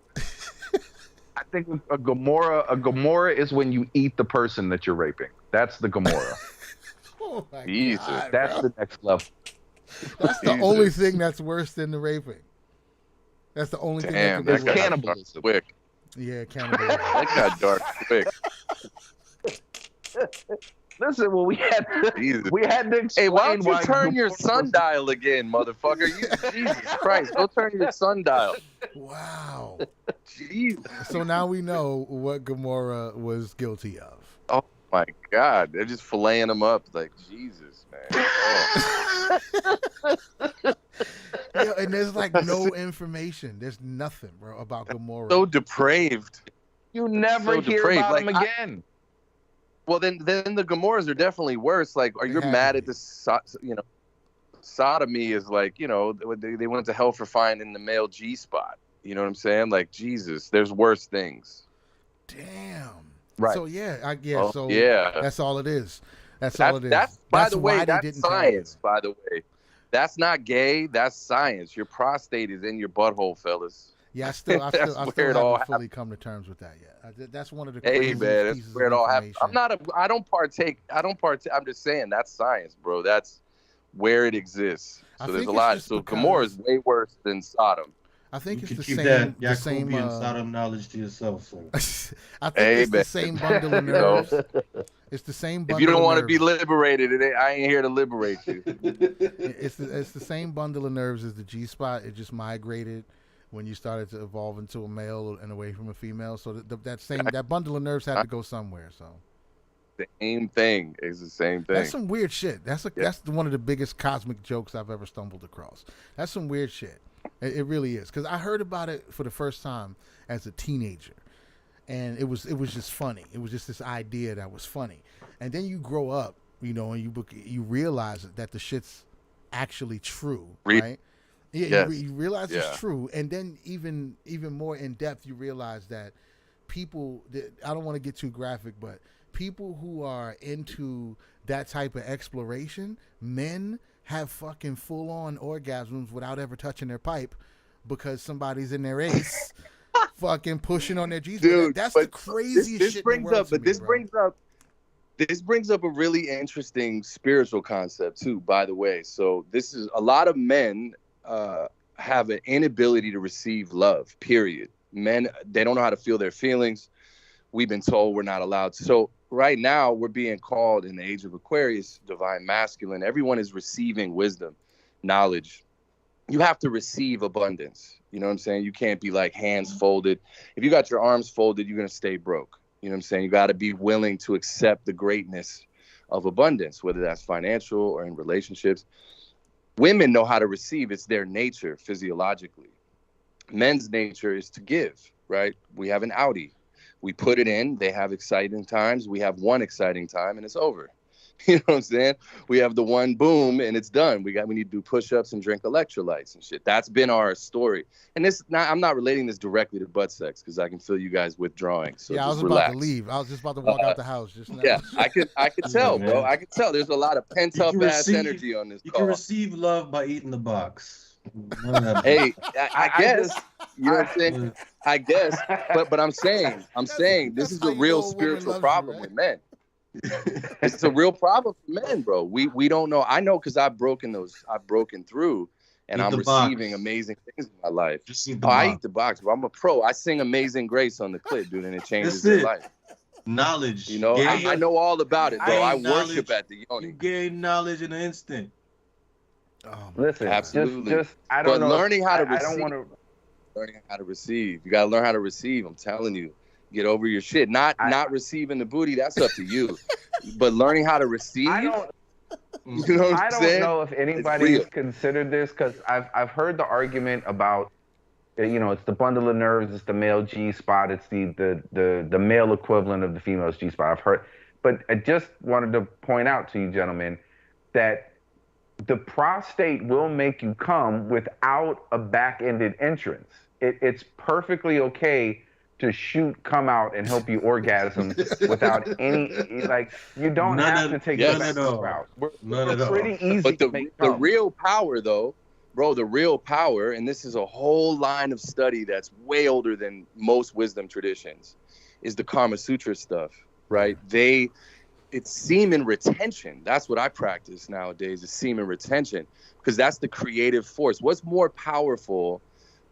a Gomorrah is when you eat the person that you're raping. That's the Gomorrah. Oh my Jesus, God, That's bro. the next level. That's the Jesus. only thing that's worse than the raping. That's the only Damn, thing that It's can be worse. cannibalism. Quick. Yeah, cannibalism. That got dark quick. Listen, well, we had Jesus. to explain Hey, why don't you turn your Gomorrah was- sundial again, motherfucker? Jesus Christ, go turn your sundial. Wow. Jesus. So now we know what Gomorrah was guilty of. Oh my God, they're just filleting them up like Jesus, man. Oh. Yeah, and there's like no information. There's nothing, bro, about Gomorrah. So depraved. You never So hear depraved. about Like, them again. Well, then the Gomorrahs are definitely worse. Like, are They you have mad to at the sodomy? Is like, you know, they went to hell for finding the male G spot. You know what I'm saying? Like, Jesus, there's worse things. Damn. Right. So yeah, Oh, so yeah. that's all it is. That's all it is. That's by the why way, they that's didn't tell science. By the way, that's not gay. That's science. Your prostate is in your butthole, fellas. Yeah, I still That's where it all haven't fully come to terms with that yet. That's one of the Hey craziest man, pieces that's where of it all happens. information. I don't partake. I'm just saying that's science, bro. That's where it exists. I So there's think a it's lot. just So because- Gomorrah is way worse than Sodom. I think You it's can the keep same. that The same. Jacobian Sodom knowledge to yourself, sir. I think Hey, it's the man. same bundle of You know? nerves. It's the same bundle. If you don't of want to be nerves. liberated, I ain't here to liberate you. It's the same bundle of nerves as the G spot. It just migrated when you started to evolve into a male and away from a female. So that bundle of nerves had to go somewhere. So Same thing. It's the same thing. that's some weird shit. That's one of the biggest cosmic jokes I've ever stumbled across. That's some weird shit. It really is, because I heard about it for the first time as a teenager, and it was just funny. It was just this idea that was funny, and then you grow up, you know, and you realize that the shit's actually true, right? Yeah, Yes. you realize Yeah. it's true, and then even more in depth, you realize that people. I don't want to get too graphic, but people who are into that type of exploration, men have fucking full on orgasms without ever touching their pipe because somebody's in their ace, fucking pushing on their G's. Dude, That's but the craziest this shit. brings in the world up, but to this me, bro. brings up a really interesting spiritual concept too. By the way, so this is a lot of men have an inability to receive love. Period. Men, they don't know how to feel their feelings. We've been told we're not allowed to. So right now we're being called in the age of Aquarius, divine masculine. Everyone is receiving wisdom, knowledge. You have to receive abundance. You know what I'm saying? You can't be like hands folded. If you got your arms folded, you're going to stay broke. You know what I'm saying? You got to be willing to accept the greatness of abundance, whether that's financial or in relationships. Women know how to receive. It's their nature physiologically. Men's nature is to give. right? We have an Audi. We put it in. They have exciting times. We have one exciting time, and it's over. You know what I'm saying? We have the one boom and it's done. We need to do push-ups and drink electrolytes and shit. That's been our story. And I'm not relating this directly to butt sex because I can feel you guys withdrawing. So yeah, I was relax. about to leave. I was just about to walk out the house just now. Yeah, I could tell, Yeah, bro. man. I could tell. There's a lot of pent-up ass energy on this You call. can receive love by eating the box. Hey, I guess. You know what I'm saying? I guess. But I'm saying this is how a you real know a woman spiritual loves you, problem right? with men. It's a real problem for men, bro. We don't know. I know because I've broken through, and Eat I'm the receiving box. amazing things in my life. Just eat the I box. eat the box, bro. I'm a pro. I sing Amazing Grace on the clip, dude, and it changes That's their it. life. Knowledge. You know, I know all about it, bro. Gain I knowledge. worship at the You Yoni. gain knowledge in an instant. Oh, my Listen, Absolutely. just I don't But know. learning how to I don't receive, want to. learning how to receive. You gotta learn how to receive. I'm telling you, get over your shit. Not receiving the booty. That's up to you. But learning how to receive. I don't. You know what I I'm don't saying? know if anybody has considered this because I've heard the argument about, it's the bundle of nerves, it's the male G spot, it's the male equivalent of the female's G spot. I've heard, but I just wanted to point out to you, gentlemen, that the prostate will make you come without a back-ended entrance. It's perfectly okay to come out and help you orgasm without any, you don't have to take the back route. We're pretty easy But to make the come. real power, though, bro, the real power, and this is a whole line of study that's way older than most wisdom traditions, is the Kama Sutra stuff, right? It's semen retention. That's what I practice nowadays, is semen retention, because that's the creative force. What's more powerful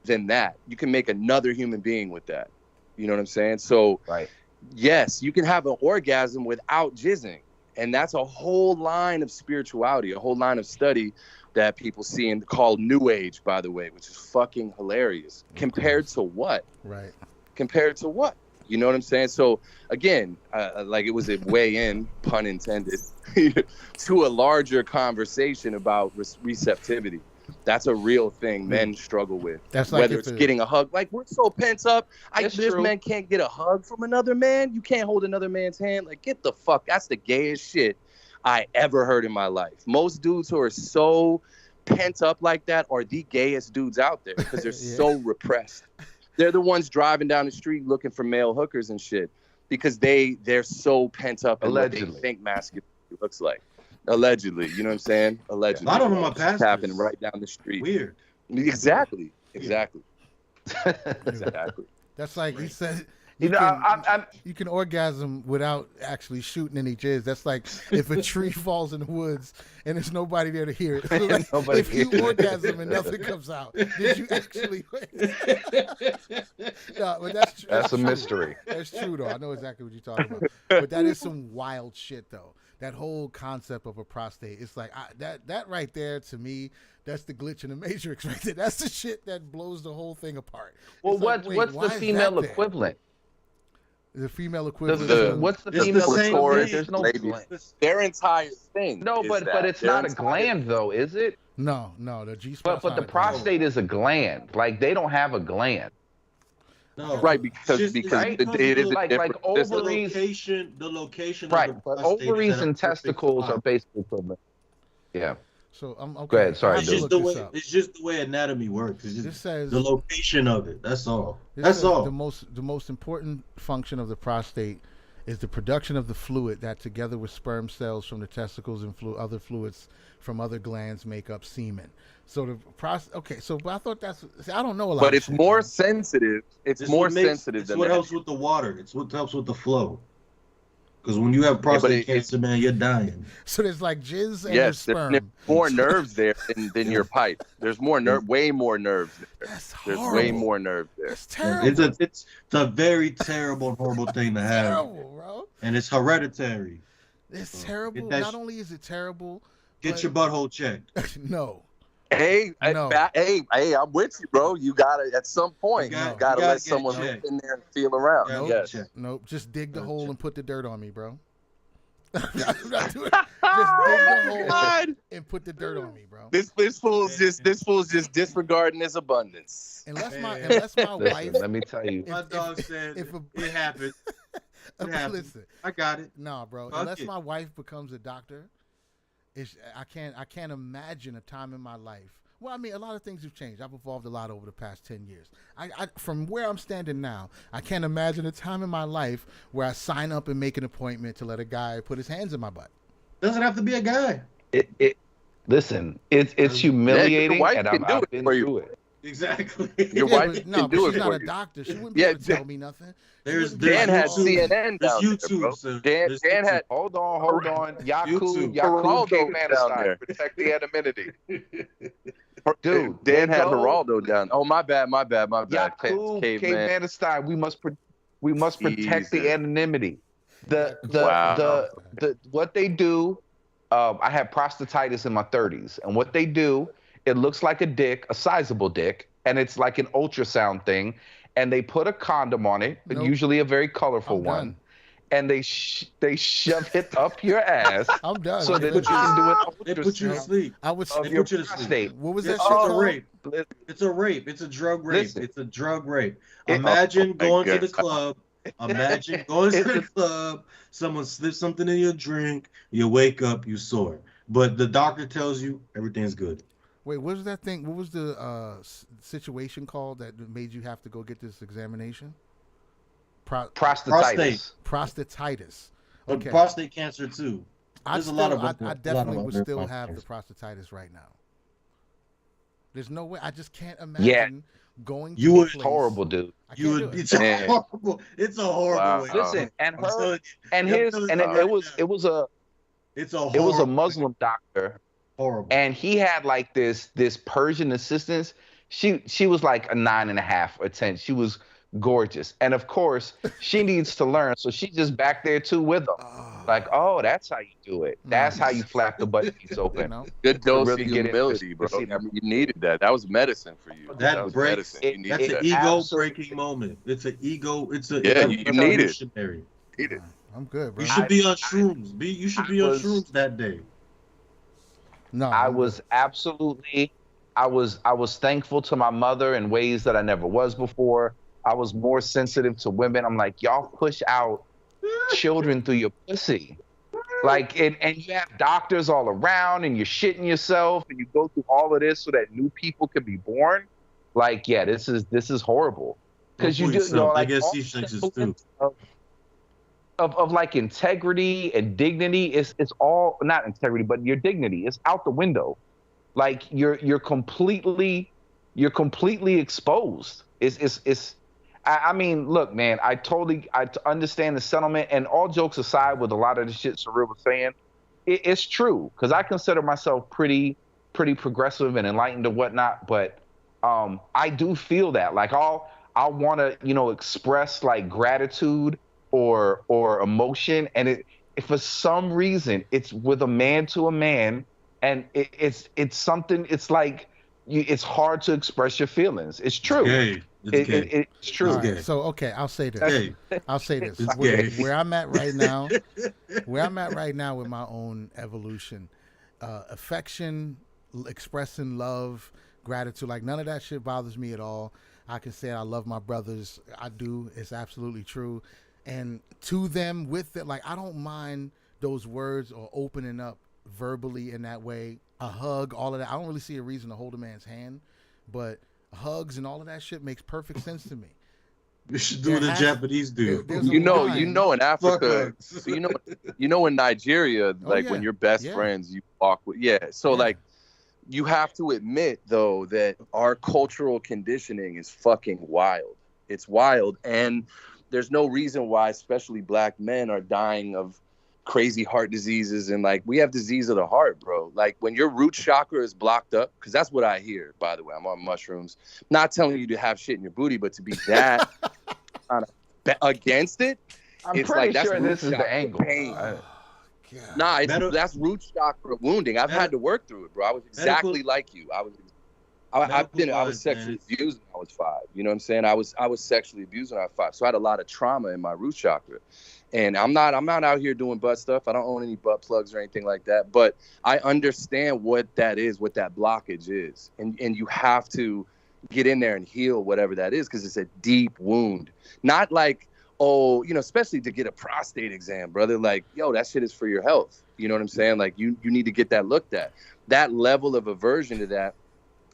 than that? You can make another human being with that. You know what I'm saying? So, right. Yes, you can have an orgasm without jizzing. And that's a whole line of spirituality, a whole line of study that people see and call New Age, by the way, which is fucking hilarious. Compared to what? right. Compared to what? You know what I'm saying? So, again, it was a way in, pun intended, to a larger conversation about receptivity. That's a real thing men struggle with. That's like whether it's getting a hug. Like, we're so pent up. This man can't get a hug from another man. You can't hold another man's hand. Like, get the fuck. That's the gayest shit I ever heard in my life. Most dudes who are so pent up like that are the gayest dudes out there because they're so repressed. They're the ones driving down the street looking for male hookers and shit because they're so pent up in what they think masculinity looks like. Allegedly, you know what I'm saying? Allegedly. I don't know my pastors. It's happening right down the street. Weird. Exactly. Exactly. That's like he said. You can orgasm without actually shooting any jizz. That's like if a tree falls in the woods and there's nobody there to hear it. So like, if you orgasm and nothing comes out, did you actually? No, but that's true. That's a mystery. That's true though. I know exactly what you're talking about. But that is some wild shit though. That whole concept of a prostate, it's like that right there to me, that's the glitch in the matrix right there. That's the shit that blows the whole thing apart. Well, It's what's the female equivalent? The female equivalent. What's the female equivalent? There's no gland. Their entire thing. No, but it's not a gland though, is it? No, the G spot. But the prostate is a gland. Like they don't have a gland. No, right, because it is like ovaries. The location. Right, of the but prostate ovaries is and testicles are basically equivalent. Yeah. So I'm okay. Go ahead. Sorry, it's just the way anatomy works. It's just this says the location of it. That's all. That's all. The most important function of the prostate is the production of the fluid that, together with sperm cells from the testicles and other fluids from other glands, make up semen. So the prostate. Okay, so I thought I don't know a lot. But it's more sensitive. It's more sensitive than what helps with the water. It's what helps with the flow. Because when you have prostate cancer, man, you're dying. So there's like jizz and there's sperm. There's more nerves there than your pipe. There's way more nerves there. That's There's horrible. way more nerves there. That's terrible. It's a very terrible, horrible thing to have. Terrible, bro. And it's hereditary. It's terrible. Not only is it terrible, get your butthole checked. No. Hey, I'm with you, bro. You gotta at some point you gotta let someone look in there and feel around. Nope. Just dig the hole and put the dirt on me, bro. I'm not doing it. Just dig the hole God. and put the dirt on me, bro. This fool's just disregarding his abundance. Unless my Listen, wife. let me tell you. My dog said it happened. It happened. Listen, I got it. nah, bro. Fuck Unless it. my wife becomes a doctor, I can't imagine a time in my life. Well, I mean, a lot of things have changed. I've evolved a lot over the past 10 years. I from where I'm standing now, I can't imagine a time in my life where I sign up and make an appointment to let a guy put his hands in my butt. Doesn't have to be a guy. Listen, it's humiliating, wife and can do I've it been for you. through it. Exactly. Your Yeah, wife but, can no, do but it she's not for a you. doctor. She wouldn't be able to tell me nothing. There's Dan had YouTube. CNN There's down there, YouTube, bro. sir. Dan There's had Hold on. YouTube. Yakub Geraldo caveman down aside. there. Protect the anonymity. Dude, Dan they had go- Geraldo down. Oh, my bad. Yakub Caveman. caveman aside. We must protect the Jesus. wow. The what they do. I had prostatitis in my 30s, and what they do, it looks like a dick, a sizable dick, and it's like an ultrasound thing, and they put a condom on it, Nope. usually a very colorful I'm one, done. and they shove it up your ass I'm done. so that you can do an They put you to ultrasound sleep. I was. of They your put you to sleep. prostate. What was It's that shit a called? rape. It's a rape. It's a drug rape. Listen. It's a drug rape. It- Imagine Oh my going to God. the club. Imagine going to the It's club. Someone slips something in your drink. You wake up, you sore. But the doctor tells you everything's good. Wait, what was that thing? What was the situation called that made you have to go get this examination? Prostatitis. Prostatitis. But Okay. prostate cancer too. I There's a lot of I other- definitely a lot would of still other have the factors. prostatitis right now. There's no way. I just can't imagine Yeah. going to You a would- place. Horrible, dude. I You can't would. do it. It's a Man. horrible. It's a horrible. Wow. way. Listen, and I'm her telling you, and I'm his telling and you it right was now. it was a It's a it was a horrible. Muslim doctor, Horrible. and he had like this Persian assistant. She was like a 9.5 or 10. She was gorgeous, and of course she needs to learn, so she's just back there too with him. Like, oh, that's how you do it. That's how you flap the butt cheeks You open. know? Good dose really of get humility, bro. into- You needed that. That was medicine for you. That was breaks- medicine. You needed That's that. an ego Absolutely. breaking moment. It's an ego. It's a. Yeah, it's you need it. revolutionary. Needed. I'm good, bro. You should be on shrooms. You should I be on was- shrooms that day. No, I I'm was good. absolutely I was thankful to my mother in ways that I never was before. I was more sensitive to women. I'm like, y'all push out children through your pussy. Like, and you have doctors all around, and you're shitting yourself, and you go through all of this so that new people can be born. Like, yeah, this is horrible. Because you do, you know, I like, guess all C-sections too. semblance of like integrity and dignity is all, not integrity, but your dignity is out the window. Like you're completely exposed. I mean, look, man, I understand the sentiment, and all jokes aside, with a lot of the shit Surreal was saying, it's true, because I consider myself pretty progressive and enlightened and whatnot, but I do feel that, like, I'll want to, you know, express like gratitude or emotion, and if for some reason it's with a man to a man, and it's something, it's like it's hard to express your feelings. It's true. Gay. It's gay. It's true. All right, gay. so okay, I'll say this. Gay. I'll say this. It's Where, gay. where I'm at right now with my own evolution, affection, expressing love, gratitude, like none of that shit bothers me at all. I can say I love my brothers. I do. It's absolutely true. And to them, with it, like, I don't mind those words or opening up verbally in that way. A hug, all of that. I don't really see a reason to hold a man's hand, but hugs and all of that shit makes perfect sense to me. You should do what the Japanese do. there's a You know, line. in Africa, Fuck. you know, in Nigeria, like yeah. when you're best Yeah. friends, you walk with, So Yeah. like, you have to admit though that our cultural conditioning is fucking wild. It's wild, and there's no reason why, especially black men, are dying of crazy heart diseases, and like we have disease of the heart, bro. Like when your root chakra is blocked up, because that's what I hear. By the way, I'm on mushrooms. Not telling you to have shit in your booty, but to be that kind of against it. I'm It's pretty like, that's sure root this is the chakra angle. pain. God. Nah, Medi- that's root chakra wounding. I've had to work through it, bro. I was exactly Medical- like you. I was sexually Medical-wise, abused when I was 5. You know what I'm saying? I was sexually abused when I was 5. So I had a lot of trauma in my root chakra. And I'm not out here doing butt stuff. I don't own any butt plugs or anything like that. But I understand what that is, what that blockage is. And you have to get in there and heal whatever that is, because it's a deep wound. Not like, oh, you know, especially to get a prostate exam, brother. Like, yo, that shit is for your health. You know what I'm saying? Like, you need to get that looked at. That level of aversion to that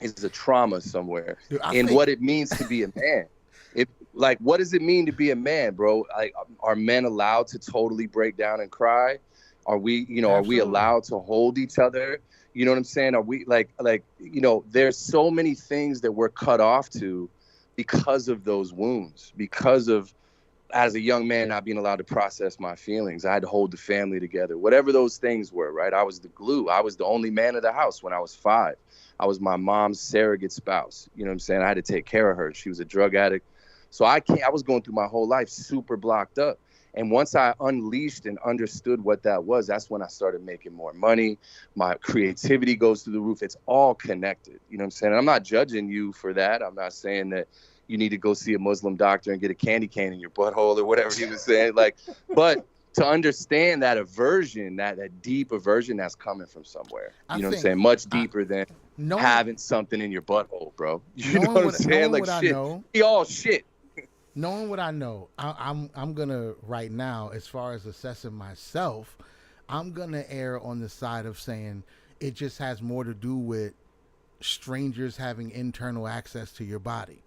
is a trauma somewhere. Dude, what it means to be a man. Like, what does it mean to be a man, bro? Like, are men allowed to totally break down and cry? Are we, you know, Absolutely. are we allowed to hold each other? You know what I'm saying? Are we like, you know, there's so many things that we're cut off to because of those wounds, because of, as a young man, not being allowed to process my feelings. I had to hold the family together, whatever those things were, right? I was the glue. I was the only man of the house when I was 5. I was my mom's surrogate spouse. You know what I'm saying? I had to take care of her. She was a drug addict. So I was going through my whole life super blocked up. And once I unleashed and understood what that was, that's when I started making more money. My creativity goes through the roof. It's all connected. You know what I'm saying? And I'm not judging you for that. I'm not saying that you need to go see a Muslim doctor and get a candy cane in your butthole or whatever he was saying. Like, but to understand that aversion, that deep aversion that's coming from somewhere. You know what I'm saying? Much deeper than having something in your butthole, bro. You know what I'm saying? Like, shit. We all shit. Knowing what I know, I'm gonna right now, as far as assessing myself, I'm gonna err on the side of saying it just has more to do with strangers having internal access to your body.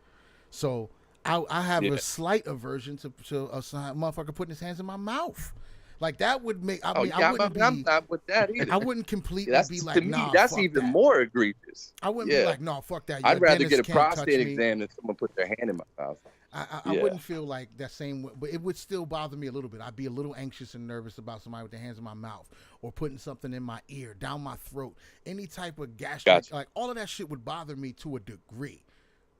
So I have a slight aversion to a motherfucker putting his hands in my mouth. Like, that would make. I mean, I'm not with that either. I wouldn't completely be like, to me, nah. that's fuck even that. more egregious. I wouldn't be like, no, fuck that. I'd rather dentist get a can't touch prostate me. exam than someone put their hand in my mouth. I wouldn't feel like that same way, but it would still bother me a little bit. I'd be a little anxious and nervous about somebody with their hands in my mouth or putting something in my ear, down my throat, any type of gastric, like all of that shit would bother me to a degree.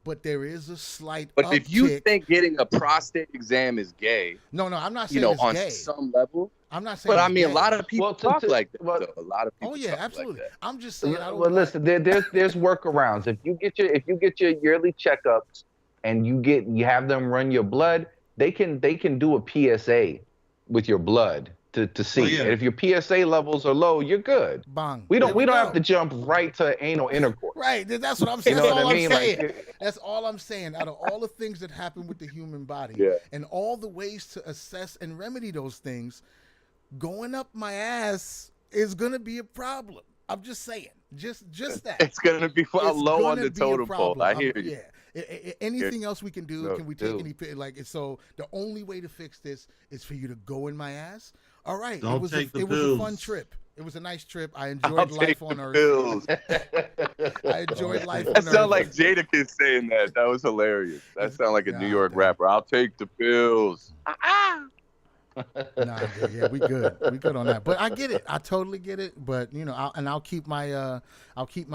But there is a slight But uptick. if you think getting a prostate exam is gay, no, I'm not saying you know, it's on gay. some level. I'm not saying. But I it's mean, gay. a lot of people talk like that. Though. A lot of people. Oh yeah, talk absolutely. Like that. I'm just saying. I don't listen, there's workarounds. If you get your yearly checkups and you have them run your blood, they can do a PSA with your blood to see. Oh, yeah. And if your PSA levels are low, you're good. Bang. We don't have to jump right to anal intercourse. Right. That's what I'm saying. You know That's what all I mean? I'm saying. Like, that's all I'm saying. Out of all the things that happen with the human body and all the ways to assess and remedy those things, going up my ass is gonna be a problem. I'm just saying. Just that. It's gonna be low on the totem pole. I hear you. Yeah. Anything else we can do? No, can we take any so the only way to fix this is for you to go in my ass? All right. Don't it was take the it was a pills. fun trip. It was a nice trip. I I'll enjoyed take life the on Earth. pills. I enjoyed life on That Earth. sounded like Jadakiss saying that. That was hilarious. That sounded like a New York rapper. I'll take the pills. Nah, dude, yeah, we good. We good on that. But I get it. I totally get it. But you know, I'll keep my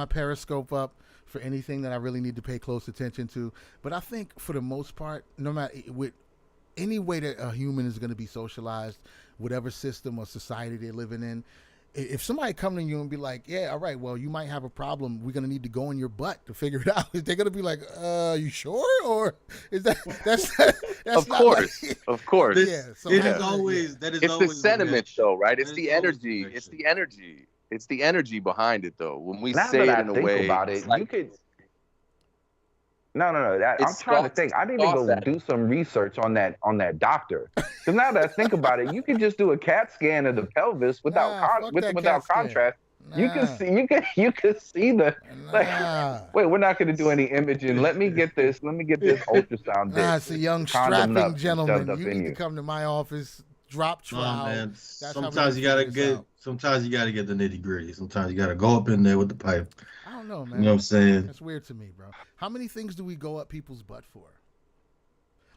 Periscope up for anything that I really need to pay close attention to. But I think for the most part, no matter with any way that a human is going to be socialized, whatever system or society they're living in, if somebody come to you and be like, yeah, all right, well, you might have a problem. We're going to need to go in your butt to figure it out. They're going to be like, you sure? Or is that's Of course. like, of course. yeah. So It is always that is It's always the sentiment, though, right? It's That the is always energy. the It's the energy. It's the energy behind it, though. When we now say that it in I a think way, about it's it, like, you could. No. I'm It's trying to soft- think. I need to soft go at do some research on that doctor. Because now that I think about it, you can just do a CAT scan of the pelvis without CAT scan. contrast. You can Nah. see the Nah. wait, we're not going to do any imaging. Let me get this ultrasound disc. It's a young condom strapping nuts shoved gentleman. up You in need to you. come to my office, drop Oh, trial. man. That's how Sometimes we you gotta figure this out. Sometimes you gotta get the nitty gritty. Sometimes you gotta go up in there with the pipe. I don't know, man. You know what I'm saying? That's weird to me, bro. How many things do we go up people's butt for?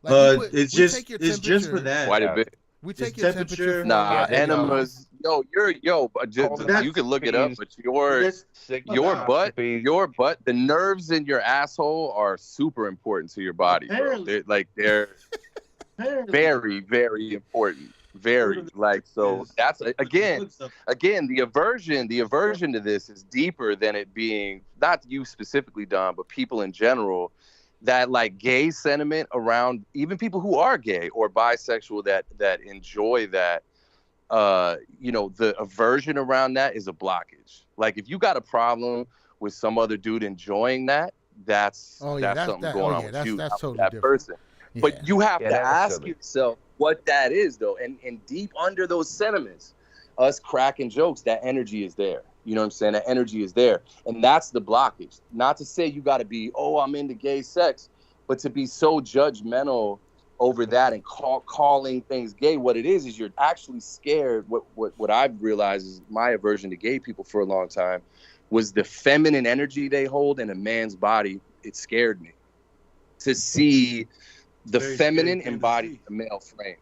It's we just take your it's just for temperature. that. quite a bit. We It's take your temperature. temperature. Nah, Yeah, enemas. But That's- you can look it up, but your butt, the nerves in your asshole are super important to your body, bro. Apparently. They're very, very important. Very so. That's again, the aversion to this is deeper than it being not you specifically, Don, but people in general. that like gay sentiment around even people who are gay or bisexual that enjoy that, the aversion around that is a blockage. Like if you got a problem with some other dude enjoying that, that's something going on with you, that's not with totally that different. person. Yeah. But you have to that's ask silly. yourself what that is, though. And deep under those sentiments, us cracking jokes, that energy is there. You know what I'm saying? That energy is there. And that's the blockage. Not to say you got to be, I'm into gay sex, but to be so judgmental over that and calling things gay. What it is you're actually scared. What I've realized is my aversion to gay people for a long time was the feminine energy they hold in a man's body. It scared me to see the Very feminine scary thing to embodied see. in the male frame.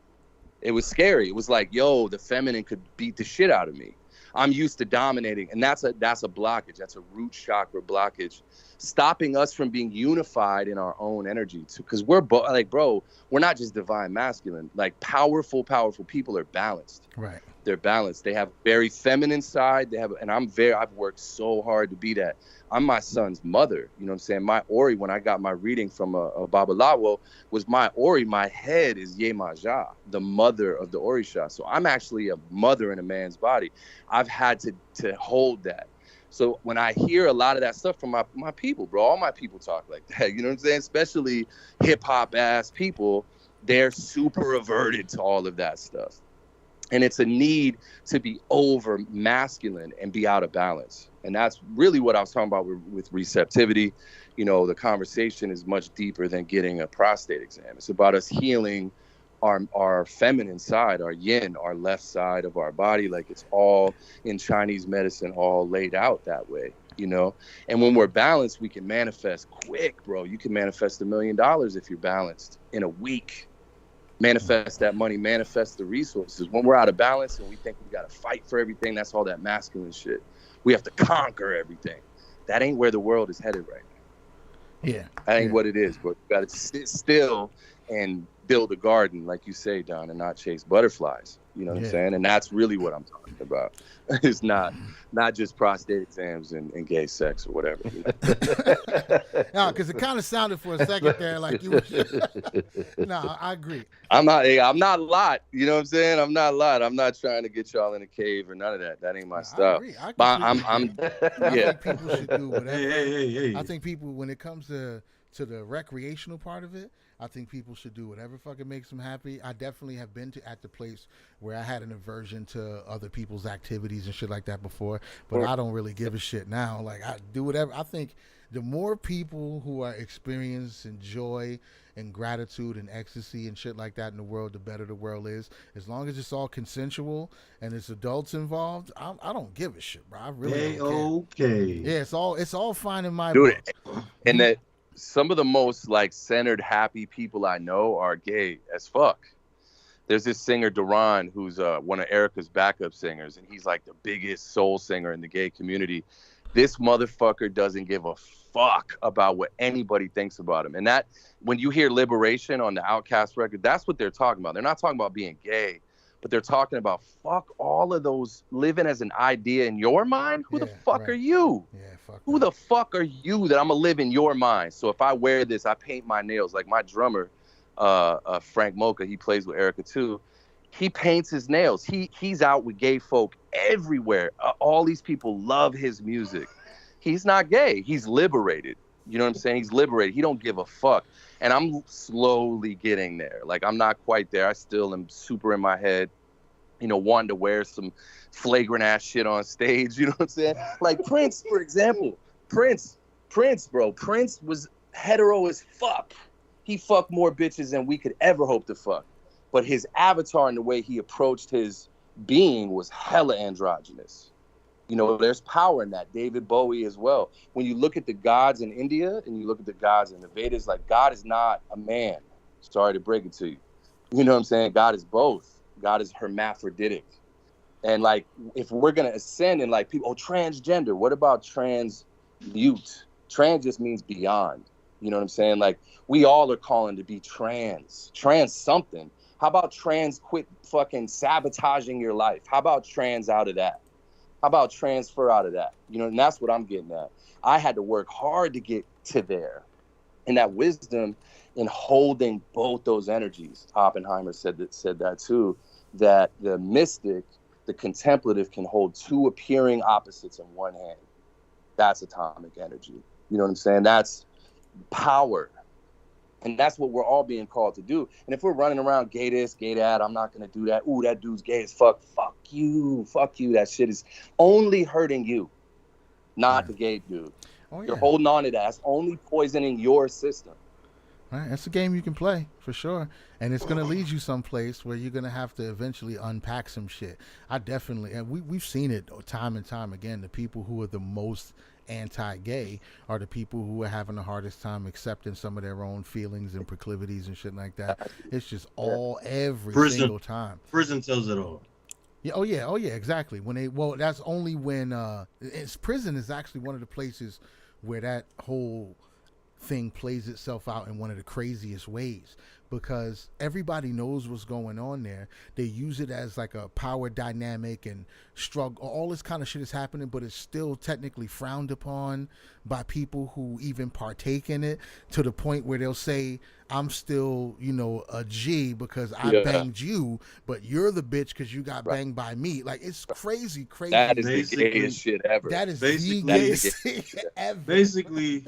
It was scary. It was like, yo, the feminine could beat the shit out of me. I'm used to dominating, and that's a blockage. That's a root chakra blockage, stopping us from being unified in our own energy. Because we're we're not just divine masculine. Like powerful people are balanced. Right. They're balanced. They have very feminine side. I've worked so hard to be that. I'm my son's mother. You know what I'm saying? My Ori, when I got my reading from a Babalawo, was my Ori. My head is Yemaja, the mother of the Orisha. So I'm actually a mother in a man's body. I've had to hold that. So when I hear a lot of that stuff from my people, bro, all my people talk like that. You know what I'm saying? Especially hip hop ass people, they're super averted to all of that stuff. And it's a need to be over masculine and be out of balance. And that's really what I was talking about with receptivity. You know, the conversation is much deeper than getting a prostate exam. It's about us healing our feminine side, our yin, our left side of our body. Like it's all in Chinese medicine, all laid out that way, you know? And when we're balanced, we can manifest quick, bro. You can manifest $1 million if you're balanced in a week. Manifest that money, manifest the resources. When we're out of balance and we think we got to fight for everything, that's all that masculine shit. We have to conquer everything. That ain't where the world is headed right now. Yeah. That ain't what it is, bro. You got to sit still and build a garden, like you say, Don, and not chase butterflies. You know what I'm saying? And that's really what I'm talking about. It's not just prostate exams and gay sex or whatever. You know? No, because it kind of sounded for a second there like you were. No, I agree. I'm not a lot. You know what I'm saying? I'm not a lot. I'm not trying to get y'all in a cave or none of that. That ain't my style. I agree. I yeah. think people should do whatever. Hey. I think people, when it comes to the recreational part of it, I think people should do whatever fucking makes them happy. I definitely have been at the place where I had an aversion to other people's activities and shit like that before, but I don't really give a shit now. Like I do whatever. I think the more people who are experiencing joy and gratitude and ecstasy and shit like that in the world, the better the world is. As long as it's all consensual and it's adults involved, I don't give a shit, bro. I really don't care. Okay. Yeah, it's all fine in my book. And that some of the most like centered, happy people I know are gay as fuck. There's this singer, Duran, who's one of Erica's backup singers, and he's like the biggest soul singer in the gay community. This motherfucker doesn't give a fuck about what anybody thinks about him. And that, when you hear Liberation on the Outkast record, that's what they're talking about. They're not talking about being gay, but they're talking about fuck all of those living as an idea in your mind. Who the fuck are you? Yeah, fuck. Who the fuck are you that I'm gonna live in your mind? So if I wear this, I paint my nails. Like my drummer, Frank Mocha, he plays with Erica too. He paints his nails. He's out with gay folk everywhere. All these people love his music. He's not gay. He's liberated. You know what I'm saying? He's liberated. He don't give a fuck. And I'm slowly getting there. Like I'm not quite there. I still am super in my head, you know, wanting to wear some flagrant ass shit on stage. You know what I'm saying? Like Prince, for example. Prince, bro. Prince was hetero as fuck. He fucked more bitches than we could ever hope to fuck. But his avatar and the way he approached his being was hella androgynous. You know, there's power in that. David Bowie as well. When you look at the gods in India and you look at the gods in the Vedas, like God is not a man. Sorry to break it to you. You know what I'm saying? God is both. God is hermaphroditic. And like, if we're going to ascend and like people, transgender, what about transmute? Trans just means beyond. You know what I'm saying? Like we all are calling to be trans something. How about trans quit fucking sabotaging your life? How about trans out of that? How about transfer out of that? You know, and that's what I'm getting at. I had to work hard to get to there. And that wisdom in holding both those energies, Oppenheimer said that too, that the mystic, the contemplative, can hold two appearing opposites in one hand. That's atomic energy. You know what I'm saying? That's power. And that's what we're all being called to do. And if we're running around gay this, gay that, I'm not going to do that. Ooh, that dude's gay as fuck. Fuck you. That shit is only hurting you, not the gay dude. Oh, yeah. You're holding on to that. It's only poisoning your system. Right, that's a game you can play for sure, and it's gonna lead you someplace where you're gonna have to eventually unpack some shit. I definitely, and we've seen it time and time again. The people who are the most anti-gay are the people who are having the hardest time accepting some of their own feelings and proclivities and shit like that. It's just every single time. Prison tells it all. Yeah, oh yeah, exactly. That's only when prison is actually one of the places where that whole thing plays itself out in one of the craziest ways, because everybody knows what's going on there. They use it as like a power dynamic and struggle. All this kind of shit is happening, but it's still technically frowned upon by people who even partake in it, to the point where they'll say, I'm still, a G because I banged you, but you're the bitch because you got banged by me. Like, it's crazy. That is the gayest shit ever. That is the gayest thing ever. Basically,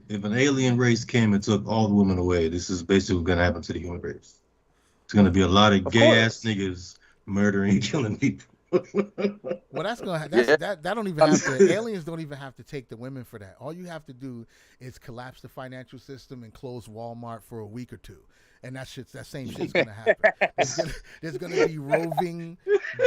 if an alien race came and took all the women away, this is basically what's gonna happen to the human race. It's gonna be a lot of gay ass niggas murdering and killing people. Well, that don't even have to. Aliens don't even have to take the women for that. All you have to do is collapse the financial system and close Walmart for a week or two, and that same shit's gonna happen. There's gonna be roving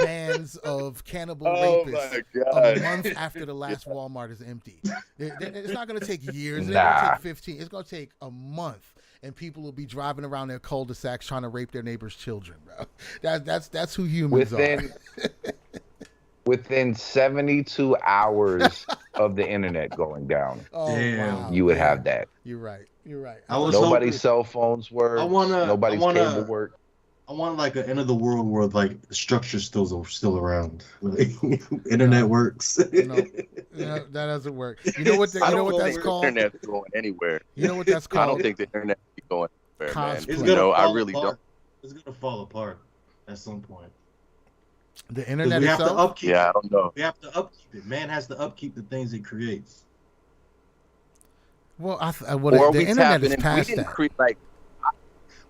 bands of cannibal rapists a month after the last Walmart is empty. It's not gonna take years. It's gonna take 15. It's gonna take a month. And people will be driving around their cul-de-sacs trying to rape their neighbors' children, bro. That's who humans are. Within 72 hours of the internet going down, wow, you would have that. You're right. Nobody's cell phones work. Nobody's cable work. I want like an end of the world where like the structure's still around. Like, internet works. No, that doesn't work. You know what that's called? Internet's going anywhere. You know what that's called? I don't think the internet is going anywhere, man. It's gonna I really don't. It's gonna fall apart at some point. The internet we itself? have to upkeep I don't know. We have to upkeep it. Man has to upkeep the things it creates. Well, the internet is past that.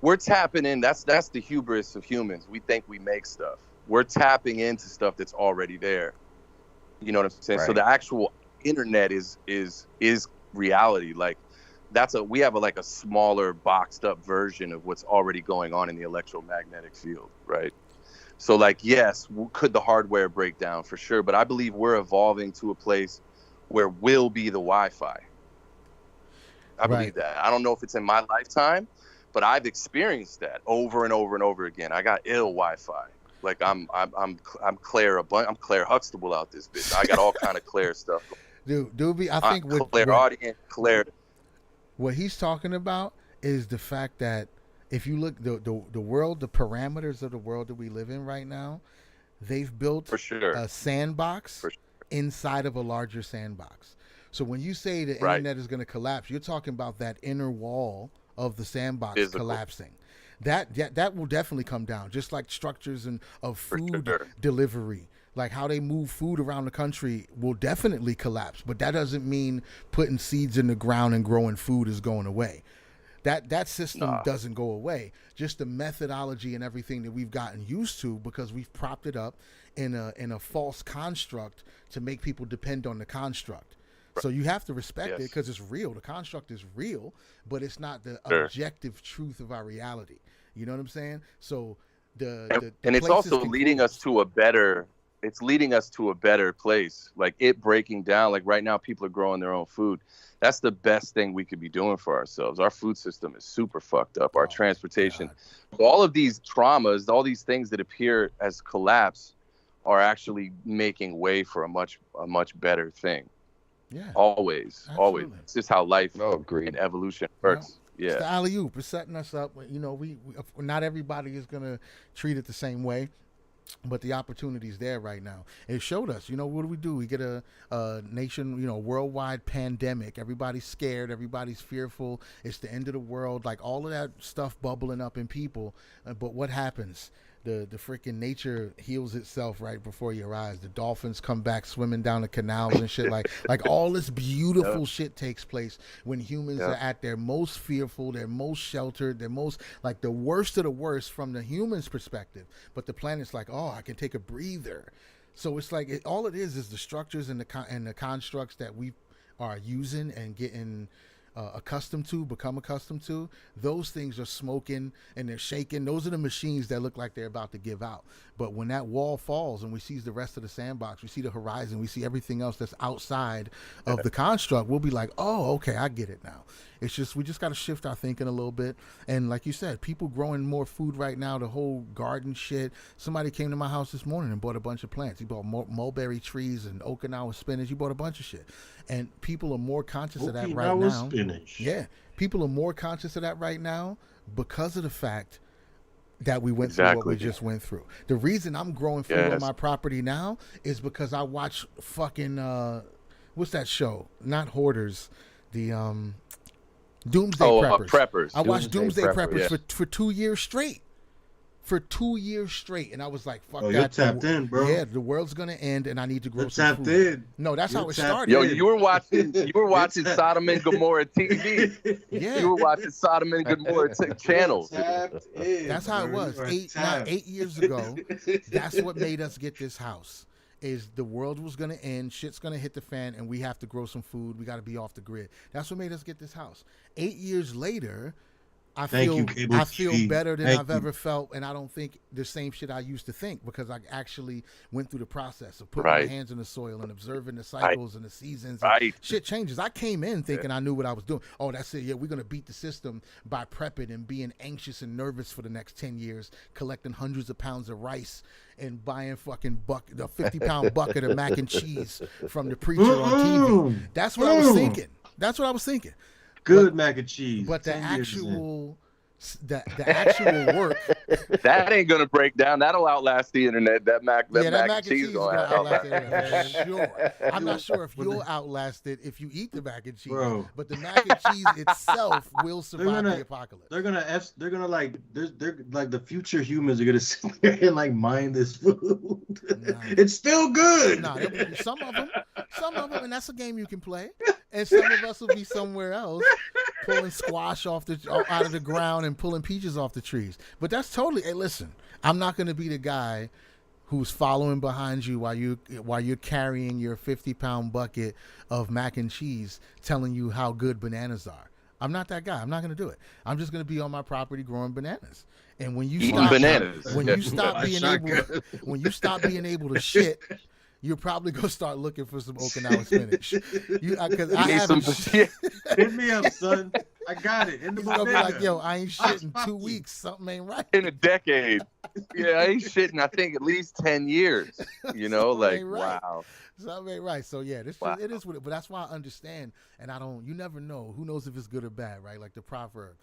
We're tapping in. That's the hubris of humans. We think we make stuff. We're tapping into stuff that's already there. You know what I'm saying? Right. So the actual internet is reality. Like we have a smaller boxed up version of what's already going on in the electromagnetic field, right? So yes, could the hardware break down? For sure, but I believe we're evolving to a place where we'll be the Wi-Fi. I believe that. I don't know if it's in my lifetime, but I've experienced that over and over and over again. I got ill Wi-Fi. Like I'm Claire Huxtable out this bitch. I got all kind of Claire stuff. Dude, Doobie, I think what he's talking about is the fact that if you look the world, the parameters of the world that we live in right now, they've built a sandbox inside of a larger sandbox. So when you say the internet is going to collapse, you're talking about that inner wall of the sandbox collapsing. That will definitely come down, just like structures of food delivery, like how they move food around the country will definitely collapse. But that doesn't mean putting seeds in the ground and growing food is going away. That system doesn't go away. Just the methodology and everything that we've gotten used to, because we've propped it up in a false construct to make people depend on the construct. So you have to respect it because it's real. The construct is real, but it's not the objective truth of our reality. You know what I'm saying? So it's also leading us to a better. It's leading us to a better place. Like it breaking down. Like right now, people are growing their own food. That's the best thing we could be doing for ourselves. Our food system is super fucked up. Our transportation, all of these traumas, all these things that appear as collapse, are actually making way for a much better thing. Yeah. Always. It's just how life and evolution works. Yeah. It's the alley-oop. It's setting us up. You know, we not everybody is gonna treat it the same way. but the opportunity's there right now. It showed us, what do we do? We get a nation, worldwide pandemic. Everybody's scared. Everybody's fearful. It's the end of the world. Like all of that stuff bubbling up in people. But what happens? The freaking nature heals itself right before your eyes. The dolphins come back swimming down the canals and shit. Like all this beautiful shit takes place when humans are at their most fearful, they're most sheltered, they're most like the worst of the worst from the human's perspective. But the planet's like, oh, I can take a breather. So it's like all it is the structures and the constructs that we are using and getting become accustomed to. Those things are smoking and they're shaking. Those are the machines that look like they're about to give out. But when that wall falls and we see the rest of the sandbox, we see the horizon, we see everything else that's outside of the construct, we'll be like, oh, okay, I get it now. It's just, we just got to shift our thinking a little bit. And like you said, people growing more food right now, the whole garden shit. Somebody came to my house this morning and bought a bunch of plants. He bought mulberry trees and Okinawa spinach. He bought a bunch of shit. And people are more conscious of that right now. Spinach. Yeah. People are more conscious of that right now because of the fact that we went through what we just went through. The reason I'm growing food on my property now is because I watch fucking, what's that show? Not Hoarders. The, Doomsday Preppers. Preppers. I watched Doomsday Preppers yeah. for 2 years straight. For 2 years straight, and I was like, "Fuck that!" You're tapped in, bro. Yeah, the world's gonna end, and I need to grow some tapped food. in. No, that's how it started. Yo, you were watching Sodom and Gomorrah TV. Yeah, you were watching Sodom and Gomorrah channel. That's how it was. 8 years ago. That's what made us get this house. Is the world was gonna end, shit's gonna hit the fan, and we have to grow some food. We got to be off the grid. That's what made us get this house. 8 years later. I feel better than I've ever felt, and I don't think the same shit I used to think because I actually went through the process of putting my hands in the soil and observing the cycles and the seasons. And shit changes. I came in thinking I knew what I was doing. Oh, that's it. Yeah, we're going to beat the system by prepping and being anxious and nervous for the next 10 years, collecting hundreds of pounds of rice and buying fucking the 50-pound bucket of mac and cheese from the preacher on TV. That's what I was thinking. That's what I was thinking. Good mac and cheese. But the actual work that ain't gonna break down. That'll outlast the internet. That mac and cheese is gonna outlast the internet. Sure. I'm not sure if you'll outlast it if you eat the mac and cheese. Bro. But the mac and cheese itself will survive the apocalypse. They're gonna like the future humans are gonna sit there and like mine this food. Nah. It's still good. No, some of them, and that's a game you can play. And some of us will be somewhere else pulling squash out of the ground and pulling peaches off the trees. But that's totally. Hey, listen, I'm not going to be the guy who's following behind you while you're carrying your 50-pound bucket of mac and cheese, telling you how good bananas are. I'm not that guy. I'm not going to do it. I'm just going to be on my property growing bananas. And when you stop being able to shit. You're probably gonna start looking for some Okinawa spinach. Because I haven't. Hit me up, son. I got it. In the gonna be like, yo, I ain't shit in 2 weeks. Something ain't right. In a decade. Yeah, I ain't shitting. I think at least 10 years. You know, like right. Wow. Something ain't right. So yeah, it is what it. But that's why I understand, and I don't. You never know. Who knows if it's good or bad, right? Like the proverb.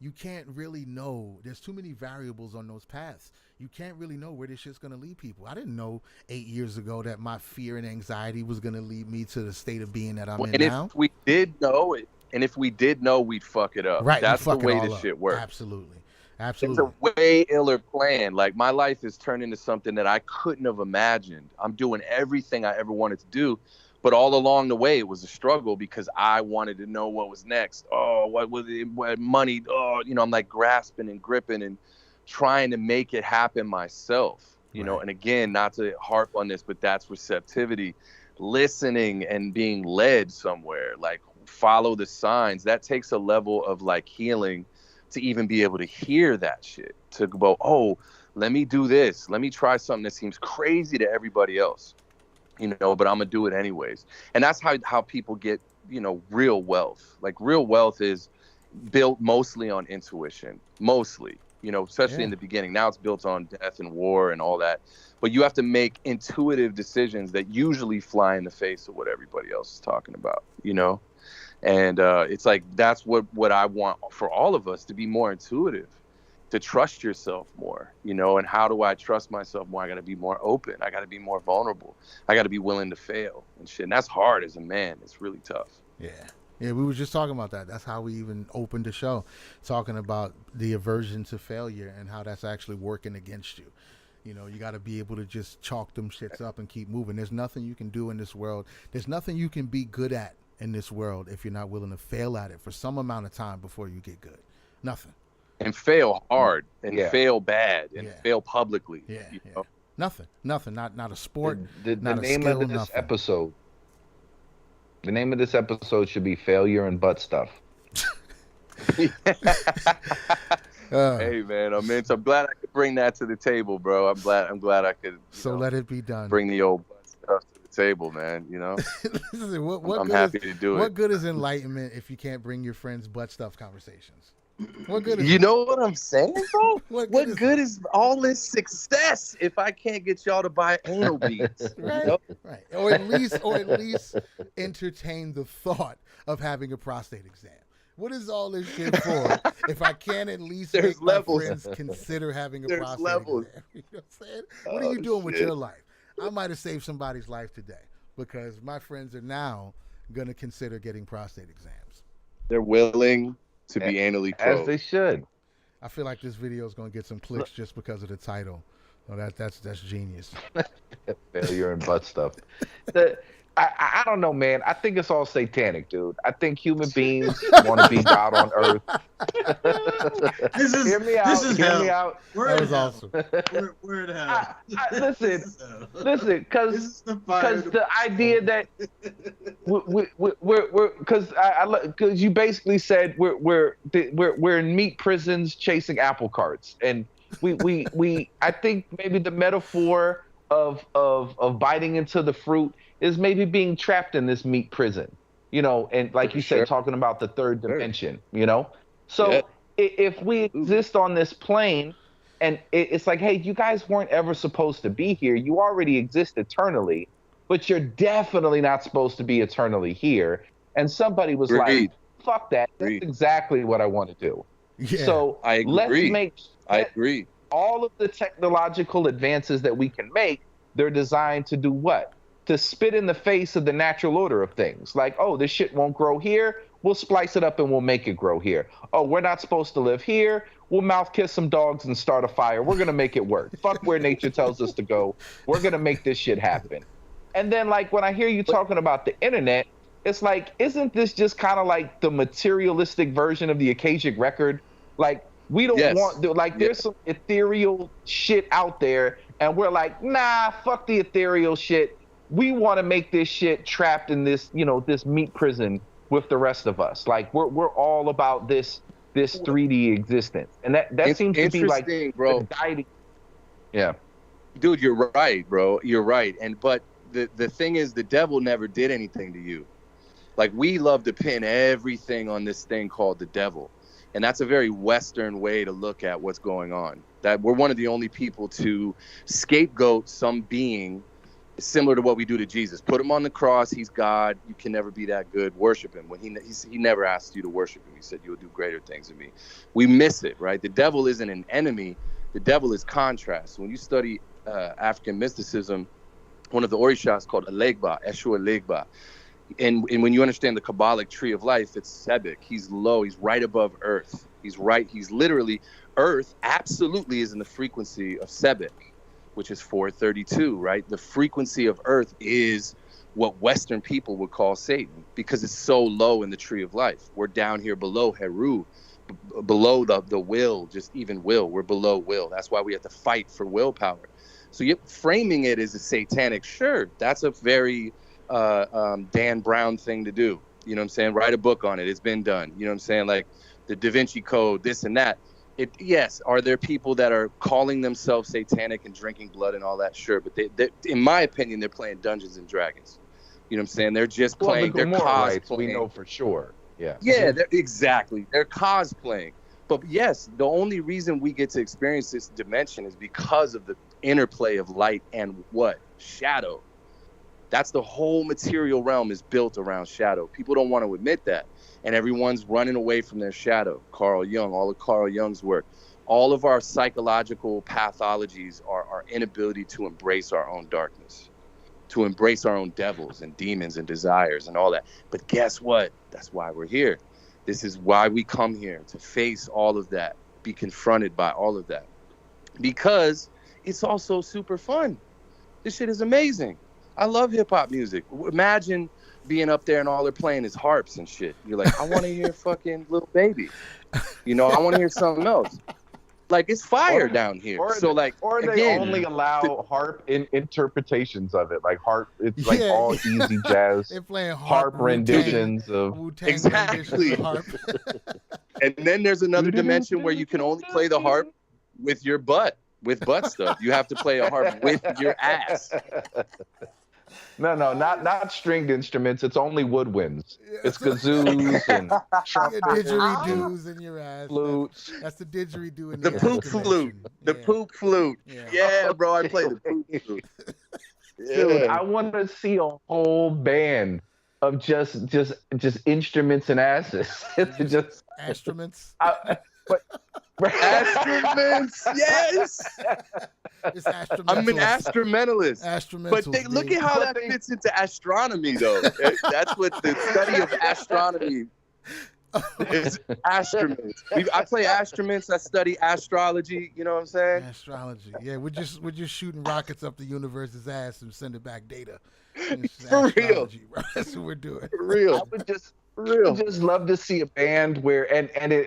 You can't really know. There's too many variables on those paths. You can't really know where this shit's going to lead people. I didn't know 8 years ago that my fear and anxiety was going to lead me to the state of being that I'm in now. And if we did know, we'd fuck it up. Right. That's the way this shit works. Absolutely. It's a way iller plan. Like my life has turned into something that I couldn't have imagined. I'm doing everything I ever wanted to do. But all along the way, it was a struggle because I wanted to know what was next. Oh, what was it? What money? Oh, I'm like grasping and gripping and trying to make it happen myself. You know, and again, not to harp on this, but that's receptivity, listening and being led somewhere. Like follow the signs. That takes a level of like healing to even be able to hear that shit. To go, oh, let me do this. Let me try something that seems crazy to everybody else. But I'm gonna do it anyways. And that's how people get, real wealth. Like real wealth is built mostly on intuition, especially in the beginning. Now it's built on death and war and all that. But you have to make intuitive decisions that usually fly in the face of what everybody else is talking about, And it's like, that's what I want for all of us, to be more intuitive, to trust yourself more, and how do I trust myself more? I got to be more open. I got to be more vulnerable. I got to be willing to fail and shit. And that's hard as a man. It's really tough. Yeah. Yeah, we were just talking about that. That's how we even opened the show, talking about the aversion to failure and how that's actually working against you. You got to be able to just chalk them shits up and keep moving. There's nothing you can do in this world. There's nothing you can be good at in this world if you're not willing to fail at it for some amount of time before you get good. Nothing. And fail hard and fail bad and fail publicly. Yeah, Nothing. Not a sport. The not name a skill, of this nothing. episode. The name of this episode should be "Failure and Butt Stuff." Hey man, I'm glad I could bring that to the table, bro. I'm glad I could. Let it be done. Bring the old butt stuff to the table, man. Listen, I'm happy to do it. What good is enlightenment if you can't bring your friends' butt stuff conversations? What good is You know what I'm saying, bro? What good is all this success if I can't get y'all to buy anal beads? Right. Or at least entertain the thought of having a prostate exam. What is all this shit for if I can't at least make my friends consider having a prostate exam? You know what I'm saying? What are you doing with your life? I might have saved somebody's life today because my friends are now going to consider getting prostate exams. They're willing to be anally probed. As they should. I feel like this video is going to get some clicks just because of the title. Oh, that's genius. Failure and butt stuff. I don't know, man. I think it's all satanic, dude. I think human beings want to be God on earth. Hear me out. Hear me out. That was awesome. We're in hell. Listen, because the idea that we're because you basically said we're in meat prisons chasing apple carts, and we I think maybe the metaphor of biting into the fruit is maybe being trapped in this meat prison, and like you said, talking about the third dimension, So if we exist on this plane, and it's like, hey, you guys weren't ever supposed to be here. You already exist eternally, but you're definitely not supposed to be eternally here. And somebody was like, fuck that. That's exactly what I want to do. Yeah. So I agree. I agree. All of the technological advances that we can make, they're designed to do what? To spit in the face of the natural order of things. Like, oh, this shit won't grow here. We'll splice it up and we'll make it grow here. Oh, we're not supposed to live here. We'll mouth kiss some dogs and start a fire. We're going to make it work. Fuck where nature tells us to go. We're going to make this shit happen. And then, like, when I hear you talking about the internet, it's like, isn't this just kind of like the materialistic version of the Akashic record? Like, we don't want, like, there's some ethereal shit out there, and we're like, nah, fuck the ethereal shit. We want to make this shit trapped in this, this meat prison with the rest of us. Like, we're all about this 3D existence, and that seems to be like, bro. The guiding. Yeah, dude, you're right, bro. You're right. But the thing is, the devil never did anything to you. Like, we love to pin everything on this thing called the devil. And that's a very Western way to look at what's going on. That we're one of the only people to scapegoat some being similar to what we do to Jesus. Put him on the cross. He's God. You can never be that good. Worship him. When he never asked you to worship him. He said, you'll do greater things than me. We miss it, right? The devil isn't an enemy. The devil is contrast. When you study African mysticism, one of the orishas is called Elegba, Eshu Elegba. And when you understand the Kabbalic tree of life, it's Sebek. He's low. He's right above Earth. He's literally, Earth absolutely is in the frequency of Sebek, which is 432, right? The frequency of Earth is what Western people would call Satan because it's so low in the tree of life. We're down here below Heru, below the will, just even will. We're below will. That's why we have to fight for willpower. So you're framing it as a satanic, sure, that's a very Dan Brown thing to do. You know what I'm saying? Write a book on it. It's been done. You know what I'm saying? Like the Da Vinci Code, this and that. Yes, are there people that are calling themselves satanic and drinking blood and all that? Sure, but they in my opinion, they're playing Dungeons and Dragons. You know what I'm saying? They're just playing. They're cosplaying. We know for sure. Yeah. Yeah, exactly. They're cosplaying. But yes, the only reason we get to experience this dimension is because of the interplay of light and what? Shadow. That's the whole material realm is built around shadow. People don't want to admit that. And everyone's running away from their shadow. Carl Jung, all of Carl Jung's work. all of our psychological pathologies are our inability to embrace our own darkness, to embrace our own devils and demons and desires and all that. But guess what? That's why we're here. This is why we come here, to face all of that, be confronted by all of that. Because it's also super fun. This shit is amazing. I love hip hop music. Imagine being up there and all they're playing is harps and shit. You're like, I want to hear fucking Little Baby. You know, I want to hear something else. Like, it's fire down here. So like, or they again, only allow harp interpretations of it. Like harp, it's like all easy jazz. They're playing harp renditions of Wu-Tang exactly. renditions of harp. And then there's another dimension where you can only play the harp with your butt, with butt stuff. You have to play a harp with your ass. No, not stringed instruments. It's only woodwinds. It's kazoos and trumpets, didgeridoos in your ass. flutes. That's the didgeridoo in The the poop flute. The poop flute. Yeah, bro, I play the poop flute. Dude, I want to see a whole band of just instruments and asses. Just instruments. Instruments, yes. It's instrumentals. I'm an instrumentalist. Instrumentals, But look at how that fits into astronomy, though. That's what the study of astronomy is. Instruments. I play instruments. I study astrology. You know what I'm saying? Astrology. Yeah, we're just shooting rockets up the universe's ass and sending back data. For real. Bro. That's what we're doing. For real. I would just love to see a band where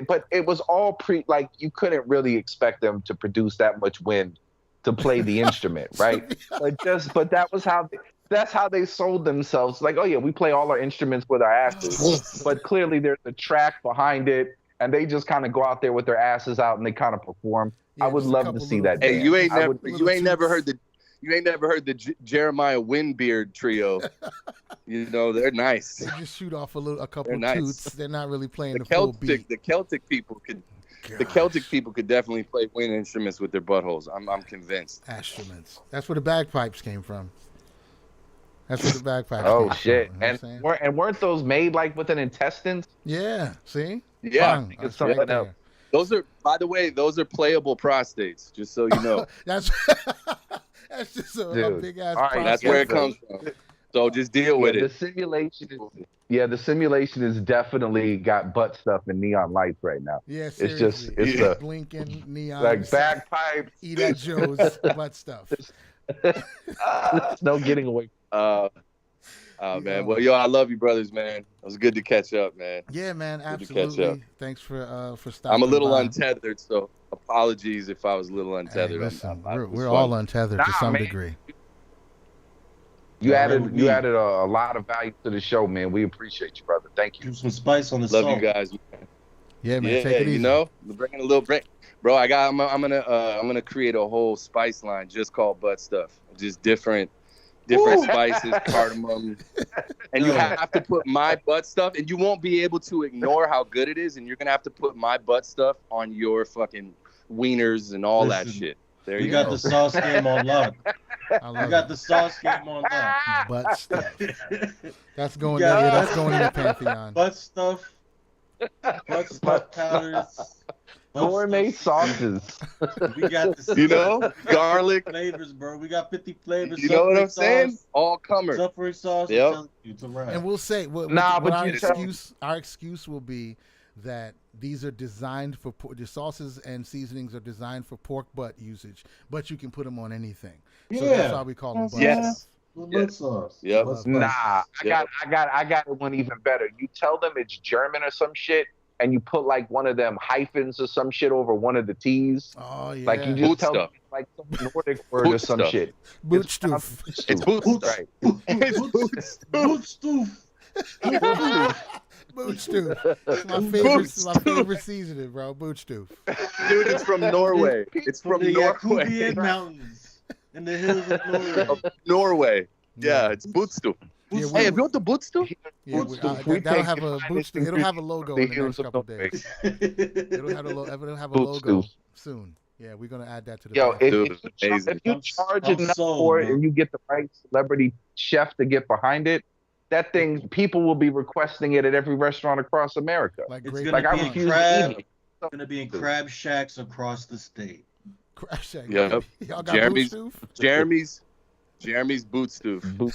but it was all like you couldn't really expect them to produce that much wind to play the instrument, right? But that's how they sold themselves. Like, oh yeah, we play all our instruments with our asses, but clearly there's a track behind it, and they just kind of go out there with their asses out and they kind of perform. Yeah, I would love to see that. Hey, band. you ain't never heard the Jeremiah Windbeard trio. You know, they're nice. They just shoot off a couple They're nice. toots. They're not really playing the full beat. The Celtic people could definitely play wind instruments with their buttholes. I'm convinced. Instruments. That's where the bagpipes came from. That's where the bagpipes Oh came shit! from. You know what I'm saying? And weren't those made like with an intestines? Yeah. See? Yeah, Bang. it's something Right else. there. Those are, by the way, playable prostates. Just so you know. That's just a big ass. All right, That's where it comes from. So just deal with The it. the simulation is definitely got butt stuff and neation lights right now. Yeah, It's seriously. a blinking neon. like bagpipes. Eat at Joe's butt stuff. There's no getting away. Man. Well, yo, I love you, brothers, man. It was good to catch up, man. Yeah, man, Good to catch up. absolutely. Thanks for stopping. I'm a little by. untethered, so apologies if I was a little Hey, untethered. listen, It was we're fun. all untethered to some man. degree. You added a lot of value to the show, man. We appreciate you, brother. Thank you. Do some spice on the Love salt. you guys. Man. Yeah, man. Yeah, Take it easy. you know, we're bringing a little break, bro. I'm gonna create a whole spice line just called butt stuff. Just different spices, cardamom, and you have to put my butt stuff, and you won't be able to ignore how good it is, and you're gonna have to put my butt stuff on your fucking wieners and all that shit. There We you got go. the sauce game on lock. I We love got it. the sauce game on lock. Butt stuff. That's going. Yeah. Yeah, that's going in the pantheon. Butt stuff. Butt stuff powders. Gourmet sauces. We got the You know, garlic. flavors, bro. We got 50 flavors. You know what I'm Suffering saying? sauce, All comers. Suffering sauce. Yep. I'm telling you, it's a wrap. And we'll say, what but our you tell- excuse will be that these are designed for the sauces and seasonings are designed for pork butt usage, but you can put them on anything. So Yeah. that's why we call them butt Yes. stuff. Butt sauce. Yep. Butt sauce. Nah, I got one even better. You tell them it's German or some shit, and you put like one of them hyphens or some shit over one of the T's. Oh yeah. Like you just Boot tell stuff. them it's like some Nordic word or Boot some stuff. shit. Bootstoof. It's boots. Right. Boot stoof. Bootstoof. It's my favorite seasoning, bro. Bootstoof. Dude, it's from Norway. It's from the Norway. Yakubian Mountains in the hills of Norway. Norway. Yeah, it's Bootstoop. Yeah, Hey, have you want the Bootstoop? Yeah, We that'll take have a the bootstoof. It'll have a logo in the next hills of couple Norway. days. It'll have a logo Bootstoof. soon. Yeah, we're gonna add that to the. Yo, package. Dude, if you I'm charge enough sold, for it bro. and you get the right celebrity chef to get behind it, that thing, people will be requesting it at every restaurant across America. like It's great. gonna Like I be refuse to crab. eat it. Gonna be in crab shacks across the state. Crash Shack. Yep. Y'all got boot stoof? Jeremy's boot stoof.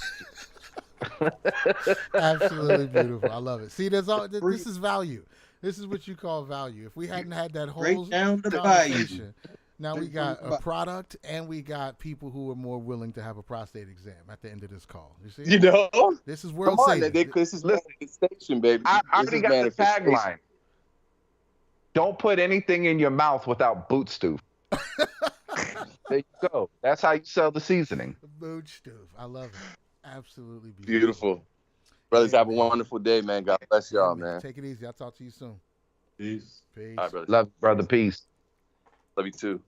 Absolutely beautiful. I love it. See, there's all. This is value. This is what you call value. If we hadn't had that whole Straight down the conversation, now we Straight got down a the product and we got people who are more willing to have a prostate exam at the end of this call. You see? You know, This is come world on, savings. this is manifestation, baby. I This already is got the manifestation. tagline. Don't put anything in your mouth without boot stoof. There you go. That's how you sell the seasoning. Boot stoof. I love it. Absolutely beautiful. Beautiful. Brothers, Yeah, have a man. wonderful day, man. God bless Yeah, y'all, man. Take it easy. I'll talk to you soon. Peace. Peace. All right, brother. Love you, brother. Peace. Love you too.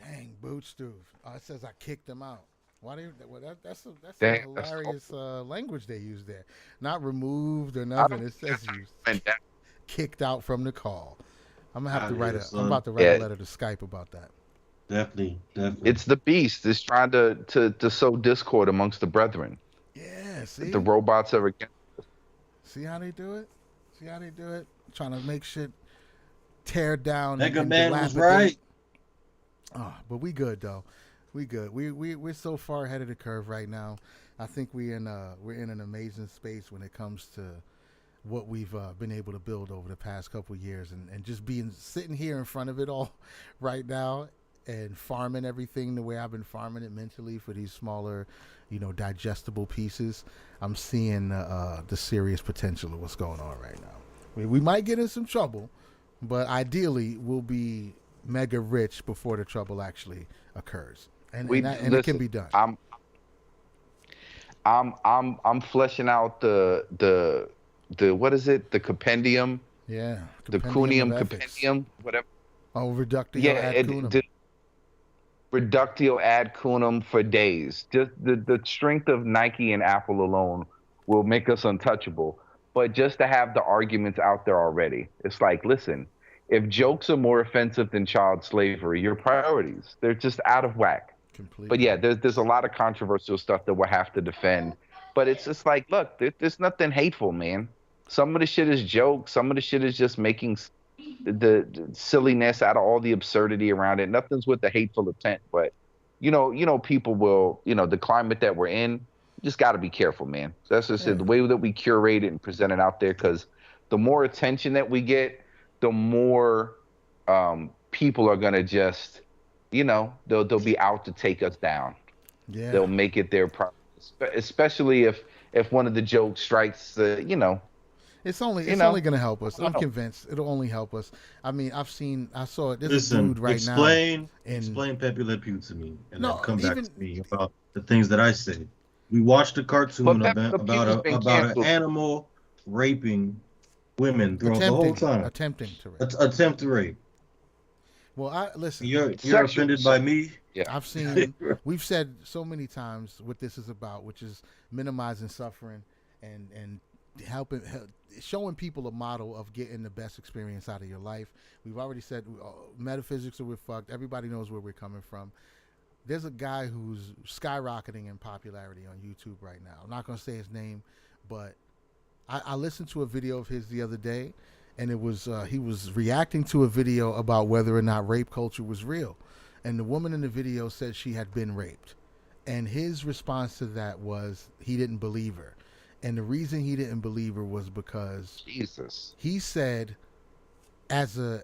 Dang, boot stoof. Oh, it says I kicked them out. Why do you? Well, that's a Dang, that's hilarious language they use there. Not removed or I nothing. don't It says you And that- kicked out from the call. I'm gonna have to Outta write here, a. son. I'm about to write Yeah. a letter to Skype about that. Definitely. It's the beast. It's trying to sow discord amongst the brethren. Yeah. See. The robots are against. See how they do it. See how they do it. Trying to make shit tear down. Mega and Man was dilapidate. right. Oh, but we good though. We good. We're so far ahead of the curve right now. I think we're in an amazing space when it comes to what we've been able to build over the past couple years, and just sitting here in front of it all right now and farming everything the way I've been farming it mentally for these smaller, digestible pieces. I'm seeing the serious potential of what's going on right now. We might get in some trouble, but ideally we'll be mega rich before the trouble actually occurs, and it can be done. I'm fleshing out the what is it? The compendium, Yeah, the compendium cunium of ethics. compendium, whatever. Oh, reductio Yeah, ad cunum. reductio ad cunum for days. Just the strength of Nike and Apple alone will make us untouchable. But just to have the arguments out there already, it's like, listen, if jokes are more offensive than child slavery, your priorities, they're just out of whack. Completely. But yeah, there's a lot of controversial stuff that we'll have to defend. But it's just like, look, there's nothing hateful, man. Some of the shit is jokes. Some of the shit is just making the silliness out of all the absurdity around it. Nothing's with the hateful intent. But people will, the climate that we're in, you just got to be careful, man. That's just it. The way that we curate it and present it out there, because the more attention that we get, the more people are gonna just, they'll be out to take us down. Yeah. They'll make it their problem, especially if one of the jokes strikes the, It's only going to help us. I'm convinced it'll only help us. I mean, I saw it. There's a Listen, dude right explain now. Pepe Le Pew to me, and No, then come back even- to me about the things that I say. We watched a cartoon But Pepe Le Pew's been about an canceled. animal raping women throughout the whole time. Attempting to rape. Attempt to rape. Well, listen. You're Sexual- offended by me? I've seen. We've said so many times what this is about, which is minimizing suffering and showing people a model of getting the best experience out of your life. We've already said metaphysics are we're fucked. Everybody knows where we're coming from. There's a guy who's skyrocketing in popularity on YouTube right now. I'm not going to say his name, but I listened to a video of his the other day, and it was he was reacting to a video about whether or not rape culture was real. And the woman in the video said she had been raped. And his response to that was he didn't believe her. And the reason he didn't believe her was because Jesus. he said, as a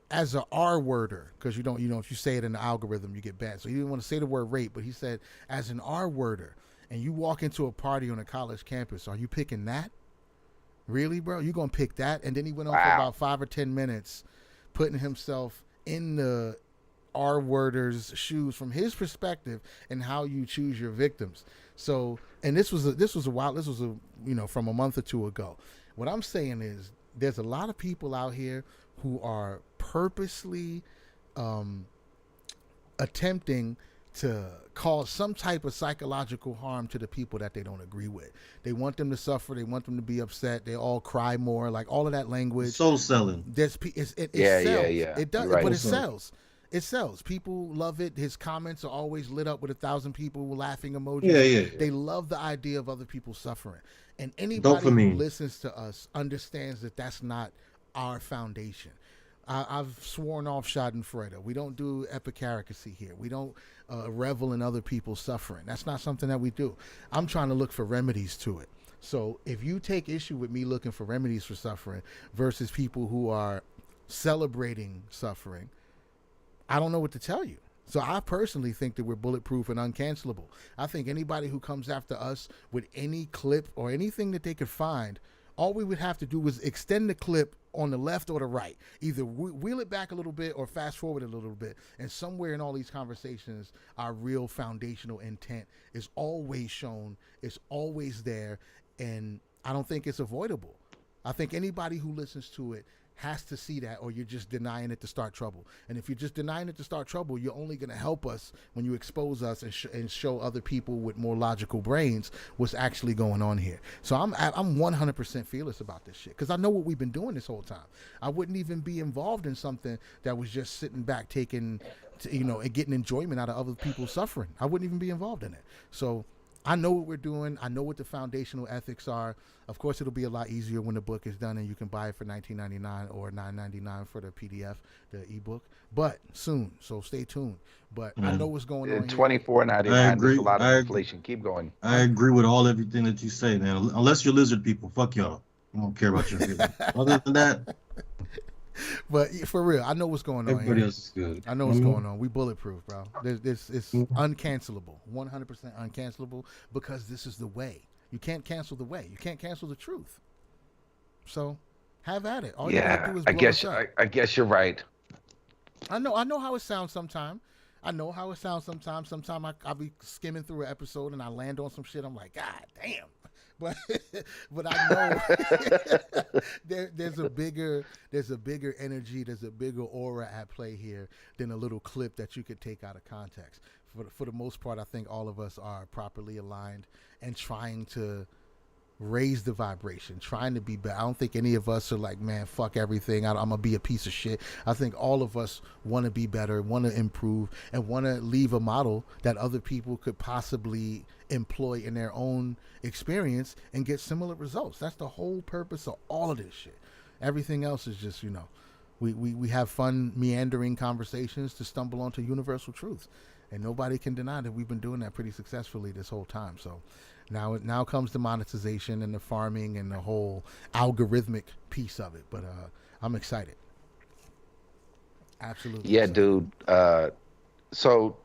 R-worder, because if you say it in the algorithm, you get banned. So he didn't want to say the word rape, but he said, as an R-worder, and you walk into a party on a college campus, are you picking that? Really, bro? You gonna pick that? And then he went on for about 5 or 10 minutes, putting himself in the R-worder's shoes from his perspective and how you choose your victims. So, and this was from a month or two ago. What I'm saying is, there's a lot of people out here who are purposely attempting to cause some type of psychological harm to the people that they don't agree with. They want them to suffer. They want them to be upset. They all cry more. Like all of that language. Soul selling. It sells. It does, Right. but it sells. It sells. People love it. His comments are always lit up with 1,000 people laughing emojis. Yeah. They love the idea of other people suffering. And anybody who listens to us understands that that's not our foundation. I've sworn off Schadenfreude. We don't do epicaricacy here. We don't revel in other people's suffering. That's not something that we do. I'm trying to look for remedies to it. So if you take issue with me looking for remedies for suffering versus people who are celebrating suffering, I don't know what to tell you. So I personally think that we're bulletproof and uncancelable. I think anybody who comes after us with any clip or anything that they could find, all we would have to do is extend the clip on the left or the right. Either wheel it back a little bit or fast forward a little bit. And somewhere in all these conversations, our real foundational intent is always shown, it's always there, and I don't think it's avoidable. I think anybody who listens to it has to see that, or you're just denying it to start trouble. And if you're just denying it to start trouble, you're only going to help us when you expose us and show other people with more logical brains what's actually going on here. So I'm 100% fearless about this shit because I know what we've been doing this whole time. I wouldn't even be involved in something that was just sitting back taking, and getting enjoyment out of other people's suffering. I wouldn't even be involved in it. So I know what we're doing. I know what the foundational ethics are. Of course, it'll be a lot easier when the book is done and you can buy it for $19.99 or $9.99 for the PDF, the ebook. But soon, so stay tuned. But I know what's going on. $24.99. There's a lot of inflation. Keep going. I agree with everything that you say, man. Unless you're lizard people, fuck y'all. I don't care about your feelings. Other than that. But for real, I know what's going on. Everybody else is good. I know what's going on. We bulletproof, bro. It's uncancelable, 100% uncancelable, because this is the way. You can't cancel the way. You can't cancel the truth. So, have at it. All you gotta do is blow us up. I guess you're right. I know how it sounds sometimes. Sometimes I'll be skimming through an episode and I land on some shit. I'm like, God damn. But I know there's a bigger energy, there's a bigger aura at play here than a little clip that you could take out of context. For the most part, I think all of us are properly aligned and trying to raise the vibration, trying to be better. I don't think any of us are like, man, fuck everything, I'm gonna be a piece of shit. I think all of us want to be better, want to improve, and want to leave a model that other people could possibly employ in their own experience and get similar results. That's the whole purpose of all of this shit. Everything else is just, we have fun meandering conversations to stumble onto universal truths, and nobody can deny that we've been doing that pretty successfully this whole time. So now comes the monetization and the farming and the whole algorithmic piece of it. But I'm excited. Absolutely. Yeah, excited. dude. So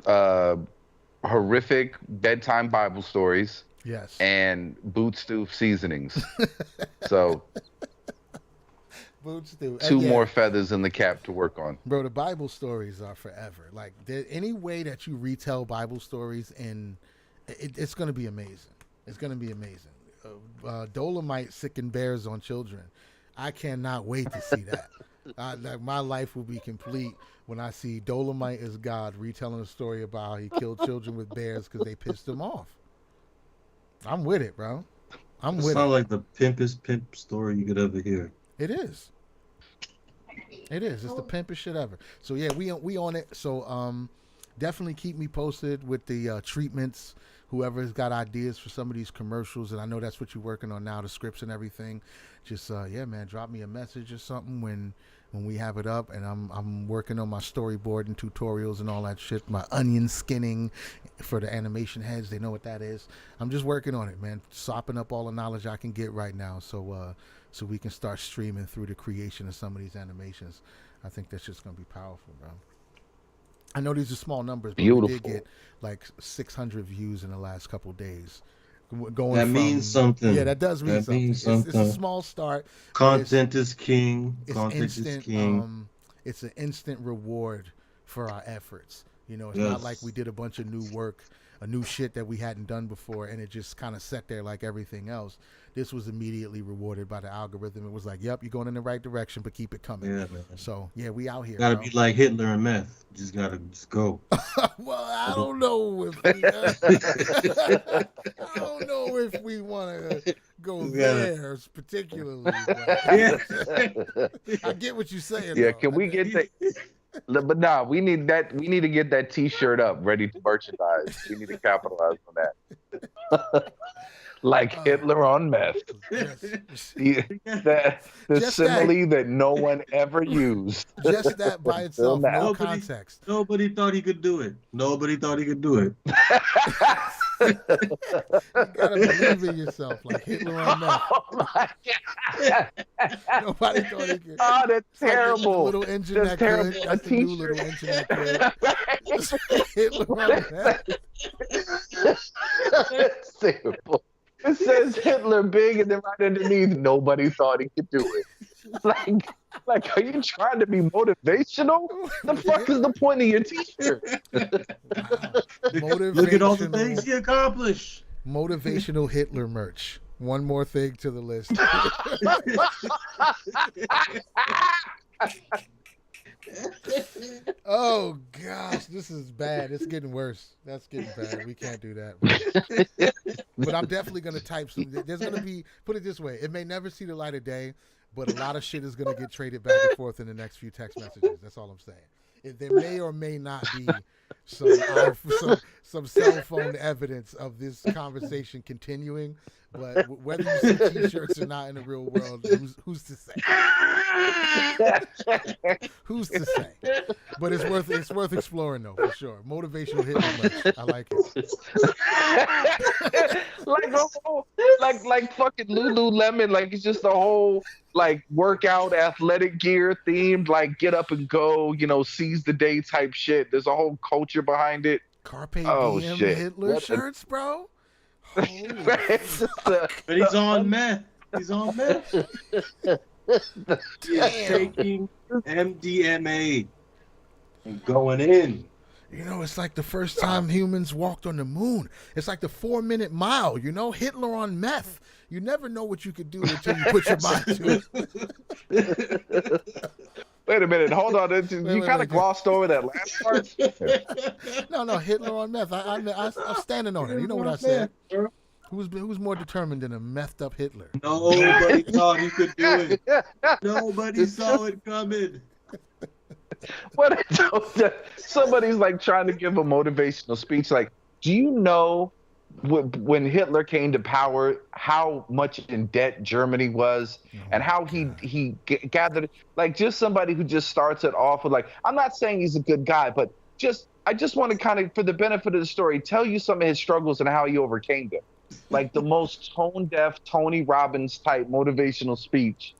horrific bedtime Bible stories. Yes. And boot stew seasonings. So boot stew. Two more feathers in the cap to work on. Bro, the Bible stories are forever. Like, any way that you retell Bible stories, and it's going to be amazing. It's going to be amazing. Dolomite sicking bears on children. I cannot wait to see that. Like, my life will be complete when I see Dolomite as God retelling a story about how he killed children with bears because they pissed him off. I'm with it, bro. I'm with it. Sounds like the pimpest pimp story you could ever hear. It is. It's the pimpest shit ever. So yeah, we on it. So definitely keep me posted with the treatments. Whoever's got ideas for some of these commercials, and I know that's what you're working on now, the scripts and everything. Just man, drop me a message or something when we have it up, and I'm working on my storyboard and tutorials and all that shit. My onion skinning for the animation heads, they know what that is. I'm just working on it, man, sopping up all the knowledge I can get right now, so we can start streaming through the creation of some of these animations. I think that's just gonna be powerful, bro. I know these are small numbers, but beautiful. we did get like 600 views in the last couple of days. Means something. Yeah, that does mean something. It's a small start. Content is king. It's an instant reward for our efforts. It's not like we did a bunch of new work, a new shit that we hadn't done before, and it just kind of sat there like everything else. This was immediately rewarded by the algorithm. It was like, yep, you're going in the right direction, but keep it coming. Yeah, man. So, yeah, we out here. Gotta be like Hitler and meth. Just go. Well, I don't know if we want to go there particularly. I get what you're saying. Yeah, though. Can we get that? But nah, we need that. We need to get that T-shirt up, ready to merchandise. We need to capitalize on that. Like Hitler on meth. Just, The Just simile that no one ever used. just that by itself, now. no context. Nobody thought he could do it. Nobody thought he could do it. You gotta believe in yourself, like Hitler on meth. Oh my God. Nobody thought he could. Oh, that's It's like terrible. the little engine That's that terrible. could. A That's the new t-shirt. little engine that could. Hitler on meth. That's terrible. It says Hitler big, and then right underneath, nobody thought he could do it. Like, are you trying to be motivational? The fuck is the point of your T-shirt? Look at all the things he accomplished. Motivational Hitler merch. One more thing to the list. Oh gosh, this is bad. It's getting worse. That's getting bad. We can't do that. But I'm definitely gonna type some. There's gonna be, put it this way, it may never see the light of day, but a lot of shit is gonna get traded back and forth in the next few text messages. That's all I'm saying. There may or may not be some cell phone evidence of this conversation continuing, but whether you see T-shirts or not in the real world, who's to say? Who's to say? But it's worth exploring though, for sure. Motivational Hitler merch. I like it. like fucking Lululemon. Like it's just a whole like workout athletic gear themed, like get up and go, seize the day type shit. There's a whole culture behind it. Carpe Diem shit. Hitler shirts, bro. But he's on meth. He's on meth. He's taking MDMA and going in. It's like the first time humans walked on the moon. It's like the 4-minute mile, Hitler on meth. You never know what you could do until you put your mind to it. Wait a minute, hold on. You kind of glossed over that last part. No, Hitler on meth. I'm standing on it. You know what I said? Who's more determined than a methed up Hitler? Nobody thought he could do it. Nobody saw it coming. Somebody's like trying to give a motivational speech. Like, do you know when Hitler came to power, how much in debt Germany was, and how he gathered, like, just somebody who just starts it off with like, I'm not saying he's a good guy, but I just want to kind of, for the benefit of the story, tell you some of his struggles and how he overcame them. Like the most tone-deaf Tony Robbins type motivational speech,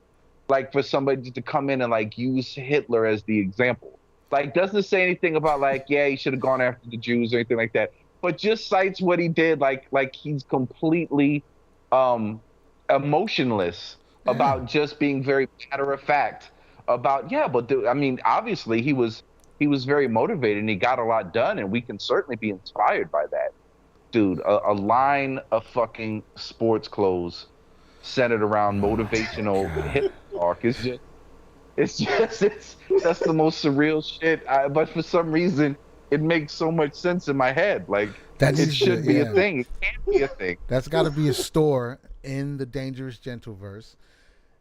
like for somebody to come in and like use Hitler as the example. Like doesn't say anything about like, yeah, he should have gone after the Jews or anything like that, but just cites what he did. Like he's completely emotionless about just being very matter of fact about, obviously he was very motivated and he got a lot done, and we can certainly be inspired by that. Dude, a line of fucking sports clothes centered around motivational hip talk is that's the most surreal shit. But for some reason, it makes so much sense in my head. Like it should be a thing. It can't be a thing. That's got to be a store in the Dangerous Gentleverse.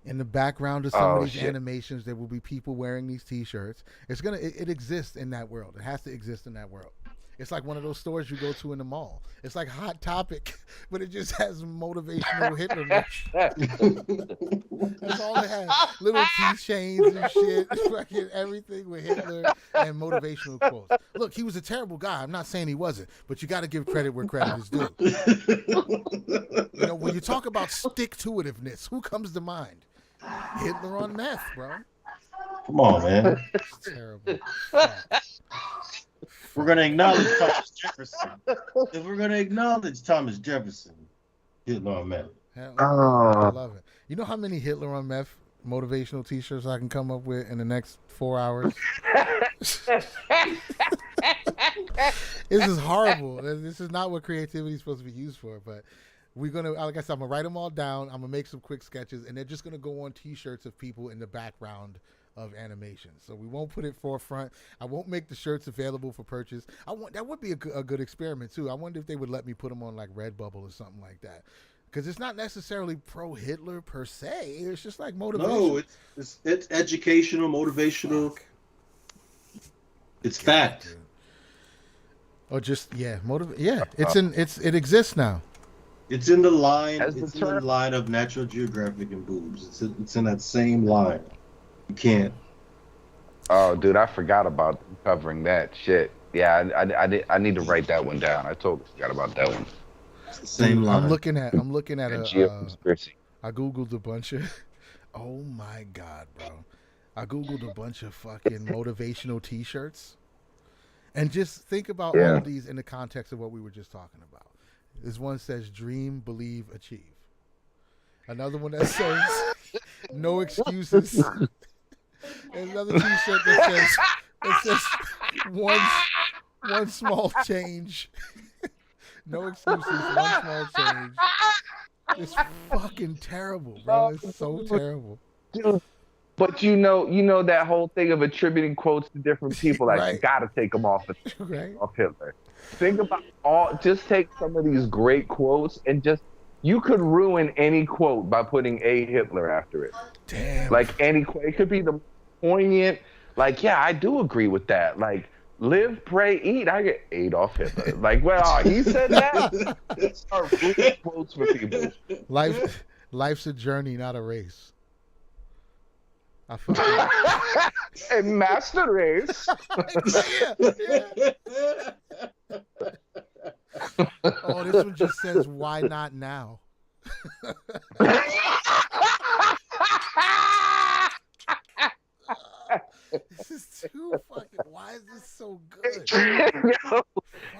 In the background of some of these animations, there will be people wearing these T-shirts. It exists in that world. It has to exist in that world. It's like one of those stores you go to in the mall. It's like Hot Topic, but it just has motivational Hitler merch. That's all it has. Little keychains and shit. Fucking everything with Hitler and motivational quotes. Look, he was a terrible guy. I'm not saying he wasn't, but you got to give credit where credit is due. When you talk about stick-to-itiveness, who comes to mind? Hitler on meth, bro. Come on, man. It's terrible. We're going to acknowledge Thomas Jefferson. If we're going to acknowledge Thomas Jefferson, Hitler on meth. I love it. You know how many Hitler on meth motivational T-shirts I can come up with in the next 4 hours? This is horrible. This is not what creativity is supposed to be used for, but we're going to, like I said, I'm going to write them all down. I'm going to make some quick sketches, and they're just going to go on T-shirts of people in the background of animation. So we won't put it forefront. I won't make the shirts available for purchase. That would be a good experiment too. I wonder if they would let me put them on like Redbubble or something like that, because it's not necessarily pro Hitler per se. It's just like motivation. No, it's educational, motivational. Fuck. It's fact. Dude. Or just it exists now. It's in the line. As the It's in the term. line of Natural Geographic and boobs. It's in that same line. You can't. Oh, dude, I forgot about covering that shit. Yeah, I need to write that one down. I totally forgot about that one. It's the same Dude, line. I'm looking at That a. geo conspiracy. I googled a bunch of. Oh my god, bro! I googled a bunch of fucking motivational T-shirts, and just think about all Yeah. of these in the context of what we were just talking about. This one says "Dream, believe, achieve." Another one that says "No excuses." And another T-shirt that says one small change. No excuses, one small change. It's fucking terrible, bro. It's so terrible. Dude, but you know that whole thing of attributing quotes to different people, like you Right. gotta take them off Right? of Hitler. Think about just take some of these great quotes and you could ruin any quote by putting a Hitler after it. Damn. Like any quote, it could be the poignant. Like, yeah, I do agree with that. Like, live, pray, eat. I get Adolf Hitler. Like, well, he said that. Let's start ruining quotes for people. Life's a journey, not a race. I fucking A master race. Oh, this one just says why not now? This is too fucking. Why is this so good? No,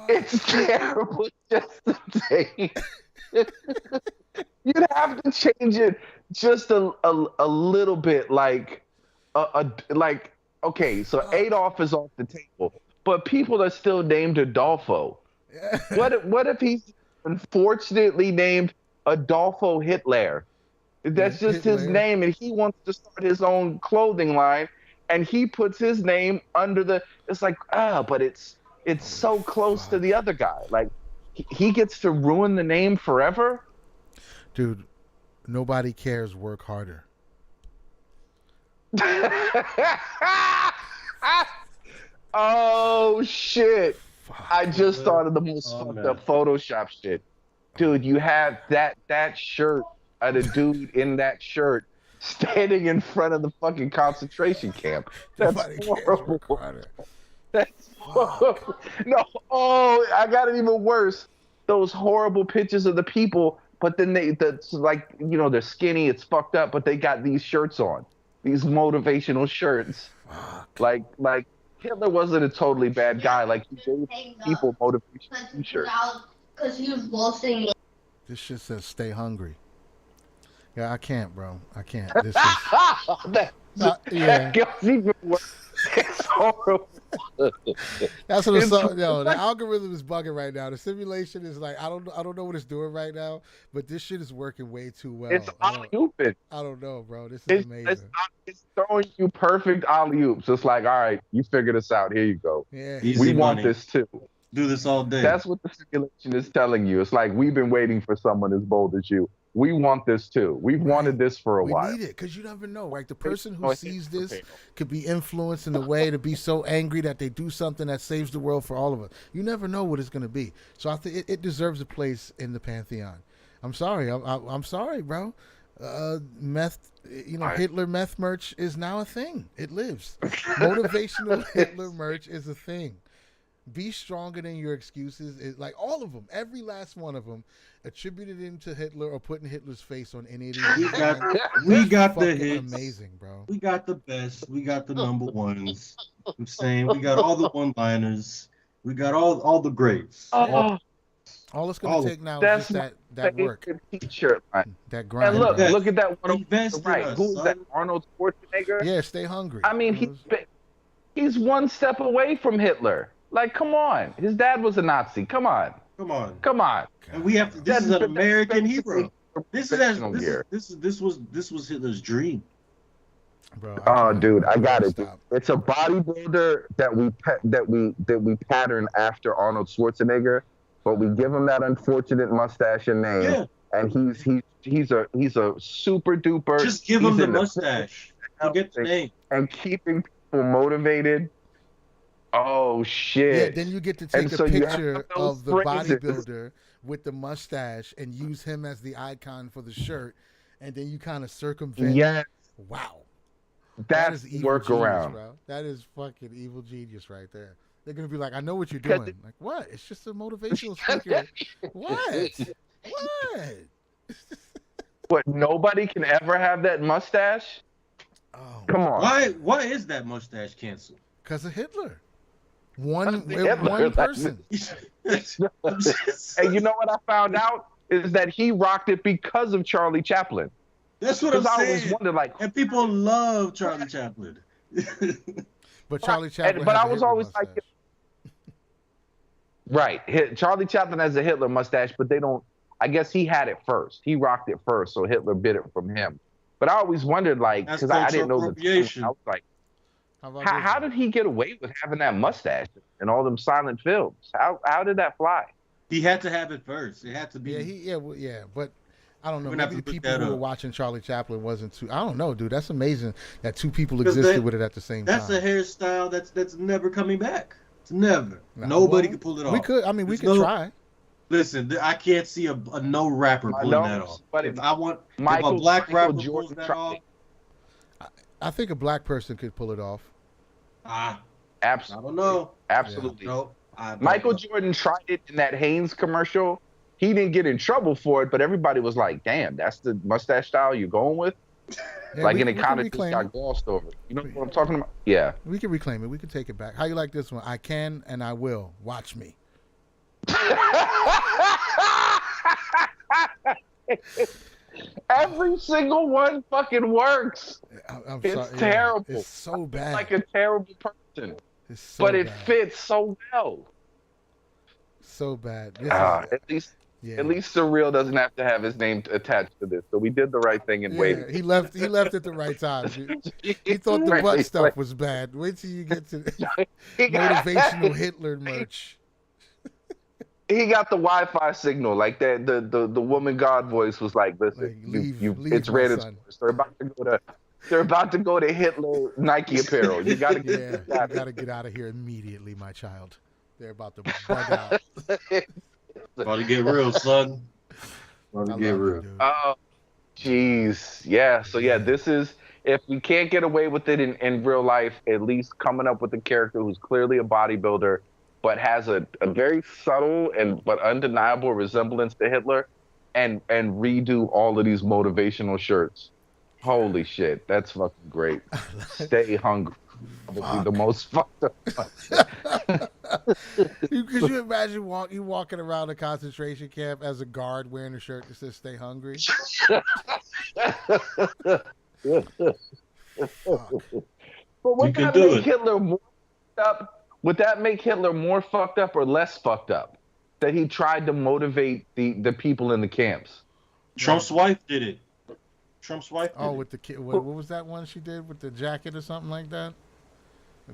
it's terrible just to say. You'd have to change it just a little bit, like okay, so Adolf is off the table, but people are still named Adolfo. What if he's unfortunately named Adolfo Hitler? That's just his Hitler. name, and he wants to start his own clothing line, and he puts his name under the. It's like but it's so close to the other guy. Like he gets to ruin the name forever. Dude, nobody cares. Work harder. Oh shit! Fuck. I just thought of the most fucked man. up Photoshop shit. Dude, you have that shirt of the dude in that shirt standing in front of the fucking concentration camp. That's Nobody cares. horrible. Work harder. That's no. Oh, I got it even worse. Those horrible pictures of the people, but then they're skinny. It's fucked up, but they got these shirts on, these motivational shirts. Fuck. Like Hitler wasn't a totally bad guy. Like he gave people motivational t-shirts. Because he was boasting. This shit says stay hungry. Yeah, I can't, bro. I can't. This is yeah. That goes even worse. It's horrible. That's what the algorithm is bugging right now. The simulation is like I don't know what it's doing right now, but this shit is working way too well. It's alley-ooping. I don't know, bro. This is amazing. It's throwing you perfect alley-oops. It's like, all right, you figure this out. Here you go. Yeah. Easy We want money. this too. Do this all day. That's what the simulation is telling you. It's like we've been waiting for someone as bold as you. We want this too. We've wanted this for a We while. need it because you never know. Like the person No, who it's sees this potato. could be influenced in a way to be so angry that they do something that saves the world for all of us. You never know what it's going to be. So I think it deserves a place in the pantheon. I'm sorry. I'm sorry, bro. Hitler meth merch is now a thing. It lives. Motivational Hitler merch is a thing. Be stronger than your excuses. Like all of them, every last one of them, attributed him to Hitler or putting Hitler's face on any of these. We got the Fucking hits. amazing, bro. We got the best. We got the number ones. I'm saying we got all the one-liners. We got all the greats. Oh, All it's gonna take now is that's just that work, T-shirt line. that grind. And look, bro. look at that one on Invest the in right. us, Who's that? son. Arnold Schwarzenegger. Yeah, stay hungry. I mean, he's one step away from Hitler. Like, come on. His dad was a Nazi. Come on. Come on. Come on. And we have to. This is an American hero. This was Hitler's dream. Bro, Oh, dude, I got it. Stop. It's a bodybuilder that we pattern after Arnold Schwarzenegger, but we give him that unfortunate mustache and name, Yeah. and he's a super duper. Just give he's him the in mustache. Forget the name. and keeping people motivated. Oh Yeah, shit! then you get to And take a so you have picture those of the phrases. bodybuilder with the mustache and use him as the icon for the shirt, and then you kind of circumvent. Yes, Wow, that that's is the evil genius, workaround. bro. That is fucking evil genius right there. They're gonna be like, I know what you're 'Cause doing. Like, what? It's just a motivational speaker. What? What? But nobody can ever have that mustache. Oh, Come on. Why is that mustache canceled? because of Hitler. Hitler, One like, person. And you know what I found out is that he rocked it because of Charlie Chaplin. That's what I'm Because I always saying. wondered, like, And people love Charlie Chaplin. But Charlie Chaplin but has I a was Hitler always mustache. like, right, Charlie Chaplin has a Hitler mustache, but they don't. I guess he had it first. He rocked it first, so Hitler bit it from him. But I always wondered, like, That's because I didn't know the appropriation. time. I was like, How about how this did he get away with having that mustache in all them silent films? How did that fly? He had to have it first. It had to be. one? Yeah, but I don't know. We're gonna have Maybe to the look people that who were up. watching Charlie Chaplin wasn't too. I don't know, dude. That's amazing that two people 'Cause existed with it at the same That's time. a hairstyle that's never coming back. It's never. Nah, Nobody well, can pull it off. We could. I mean, we There's could no- try. Listen, I can't see a no rapper I pulling know, that off. but If Michael- a black Michael rapper Jordan pulls that tried off, it. I think a black person could pull it off. I Absolutely, don't know. absolutely. No, I don't Michael know. Jordan tried it in that Hanes commercial. He didn't get in trouble for it, but everybody was like, "Damn, that's the mustache style you're going with." Yeah, Like, we, and it we kind can of just reclaim got it. glossed over. You know what I'm talking about? Yeah. We can reclaim it. We can take it back. How you like this one? I can and I will. Watch me. Every single one fucking works. I'm It's sorry. terrible. It's so bad. Like a terrible person, It's so but it bad. fits so well. So bad. This is, yeah. At least Surreal doesn't have to have his name attached to this. So we did the right thing in Yeah, waiting. he left at the right time. Dude. He thought the Right, butt right. stuff was bad. Wait till you get to He got- motivational Hitler merch. He got the Wi-Fi signal, like that. The woman God voice was like, "Listen, Like, leave it's my red its son." course. They're about to go to Hitler Nike apparel. You got to Yeah, get you got to get out of here immediately, my child. They're about to bug out. About to get real, son. About to I get love real. it, dude. Oh, jeez. Yeah. So yeah, this is, if we can't get away with it in real life, at least coming up with a character who's clearly a bodybuilder, but has a very subtle but undeniable resemblance to Hitler, and redo all of these motivational shirts. Holy shit, that's fucking great. Stay hungry. Probably the most fucked up. Could you imagine you walking around a concentration camp as a guard wearing a shirt that says "Stay hungry"? Fuck. But would You can that do make it. Hitler more fucked up? Would that make Hitler more fucked up or less fucked up? That he tried to motivate the people in the camps. Trump's wife did it. Trump's wife did Oh, it. with the kid. What was that one she did with the jacket or something like that?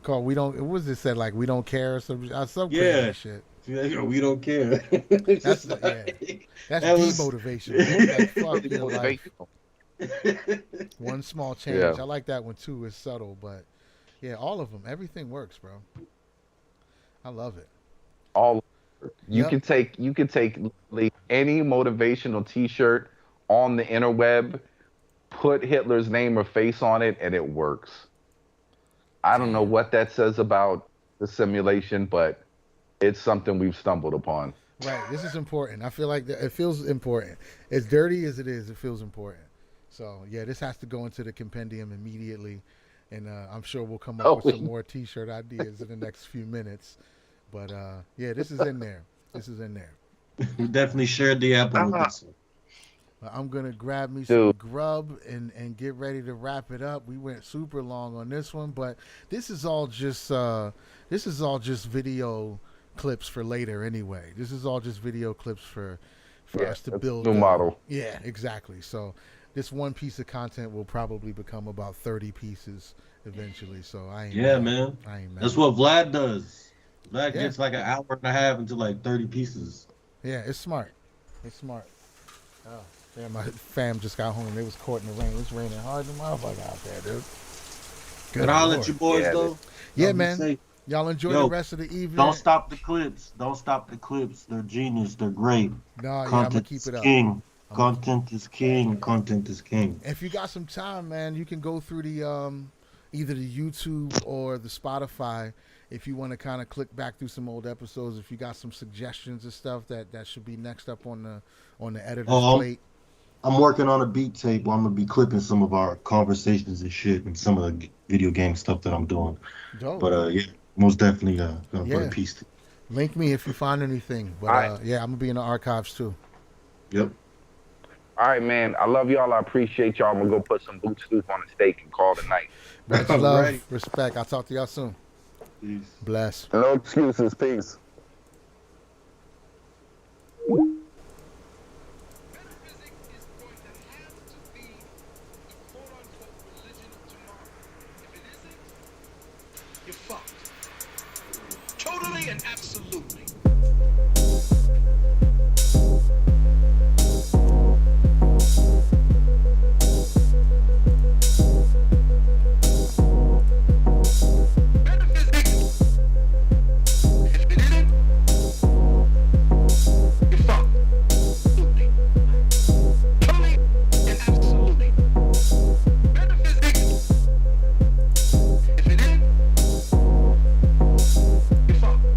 Called "We Don't." What was it said? Like "We Don't Care" or some crazy Yeah. shit. We don't care. That's Just That's That was- demotivation. Like, fuck your life. Motivational. One small change. Yeah. I like that one too. It's subtle, but yeah, all of them. Everything works, bro. I love it. All you Yep. can take literally any motivational T-shirt on the interweb, put Hitler's name or face on it, and it works. I don't know what that says about the simulation, but it's something we've stumbled upon. Right. This is important. I feel like it feels important. As dirty as it is, it feels important. So yeah, this has to go into the compendium immediately, and I'm sure we'll come up with some more T-shirt ideas in the next few minutes. But yeah, this is in there. This is in there. We definitely shared the apple with this one. I'm gonna grab me some Dude. grub and get ready to wrap it up. We went super long on this one, but this is all just video clips for later anyway. This is all just video clips for us to that's build new model. Yeah, exactly. So this one piece of content will probably become about 30 pieces eventually. So I ain't Yeah, mad. man. I ain't mad. That's what Vlad does. Vlad Yeah. gets like an hour and a half into like 30 pieces. Yeah, it's smart. It's smart. Oh, damn, my fam just got home. They was caught in the rain. It's raining hard as a motherfucker out there, dude. But I'll let you boys Yeah, go. Yeah, Y'all be man. safe. Y'all enjoy Yo, the rest of the evening. Don't stop the clips. Don't stop the clips. They're genius. They're great. Nah, yeah, I'm gonna Content keep is it up. king. Content is king. Content is king. If you got some time, man, you can go through the either the YouTube or the Spotify if you want to kind of click back through some old episodes. If you got some suggestions and stuff that should be next up on the editor's plate. I'm working on a beat tape where I'm gonna be clipping some of our conversations and shit and some of the video game stuff that I'm doing. Dope. But yeah, most definitely gonna put Yeah. a piece to. Link me if you find anything. But All right. yeah, I'm gonna be in the archives too. Yep. All right, man. I love y'all. I appreciate y'all. I'm gonna go put some boot soup on the steak and call it a night. Much love, respect. I'll talk to y'all soon. Peace. Bless. No excuses. Peace.